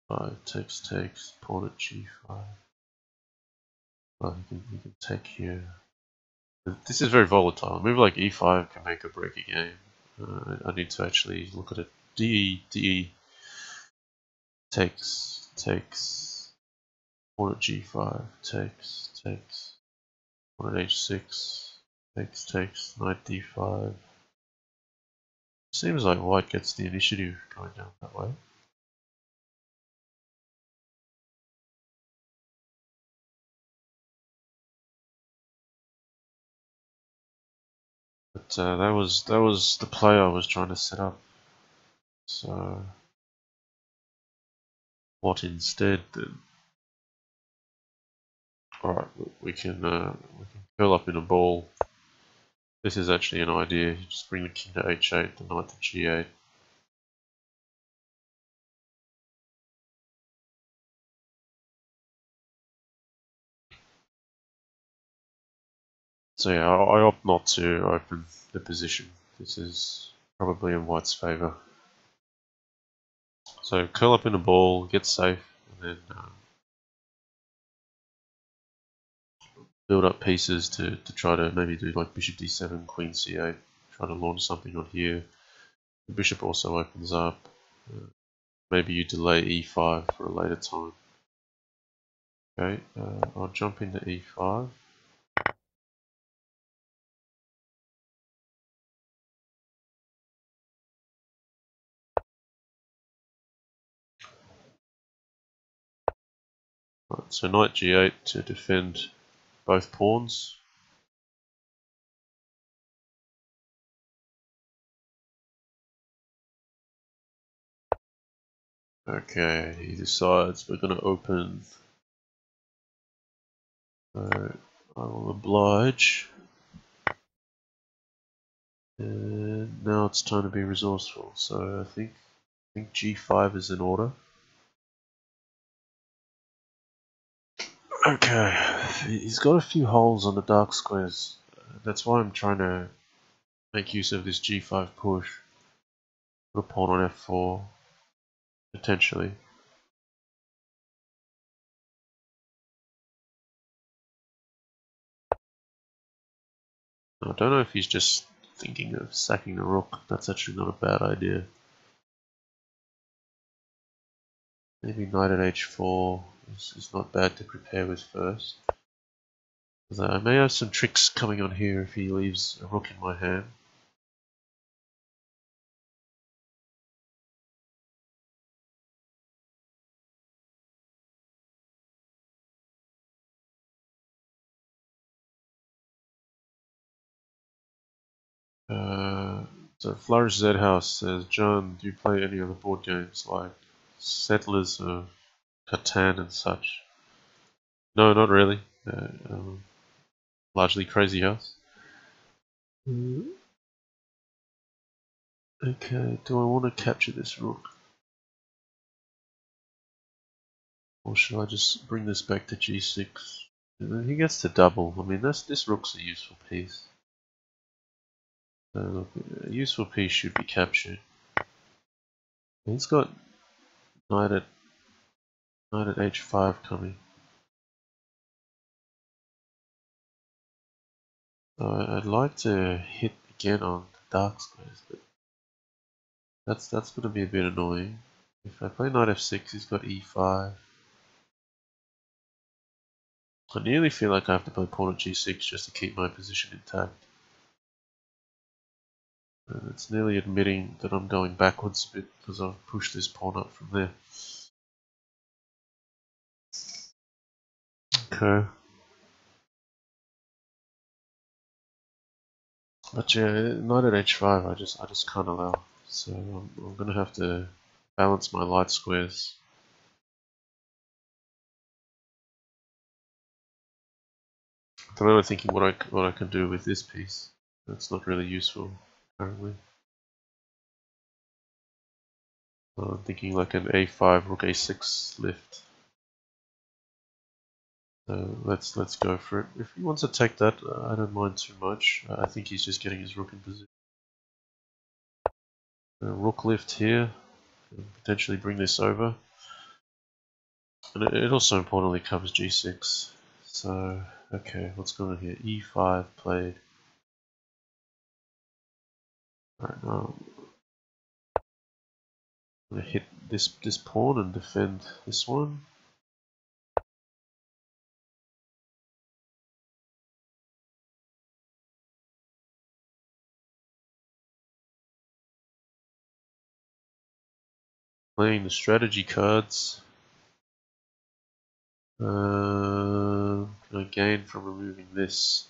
5 takes, pawn at g5. Oh, he can take here. This is very volatile. A move like e5 can make or break a game. I need to actually look at it. D takes, pawn at g5, takes, pawn at h6, takes, knight d5. Seems like white gets the initiative going down that way. But that was the play I was trying to set up. So what instead then? All right, we can curl up in a ball. This is actually an idea. You just bring the king to h8, the knight to g8. So yeah, I opt not to open the position. This is probably in white's favour. So curl up in a ball, get safe, and then build up pieces to try to maybe do like bishop d7, queen c8, try to launch something on here. The bishop also opens up. Maybe you delay e5 for a later time. Okay, I'll jump into e5. Right, so knight g8 to defend both pawns. Okay, he decides we're going to open. So I will oblige. And now it's time to be resourceful. So I think g5 is in order. Okay, he's got a few holes on the dark squares. That's why I'm trying to make use of this g5 push. Put a pawn on f4, potentially. I don't know if he's just thinking of sacking the rook. That's actually not a bad idea. Maybe knight at h4 is not bad to prepare with first. I may have some tricks coming on here if he leaves a rook in my hand. So Flourish Z House says, John, do you play any other board games like Settlers or Catan and such? No, not really. Largely Crazyhouse. Okay, do I want to capture this rook? Or should I just bring this back to g6? And then he gets to double. I mean, this rook's a useful piece. So look, a useful piece should be captured. He's got knight at h5 coming. I'd like to hit again on the dark squares, but that's going to be a bit annoying. If I play knight f6, he's got e5. I nearly feel like I have to play pawn at g6 just to keep my position intact. And it's nearly admitting that I'm going backwards a bit because I've pushed this pawn up from there. Okay. But yeah, knight at h5 I just can't allow. So I'm gonna have to balance my light squares. I'm really thinking what I can do with this piece. That's not really useful currently. I'm thinking like an a5 rook a6 lift. Let's go for it. If he wants to take that, I don't mind too much. I think he's just getting his rook in position. Rook lift here, and potentially bring this over. And it also importantly covers g6. So, okay, what's going on here? e5 played. Alright, now I'm going to hit this pawn and defend this one. Playing the strategy cards. Can I gain from removing this?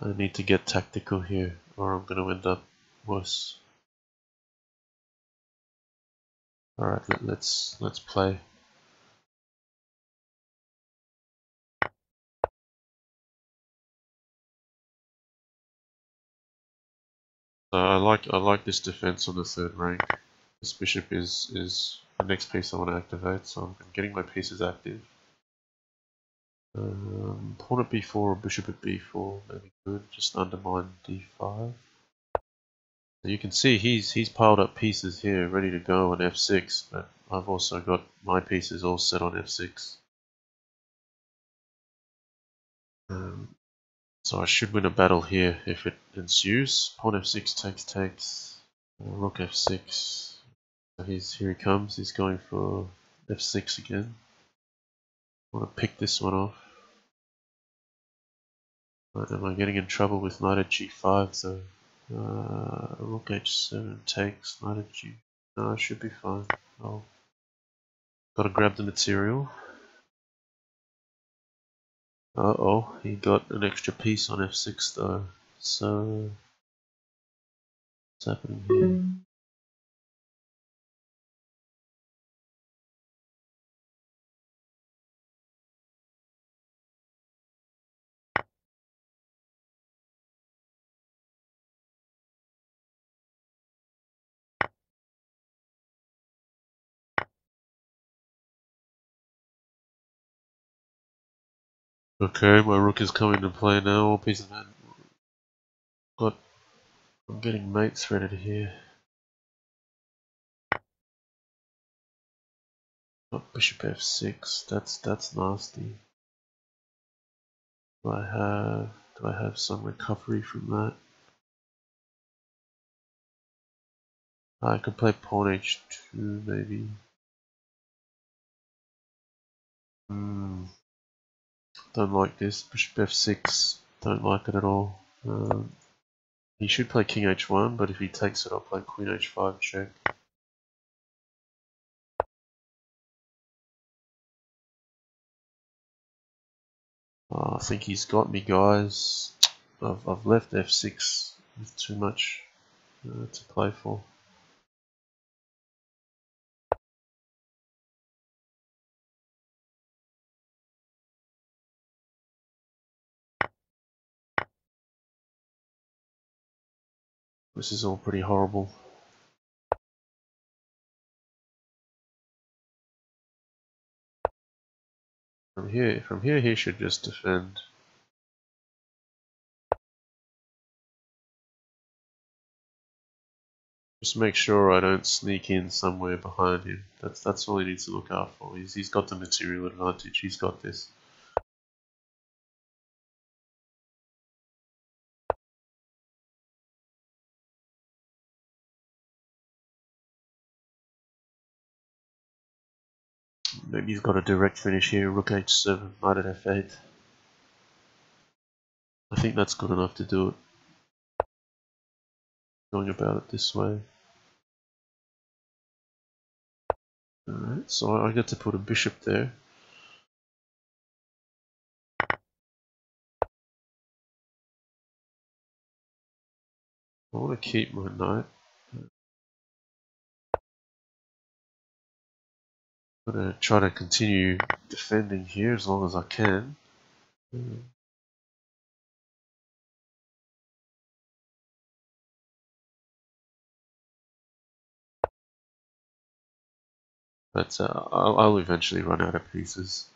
I need to get tactical here, or I'm going to end up worse. Alright, let's play. I like this defense on the third rank. This bishop is the next piece I want to activate, so I'm getting my pieces active. Pawn at b4 or bishop at b4 maybe good, just undermine d5. So you can see he's piled up pieces here ready to go on f6, but I've also got my pieces all set on f6. So I should win a battle here if it ensues. Pawn f6 takes, rook f6. So here he comes, he's going for f6 again. I want to pick this one off. But am I getting in trouble with knight at g5 though? Rook h7 takes, knight at g. No, I should be fine. Oh, gotta grab the material. Uh-oh, he got an extra piece on f6 though. So, what's happening here? Okay, my rook is coming to play now. All pieces of got. I'm getting mate threaded here. Got bishop f6. That's nasty. Do I have some recovery from that? I could play pawn h2 maybe. Don't like this. Bishop f6. Don't like it at all. He should play king h1, but if he takes it, I'll play queen h5 check. I think he's got me, guys. I've left f6 with too much to play for. This is all pretty horrible. From here, he should just defend. Just make sure I don't sneak in somewhere behind him. That's all he needs to look out for. He's got the material advantage. He's got this. Maybe he's got a direct finish here. Rook h7, knight at f8. I think that's good enough to do it. Going about it this way. Alright, so I get to put a bishop there. I want to keep my knight. I'm going to try to continue defending here as long as I can. But I'll eventually run out of pieces.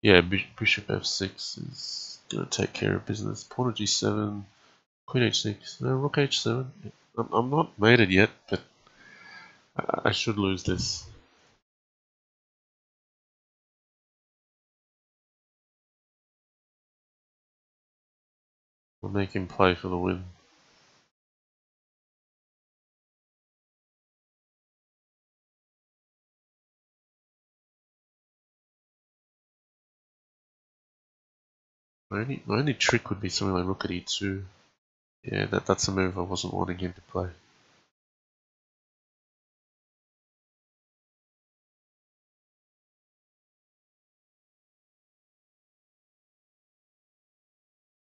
Yeah, bishop f6 is going to take care of business. Pawn to g7, queen h6, no, rook h7. I'm not mated yet, but I should lose this. I'll make him play for the win. My only trick would be something like rook at e2. Yeah, that's a move I wasn't wanting him to play.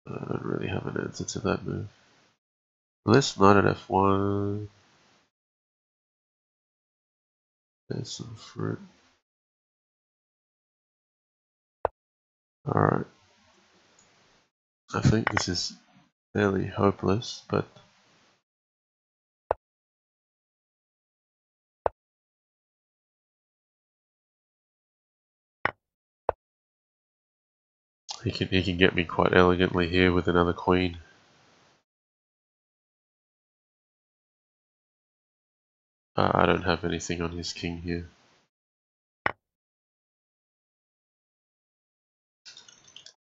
I don't really have an answer to that move. Let's knight at f1. There's some fruit. Alright. I think this is fairly hopeless, but he can get me quite elegantly here with another queen. I don't have anything on his king here.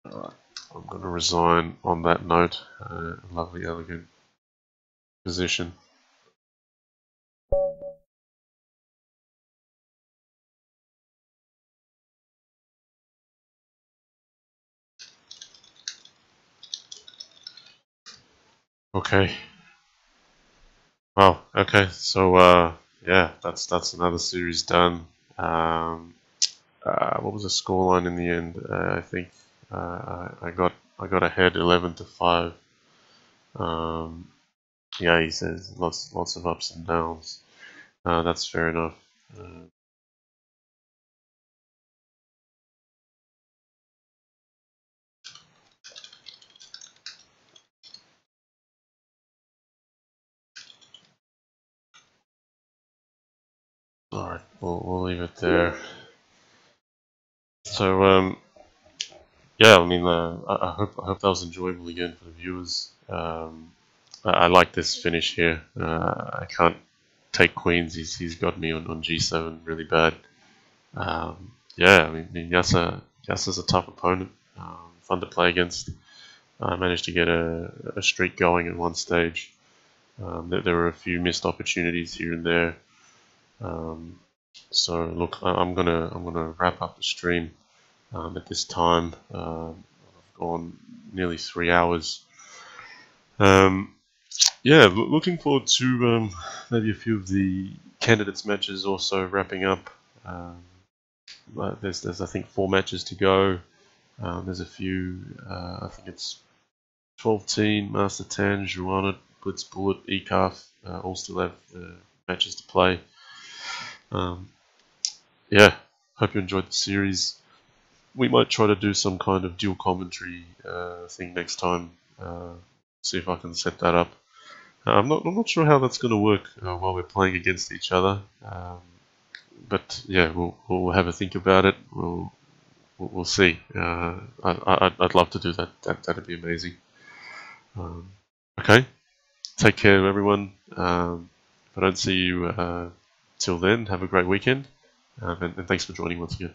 Alright, I'm going to resign on that note. Lovely, elegant position. Okay. Wow. Okay. So yeah, that's another series done. What was the scoreline in the end? I think I got ahead 11-5. Um, yeah, he says lots of ups and downs. That's fair enough. All right, we'll leave it there. So yeah, I mean, I hope that was enjoyable again for the viewers. I like this finish here. I can't take queens. He's got me on g7 really bad. Yeah, I mean Yasser's a tough opponent. Fun to play against. I managed to get a streak going at one stage. There were a few missed opportunities here and there. So look, I'm gonna wrap up the stream at this time. I've gone nearly 3 hours. Yeah, looking forward to maybe a few of the candidates matches also wrapping up. There's I think 4 matches to go. There's a few. I think it's 12-teen, Master 10, Joanna, Blitz Bullet, ECAF. All still have matches to play. Yeah, hope you enjoyed the series. We might try to do some kind of dual commentary thing next time. See if I can set that up. I'm not sure how that's going to work while we're playing against each other. But yeah, we'll have a think about it. We'll see. I'd love to do that. That'd be amazing. Okay, take care, everyone. If I don't see you till then, have a great weekend, and thanks for joining once again.